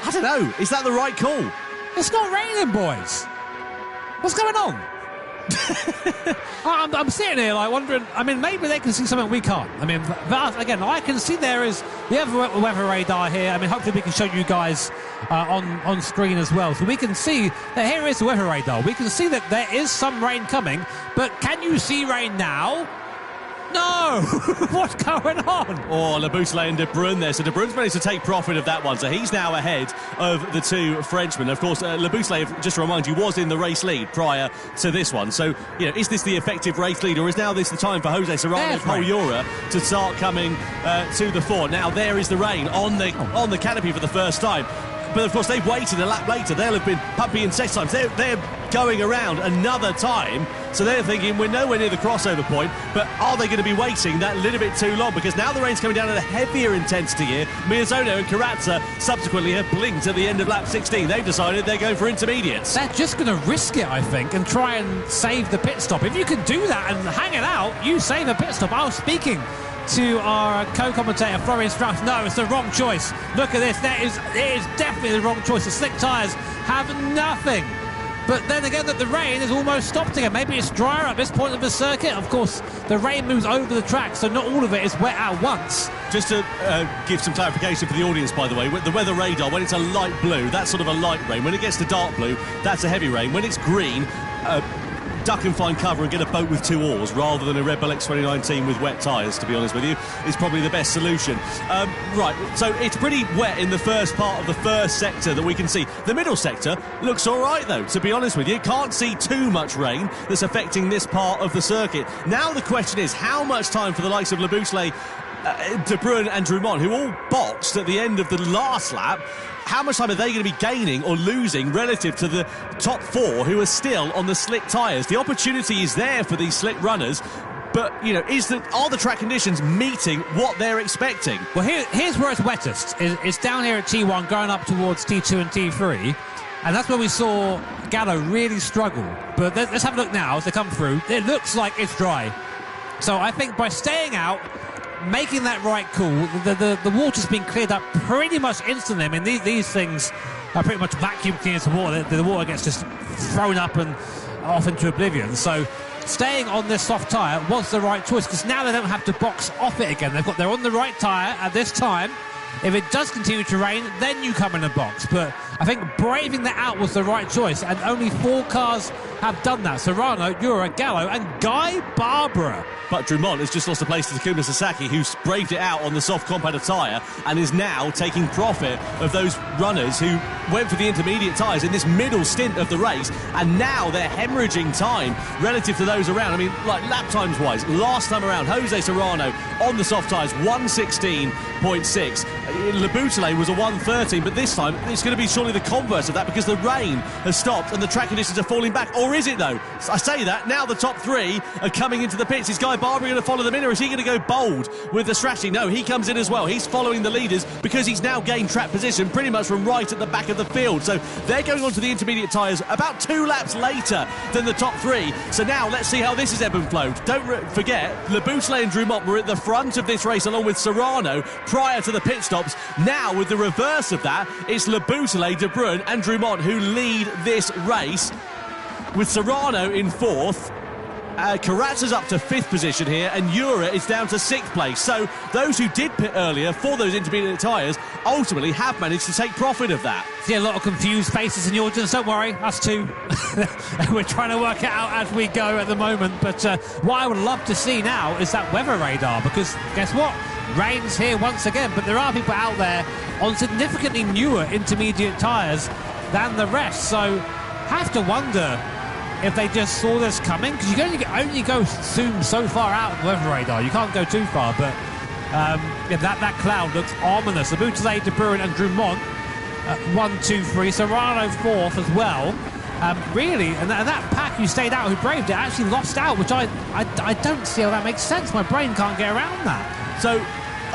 I don't know. Is that the right call? It's not raining, boys. What's going on? I'm sitting here like wondering, I mean, maybe they can see something we can't. I mean, but again, I can see there is the weather radar here. I mean, hopefully we can show you guys on screen as well. So we can see that here is the weather radar. We can see that there is some rain coming, but can you see rain now? No! What's going on? Oh, Labouchelet and De Bruyne there. So De Bruyne's managed to take profit of that one. So he's now ahead of the 2 Frenchmen. Of course, Labouchelet, just to remind you, was in the race lead prior to this one. So, you know, is this the effective race lead, or is now this the time for Jose Serrano and Paul Ura to start coming to the fore? Now, there is the rain on the canopy for the first time. But, of course, they've waited a lap later. They'll have been pumping in 6 times. They're going around another time. So they're thinking we're nowhere near the crossover point, but are they going to be waiting that little bit too long? Because now the rain's coming down at a heavier intensity here. Miyazono and Karatza subsequently have blinked at the end of lap 16. They've decided they're going for intermediates. They're just going to risk it, I think, and try and save the pit stop. If you can do that and hang it out, you save a pit stop. I was speaking to our co-commentator Florian Strauss. No, it's the wrong choice. Look at this. It is definitely the wrong choice. The slick tyres have nothing. But then again, that the rain has almost stopped again. Maybe it's drier at this point of the circuit. Of course, the rain moves over the track, so not all of it is wet at once. Just to give some clarification for the audience, by the way, the weather radar, when it's a light blue, that's sort of a light rain. When it gets to dark blue, that's a heavy rain. When it's green, duck and find cover and get a boat with 2 oars rather than a Red Bull X 2019 with wet tyres, to be honest with you, is probably the best solution. Right, so it's pretty wet in the first part of the first sector that we can see. The middle sector looks all right, though, to be honest with you. Can't see too much rain that's affecting this part of the circuit. Now the question is, how much time for the likes of Le Bousselet, De Bruyn and Drummond, who all boxed at the end of the last lap, how much time are they going to be gaining or losing relative to the top 4 who are still on the slick tyres? The opportunity is there for these slick runners, but, you know, are the track conditions meeting what they're expecting? Well, here's where it's wettest. It's down here at T1 going up towards T2 and T3, and that's where we saw Gallo really struggle. But let's have a look now as they come through. It looks like it's dry. So I think by staying out, making that right call, the water's been cleared up pretty much instantly. I mean, these things are pretty much vacuum cleaners of water. The water gets just thrown up and off into oblivion. So staying on this soft tyre was the right choice, because now they don't have to box off it again. They're on the right tyre at this time. If it does continue to rain, then you come in a box. But I think braving that out was the right choice, and only 4 cars have done that. Serrano, Ura, Gallo and Guy Barbara. But Drummond has just lost a place to Takuma Sasaki, who's braved it out on the soft compactor tyre and is now taking profit of those runners who went for the intermediate tyres in this middle stint of the race, and now they're hemorrhaging time relative to those around. I mean, like lap times wise, last time around, Jose Serrano on the soft tyres, 1:16.6. Le Bousselet was a 1:13, but this time it's going to be surely the converse of that, because the rain has stopped and the track conditions are falling back. Or is it, though? I say that, now the top 3 are coming into the pits. Is Guy Barbara going to follow them in, or is he going to go bold with the strategy? No, he comes in as well. He's following the leaders because he's now gained track position pretty much from right at the back of the field. So they're going on to the intermediate tyres about 2 laps later than the top 3. So now let's see how this is ebb and flowed. Don't forget, Le Bousselet and Drummond were at the front of this race along with Serrano prior to the pit stops. Now, with the reverse of that, it's Le Bousselet, De Bruyn and Drummond who lead this race, with Serrano in 4th. Karatza's up to 5th position here, and Ura is down to 6th place. So those who did pit earlier for those intermediate tyres ultimately have managed to take profit of that. See a lot of confused faces in the audience. Don't worry, us too. We're trying to work it out as we go at the moment. But what I would love to see now is that weather radar, because guess what? Rain's here once again, but there are people out there on significantly newer intermediate tyres than the rest. So have to wonder if they just saw this coming, because you can only go zoom so far out of the weather radar. You can't go too far, but yeah, that cloud looks ominous. The Bousselet, De Bruyn and Drummond 1, 2, 3. Serrano 4th as well. Really, and that pack who stayed out, who braved it, actually lost out, which I don't see how that makes sense. My brain can't get around that. So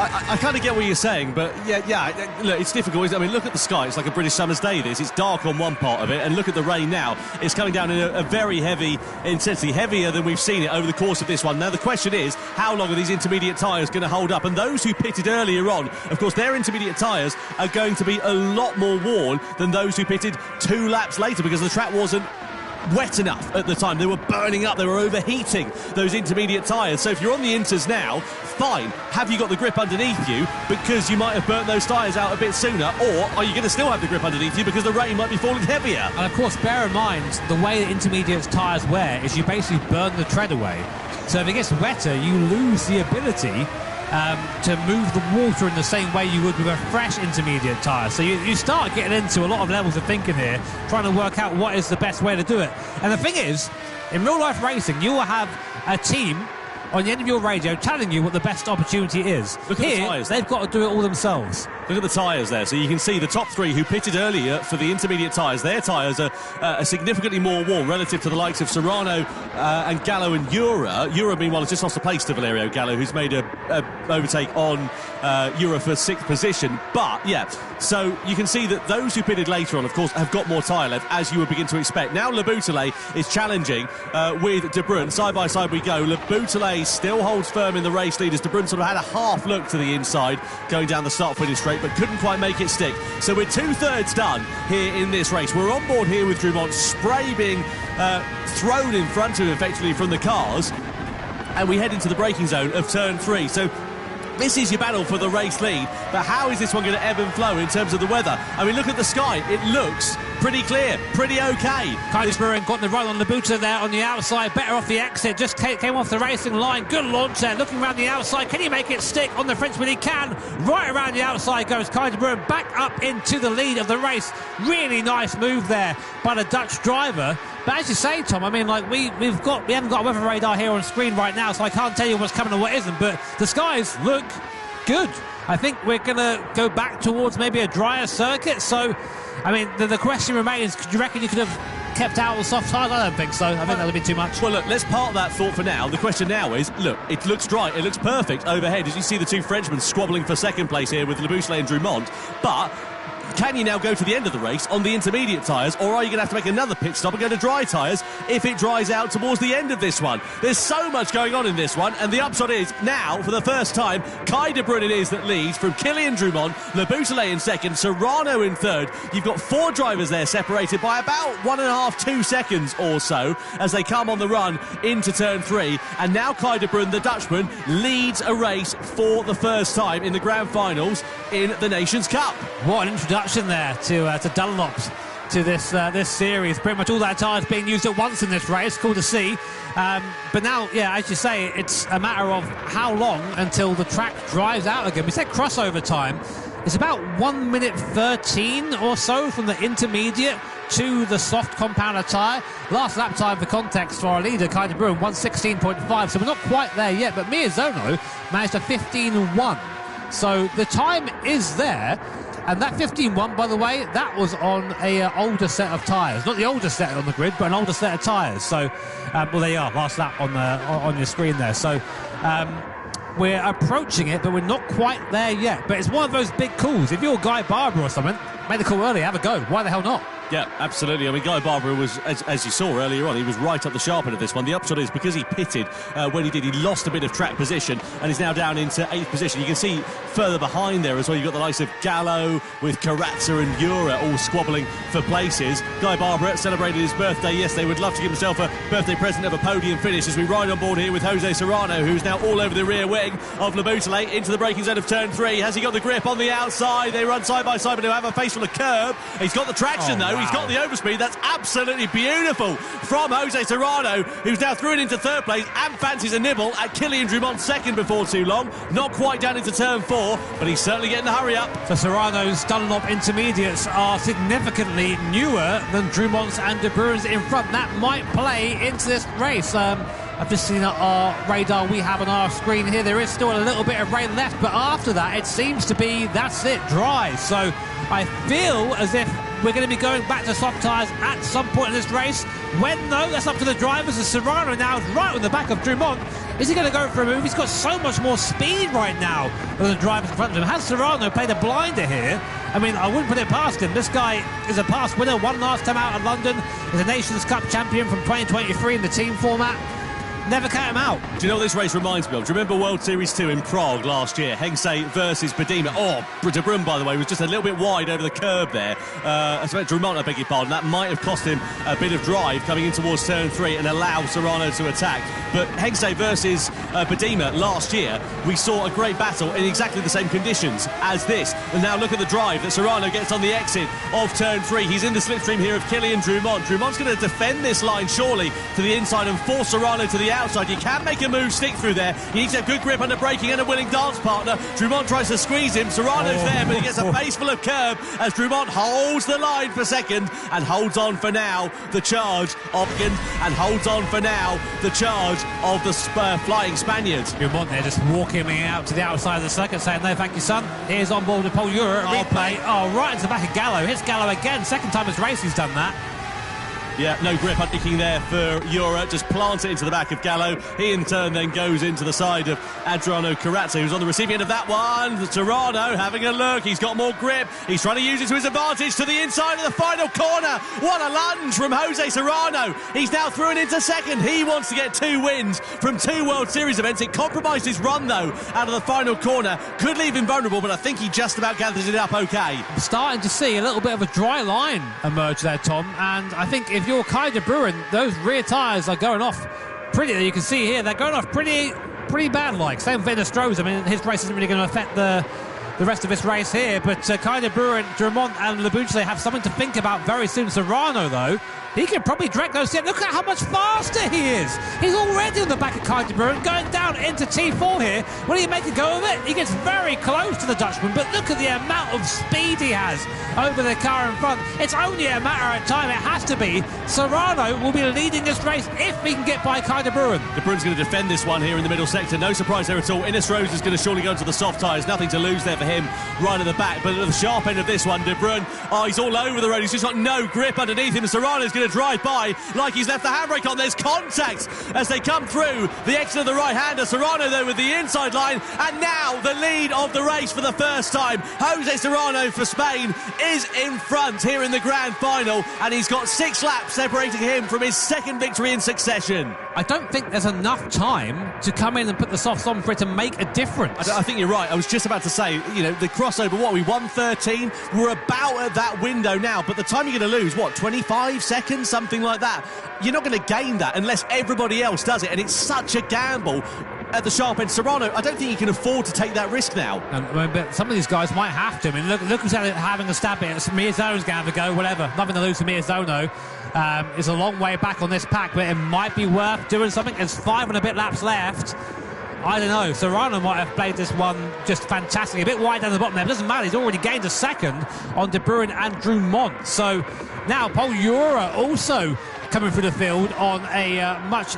I kind of get what you're saying, but yeah, look, it's difficult, isn't it? I mean, look at the sky. It's like a British summer's day, this. It's dark on one part of it, and look at the rain now. It's coming down in a very heavy intensity, heavier than we've seen it over the course of this one. Now, the question is, how long are these intermediate tyres going to hold up? And those who pitted earlier on, of course, their intermediate tyres are going to be a lot more worn than those who pitted 2 laps later, because the track wasn't wet enough at the time. They were burning up, they were overheating those intermediate tyres. So if you're on the inters now, fine, have you got the grip underneath you because you might have burnt those tyres out a bit sooner, or are you going to still have the grip underneath you because the rain might be falling heavier? And of course, bear in mind, the way that intermediate tyres wear is you basically burn the tread away. So if it gets wetter, you lose the ability to move the water in the same way you would with a fresh intermediate tyre. So you start getting into a lot of levels of thinking here, trying to work out what is the best way to do it. And the thing is, in real life racing, you will have a team on the end of your radio telling you what the best opportunity is. Look at Here, the tyres. they've got to do it all themselves. Look at the tyres there. So you can see the top three who pitted earlier for the intermediate tyres. Their tyres are significantly more warm relative to the likes of Serrano and Gallo and Ura. Ura, meanwhile, has just lost the place to Valerio Gallo, who's made a overtake on Ura for 6th position. But, yeah, so you can see that those who pitted later on, of course, have got more tyre left, as you would begin to expect. Now Le Boutelet is challenging with De Bruyne. Side by side we go. Le Boutelet still holds firm in the race lead as De Bruyne sort of had a half look to the inside going down the start-finish straight, but couldn't quite make it stick. So we're 2/3 done here in this race. We're on board here with Drumont, spray being thrown in front of him effectively from the cars, and we head into the braking zone of turn 3. So this is your battle for the race lead, but how is this one going to ebb and flow in terms of the weather? I mean, look at the sky. It looks pretty clear, pretty okay. Kai de Bruin got the run on the booter there on the outside, better off the exit, just came off the racing line. Good launch there, looking around the outside. Can he make it stick on the Frenchman? He can. Right around the outside goes Kai de Bruin, back up into the lead of the race. Really nice move there by the Dutch driver. But as you say, Tom, I mean, like we haven't got a weather radar here on screen right now, so I can't tell you what's coming and what isn't, but the skies look good. I think we're going to go back towards maybe a drier circuit. So, I mean, the question remains, do you reckon you could have kept out the soft tyres? I don't think so. I think that would be too much. Well, look, let's park that thought for now. The question now is, look, it looks dry. It looks perfect overhead. As you see the two Frenchmen squabbling for second place here with Le Boutelet and Drumont. But can you now go to the end of the race on the intermediate tyres, or are you going to have to make another pit stop and go to dry tyres if it dries out towards the end of this one? There's so much going on in this one, and the upshot is, now, for the first time, Kai de Bruin it is that leads from Kylian Drumont, Le Boutelet in second, Serrano in third. You've got 4 drivers there separated by about 1.5, 2 seconds or so as they come on the run into turn 3, and now Kai de Bruin, the Dutchman, leads a race for the first time in the grand finals in the Nations Cup. What an introduction there to Dunlops, to this series. Pretty much all that tyres being used at once in this race. Cool to see. But now, yeah, as you say, it's a matter of how long until the track dries out again. We said crossover time. It's about 1 minute 13 or so from the intermediate to the soft compounder tyre. Last lap time for context for our leader, Kai de Bruin, 1:16.5. So we're not quite there yet, but Miyazono managed a 15.1. So the time is there. And that 15.1, by the way, that was on a older set of tyres. Not the oldest set on the grid, but an older set of tyres. So, well, there you are, last lap on your screen there. So, we're approaching it, but we're not quite there yet. But it's one of those big calls. If you're Guy Barber or something, make the call early, have a go. Why the hell not? Yeah, absolutely. I mean, Guy Barber was, as you saw earlier on, he was right up the sharp end of this one. The upshot is, because he pitted when he did, he lost a bit of track position and is now down into 8th position. You can see further behind there as well, you've got the likes of Gallo with Karatza and Ura all squabbling for places. Guy Barber celebrated his birthday yesterday. Would love to give himself a birthday present of a podium finish as we ride on board here with Jose Serrano, who's now all over the rear wing of Le Boutelet into the braking zone of turn 3. Has he got the grip on the outside? They run side by side, but he'll have a face full of curb. He's got the traction, though. Wow. He's got the overspeed. That's absolutely beautiful from Jose Serrano, who's now through it into 3rd place and fancies a nibble at Kylian Drumont second before too long. Not quite down into turn 4, but he's certainly getting the hurry up. So Serrano's Dunlop intermediates are significantly newer than Drumont's and De Bruin's in front. That might play into this race. I've just seen our radar we have on our screen here. There is still a little bit of rain left, but after that, it seems to be, that's it, dry. So I feel as if we're going to be going back to soft tyres at some point in this race. When, though, that's up to the drivers. As Serrano now is right on the back of Drumont. Is he going to go for a move? He's got so much more speed right now than the drivers in front of him. Has Serrano played a blinder here? I mean, I wouldn't put it past him. This guy is a past winner, won last time out of London. He's a Nations Cup champion from 2023 in the team format. Never cut him out. Do you know what this race reminds me of? Do you remember World Series 2 in Prague last year? Hengse versus Bedima. Oh, De Bruyne, by the way, was just a little bit wide over the curb there. Drumont, I beg your pardon. That might have cost him a bit of drive coming in towards turn 3 and allow Serrano to attack. But Hengse versus Bedima last year, we saw a great battle in exactly the same conditions as this. And now look at the drive that Serrano gets on the exit of turn 3. He's in the slipstream here of Kylian Drumont. Drumont's going to defend this line, surely, to the inside and force Serrano to the outside. You can make a move stick through there. You need to have good grip under braking and a willing dance partner. Drumont tries to squeeze him. Serrano's there, but he gets a face full of curb as Drumont holds the line for second and holds on for now the charge of and holds on for now the charge of the flying Spaniards. Drumont there just walking me out to the outside of the circuit saying, no, thank you, son. Here's on board with Paul Ura. Replay. Oh, right into the back of Gallo. Hits Gallo again. Second time this race he's done that. Yeah, no grip undertaking there for Ura, just plants it into the back of Gallo. He in turn then goes into the side of Adriano Carazza, who's on the receiving end of that one. Serrano having a look, he's got more grip, he's trying to use it to his advantage to the inside of the final corner. What a lunge from Jose Serrano. He's now through and into second. He wants to get 2 wins from 2 World Series events. It compromised his run though out of the final corner. Could leave him vulnerable, but I think he just about gathers it up okay. Starting to see a little bit of a dry line emerge there, Tom, and I think if you're Kai de Bruin, those rear tyres are going off pretty, you can see here, they're going off pretty bad like. Same for Strohs. I mean, his race isn't really going to affect the rest of this race here, but Kai de Bruin, Drumont and Labuche have something to think about very soon. Serrano, though, he can probably direct those. Look at how much faster he is. He's already on the back of Kai de Bruin, going down into T4 here. What do you make a go of it? He gets very close to the Dutchman, but look at the amount of speed he has over the car in front. It's only a matter of time. It has to be. Serrano will be leading this race if he can get by Kai de Bruin. De Bruin's going to defend this one here in the middle sector. No surprise there at all. Innes Rose is going to surely go into the soft tyres. Nothing to lose there for him right at the back. But at the sharp end of this one, De Bruin, he's all over the road. He's just got no grip underneath him. Serrano's going to drive by like he's left the handbrake on. There's contact as they come through the exit of the right-hander. Serrano, though, with the inside line. And now the lead of the race for the first time. Jose Serrano for Spain is in front here in the grand final, and he's got 6 laps separating him from his second victory in succession. I don't think there's enough time to come in and put the softs on for it to make a difference. I think you're right. I was just about to say, the crossover, what, we 1:13? We're about at that window now, but the time you're going to lose, 25 seconds, something like that? You're not going to gain that unless everybody else does it, and it's such a gamble at the sharp end. Serrano, I don't think he can afford to take that risk now. But some of these guys might have to. I mean, look who's having a stab at it. Miyazano's going to have a go, whatever. Nothing to lose for Miyazano. It's a long way back on this pack, but it might be worth doing something. There's 5 and a bit laps left. I don't know. Serrano might have played this one just fantastically. A bit wide down the bottom there. It doesn't matter. He's already gained a second on De Bruin and Drumont. So now Paul Ura also coming through the field on a much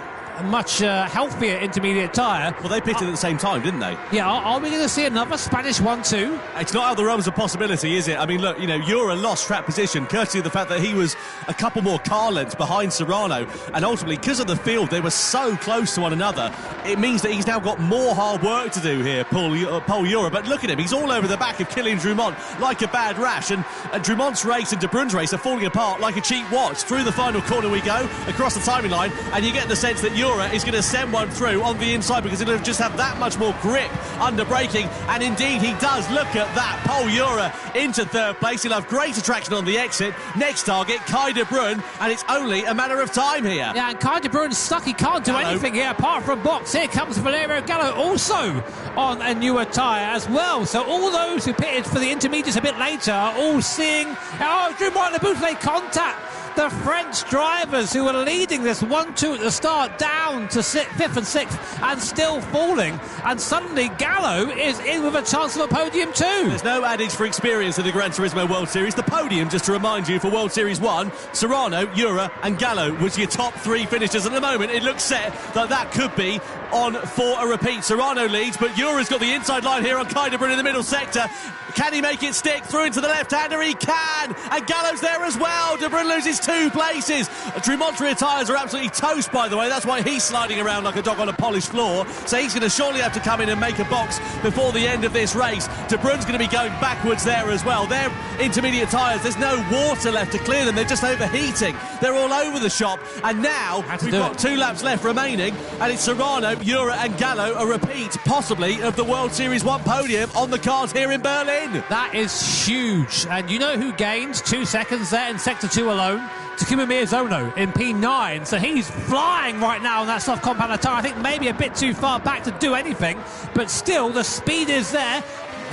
healthier intermediate tyre. Well, they pitted at the same time, didn't they? Yeah, are we going to see another Spanish 1-2? It's not out of the realms of possibility, is it? I mean, look, Ura lost track position courtesy of the fact that he was a couple more car lengths behind Serrano, and ultimately, because of the field, they were so close to one another, it means that he's now got more hard work to do here, Paul Ura. But look at him, he's all over the back of Kylian Drumont like a bad rash, and Drumont's race and De Bruyn's race are falling apart like a cheap watch. Through the final corner we go, across the timing line, and you get the sense that Ura is going to send one through on the inside because he'll just have that much more grip under braking, and indeed he does. Look at that. Paul Ura into third place. He'll have greater traction on the exit. Next target, Kai de Bruin, and it's only a matter of time here. Yeah, and Kai de Bruin's stuck. He can't do anything here apart from box. Here comes Valerio Gallo also on a newer tyre as well. So all those who pitted for the intermediates a bit later are all seeing Drumont and Labuche contact the French drivers who were leading this 1-2 at the start down to 5th and 6th and still falling, and suddenly Gallo is in with a chance of a podium too. There's no adage for experience in the Gran Turismo World Series. The podium, just to remind you, for World Series 1, Serrano, Ura and Gallo was your top 3 finishers. At the moment it looks set that could be on for a repeat. Serrano leads, but Ura's got the inside line here on Kai de Bruin in the middle sector. Can he make it stick through into the left-hander? He can, and Gallo's there as well. De Bruin loses 2 places. Drumont's rear tyres are absolutely toast, by the way. That's why he's sliding around like a dog on a polished floor. So he's going to surely have to come in and make a box before the end of this race. De Bruyn's going to be going backwards there as well. They're intermediate tyres. There's no water left to clear them. They're just overheating. They're all over the shop. And now we've got 2 laps left remaining, and it's Serrano, Ura and Gallo, a repeat, possibly, of the World Series 1 podium on the cards here in Berlin. That is huge. And you know who gained 2 seconds there in Sector 2 alone? Takuma Miyazono in P9, so he's flying right now on that soft compound tyre. I think maybe a bit too far back to do anything, but still the speed is there.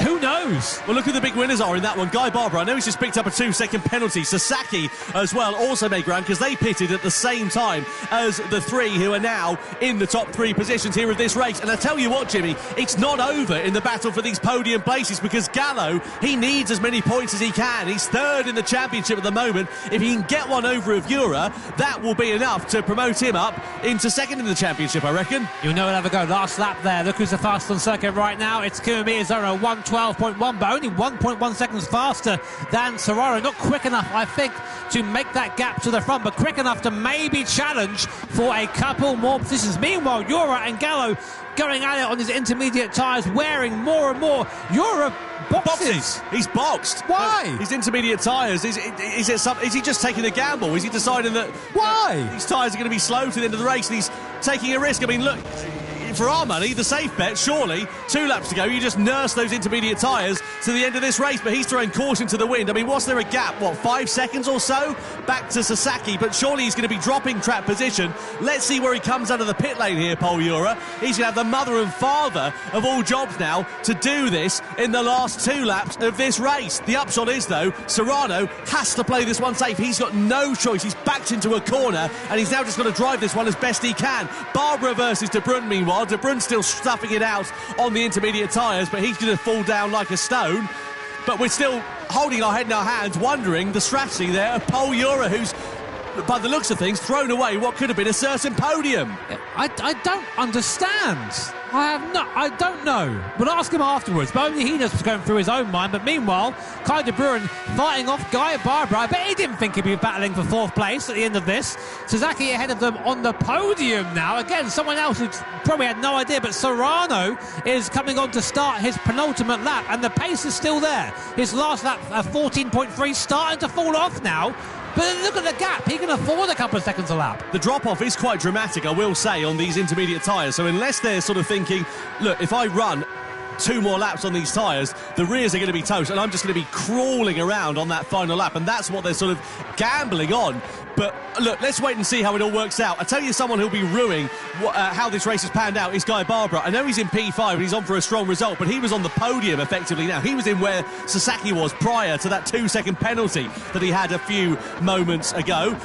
Who knows? Well, look who the big winners are in that one. Guy Barber, I know he's just picked up a 2-second penalty. Sasaki as well also made ground because they pitted at the same time as the three who are now in the top 3 positions here of this race. And I tell you what, Jimmy, it's not over in the battle for these podium places because Gallo, he needs as many points as he can. He's 3rd in the championship at the moment. If he can get one over of Ura, that will be enough to promote him up into 2nd in the championship, I reckon. You'll know he'll have a go. Last lap there. Look who's the fastest on circuit right now. It's Kiyomiya Zono, 1:12.1, but only 1.1 seconds faster than Serrano. Not quick enough, I think, to make that gap to the front, but quick enough to maybe challenge for a couple more positions. Meanwhile, Ura and Gallo going at it on his intermediate tyres, wearing more and more. Ura boxes. He's boxed. Why? His intermediate tyres. Is he just taking a gamble? Is he deciding that these tyres are going to be slow to the end of the race and he's taking a risk? I mean, look, for our money, the safe bet, surely, 2 laps to go, you just nurse those intermediate tyres to the end of this race, but he's throwing caution to the wind. I mean, was there a gap, 5 seconds or so back to Sasaki, but surely he's going to be dropping track position. Let's see where he comes out of the pit lane here, Pol Ura. He's going to have the mother and father of all jobs now to do this in the last 2 laps of this race. The upshot is, though, Serrano has to play this one safe. He's got no choice. He's backed into a corner, and he's now just got to drive this one as best he can. Barbara versus De Bruyne, meanwhile. De Bruyne's still stuffing it out on the intermediate tyres, but he's going to fall down like a stone. But we're still holding our head in our hands, wondering the strategy there of Pol Ura, who's, by the looks of things, thrown away what could have been a certain podium. I don't understand. I don't know. We'll ask him afterwards, but only he knows what's going through his own mind. But meanwhile, Kai De Bruyne fighting off Guy Barber. I bet he didn't think he'd be battling for 4th place at the end of this. Sasaki ahead of them on the podium now. Again, someone else who probably had no idea, but Serrano is coming on to start his penultimate lap, and the pace is still there. His last lap, 14.3, starting to fall off now. But look at the gap. He can afford a couple of seconds a lap. The drop-off is quite dramatic, I will say, on these intermediate tyres. So unless they're sort of thinking, look, if I run 2 more laps on these tyres, the rears are going to be toast, and I'm just going to be crawling around on that final lap, and that's what they're sort of gambling on. But look, let's wait and see how it all works out. I tell you, someone who'll be ruining how this race has panned out is Guy Barber. I know he's in P5 and he's on for a strong result, but he was on the podium effectively now. He was in where Sasaki was prior to that 2-second penalty that he had a few moments ago.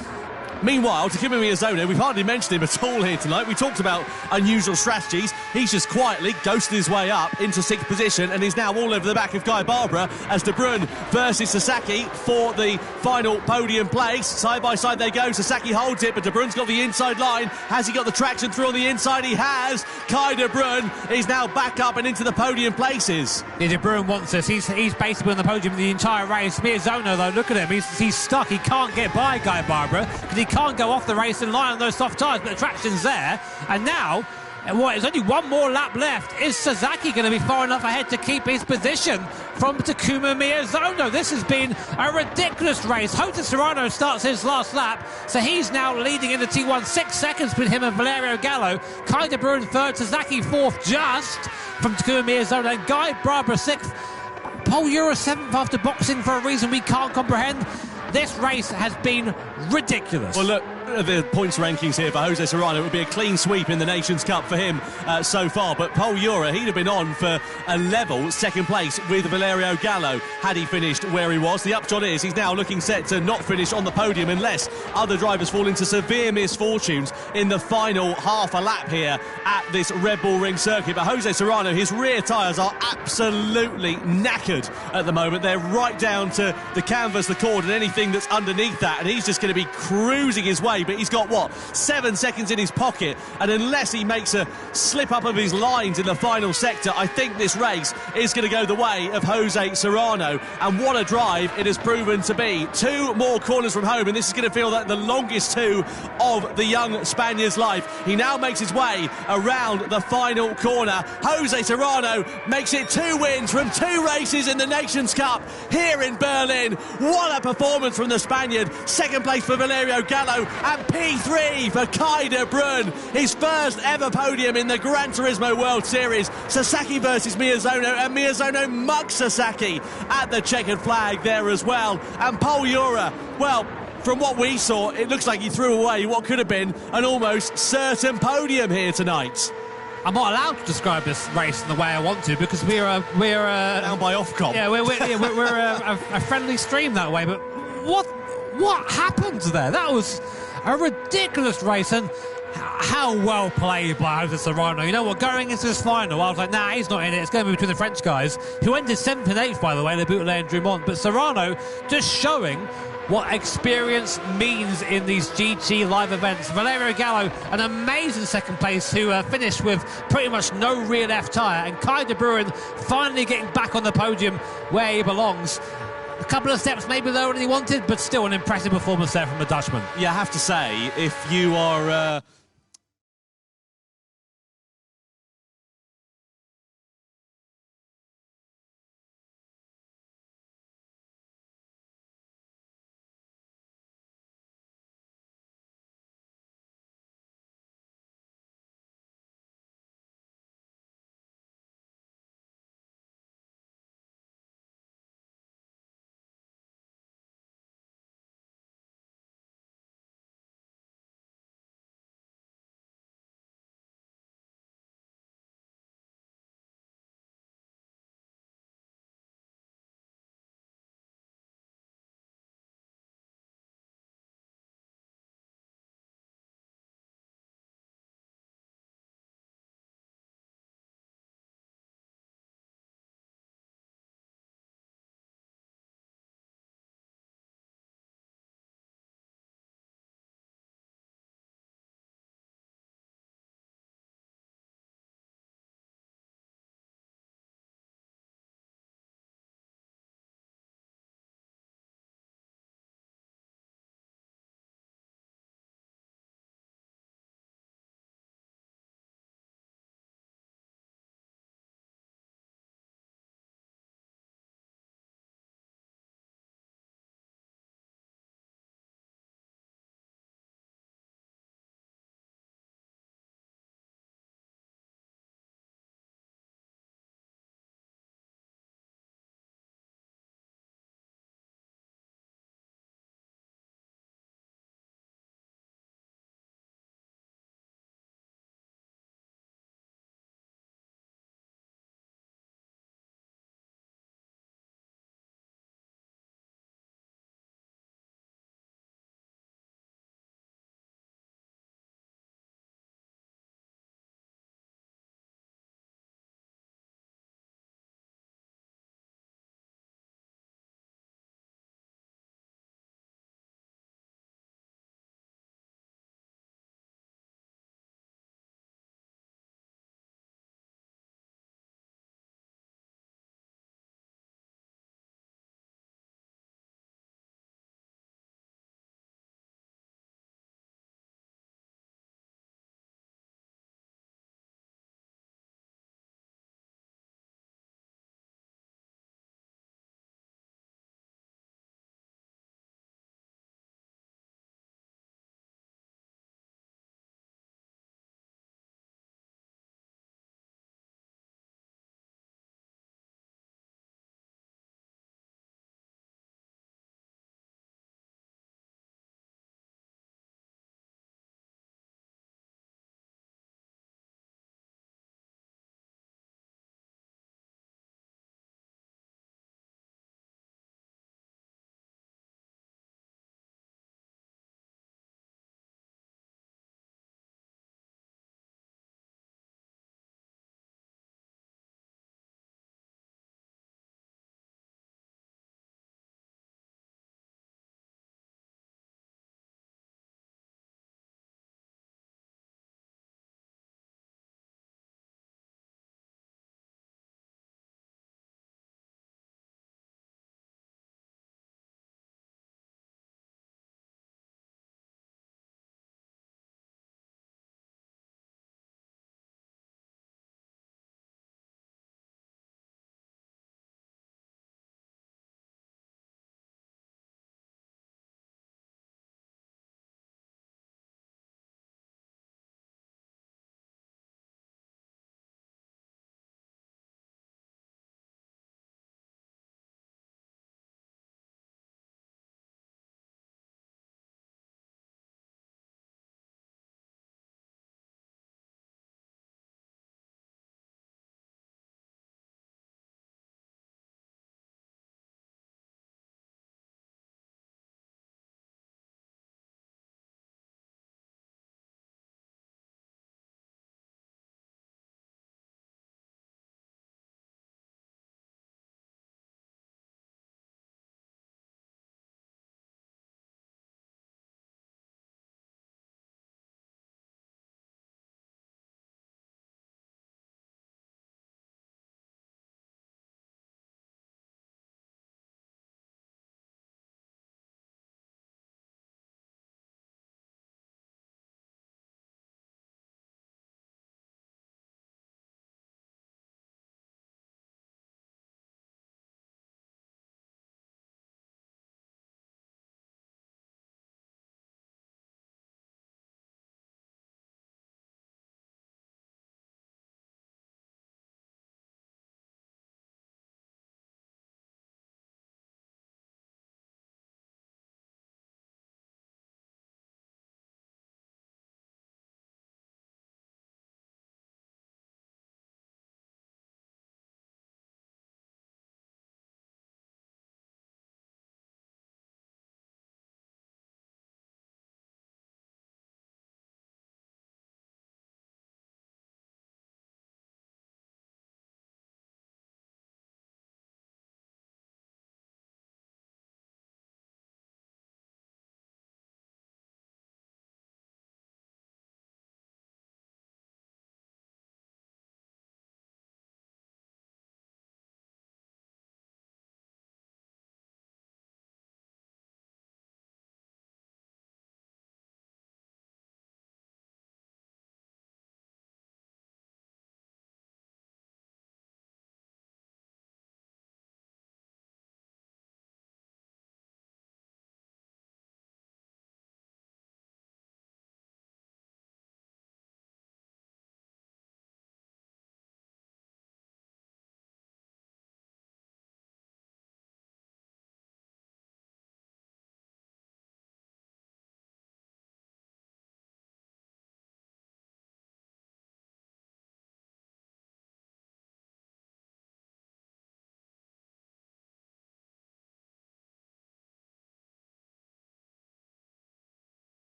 Meanwhile, Takumi Miyazono, we've hardly mentioned him at all here tonight. We talked about unusual strategies. He's just quietly ghosted his way up into 6th position and is now all over the back of Guy Barbara as De Bruyne versus Sasaki for the final podium place. Side by side they go. Sasaki holds it, but De Bruyne's got the inside line. Has he got the traction through on the inside? He has. Kai De Bruyne is now back up and into the podium places. Yeah, De Bruyne wants this. He's basically on the podium the entire race. Miyazono, though, look at him. He's stuck. He can't get by Guy Barbara because he can't go off the race and lie on those soft tyres, but the traction's there. And now, there's only 1 more lap left. Is Sasaki going to be far enough ahead to keep his position from Takuma Miyazono? This has been a ridiculous race. Jose Serrano starts his last lap, so he's now leading in the T1, 6 seconds between him and Valerio Gallo. Kai De Bruyne 3rd, Sasaki 4th just from Takuma Miyazono, and Guy Barber 6th. Pol Ura 7th after boxing for a reason we can't comprehend. This race has been ridiculous. Well, look, the points rankings here for Jose Serrano. It would be a clean sweep in the Nations Cup for him so far. But Pol Ura, he'd have been on for a level 2nd place with Valerio Gallo had he finished where he was. The upshot is he's now looking set to not finish on the podium unless other drivers fall into severe misfortunes in the final half a lap here at this Red Bull Ring circuit. But Jose Serrano, his rear tyres are absolutely knackered at the moment. They're right down to the canvas, the cord, and anything that's underneath that, and he's just going to be cruising his way. But he's got 7 seconds in his pocket, and unless he makes a slip up of his lines in the final sector, I think this race is going to go the way of Jose Serrano. And what a drive it has proven to be. 2 more corners from home, and this is going to feel like the longest 2 of the young Spaniard's life. He now makes his way around the final corner. Jose Serrano makes it 2 wins from 2 races in the Nations Cup here in Berlin. What a performance from the Spaniard. 2nd place for Valerio Gallo, and P3 for Kai De Bruyne. His 1st ever podium in the Gran Turismo World Series. Sasaki versus Miyazono, and Miyazono mugs Sasaki at the checkered flag there as well. And Pol Ura, well, from what we saw, it looks like he threw away what could have been an almost certain podium here tonight. I'm not allowed to describe this race in the way I want to because we're down by Ofcom. Yeah, we're a friendly stream that way. But what happened there? That was a ridiculous race, and how well played by Jose Serrano. You know what, going into this final, I was like, nah, he's not in it. It's going to be between the French guys, who ended 7th and 8th, by the way, Le Boutelet and Drummond. But Serrano just showing what experience means in these GT live events. Valerio Gallo, an amazing second place, who finished with pretty much no rear left tyre, and Kai de Bruin finally getting back on the podium where he belongs. A couple of steps maybe lower than he wanted, but still an impressive performance there from the Dutchman. Yeah, I have to say, if you are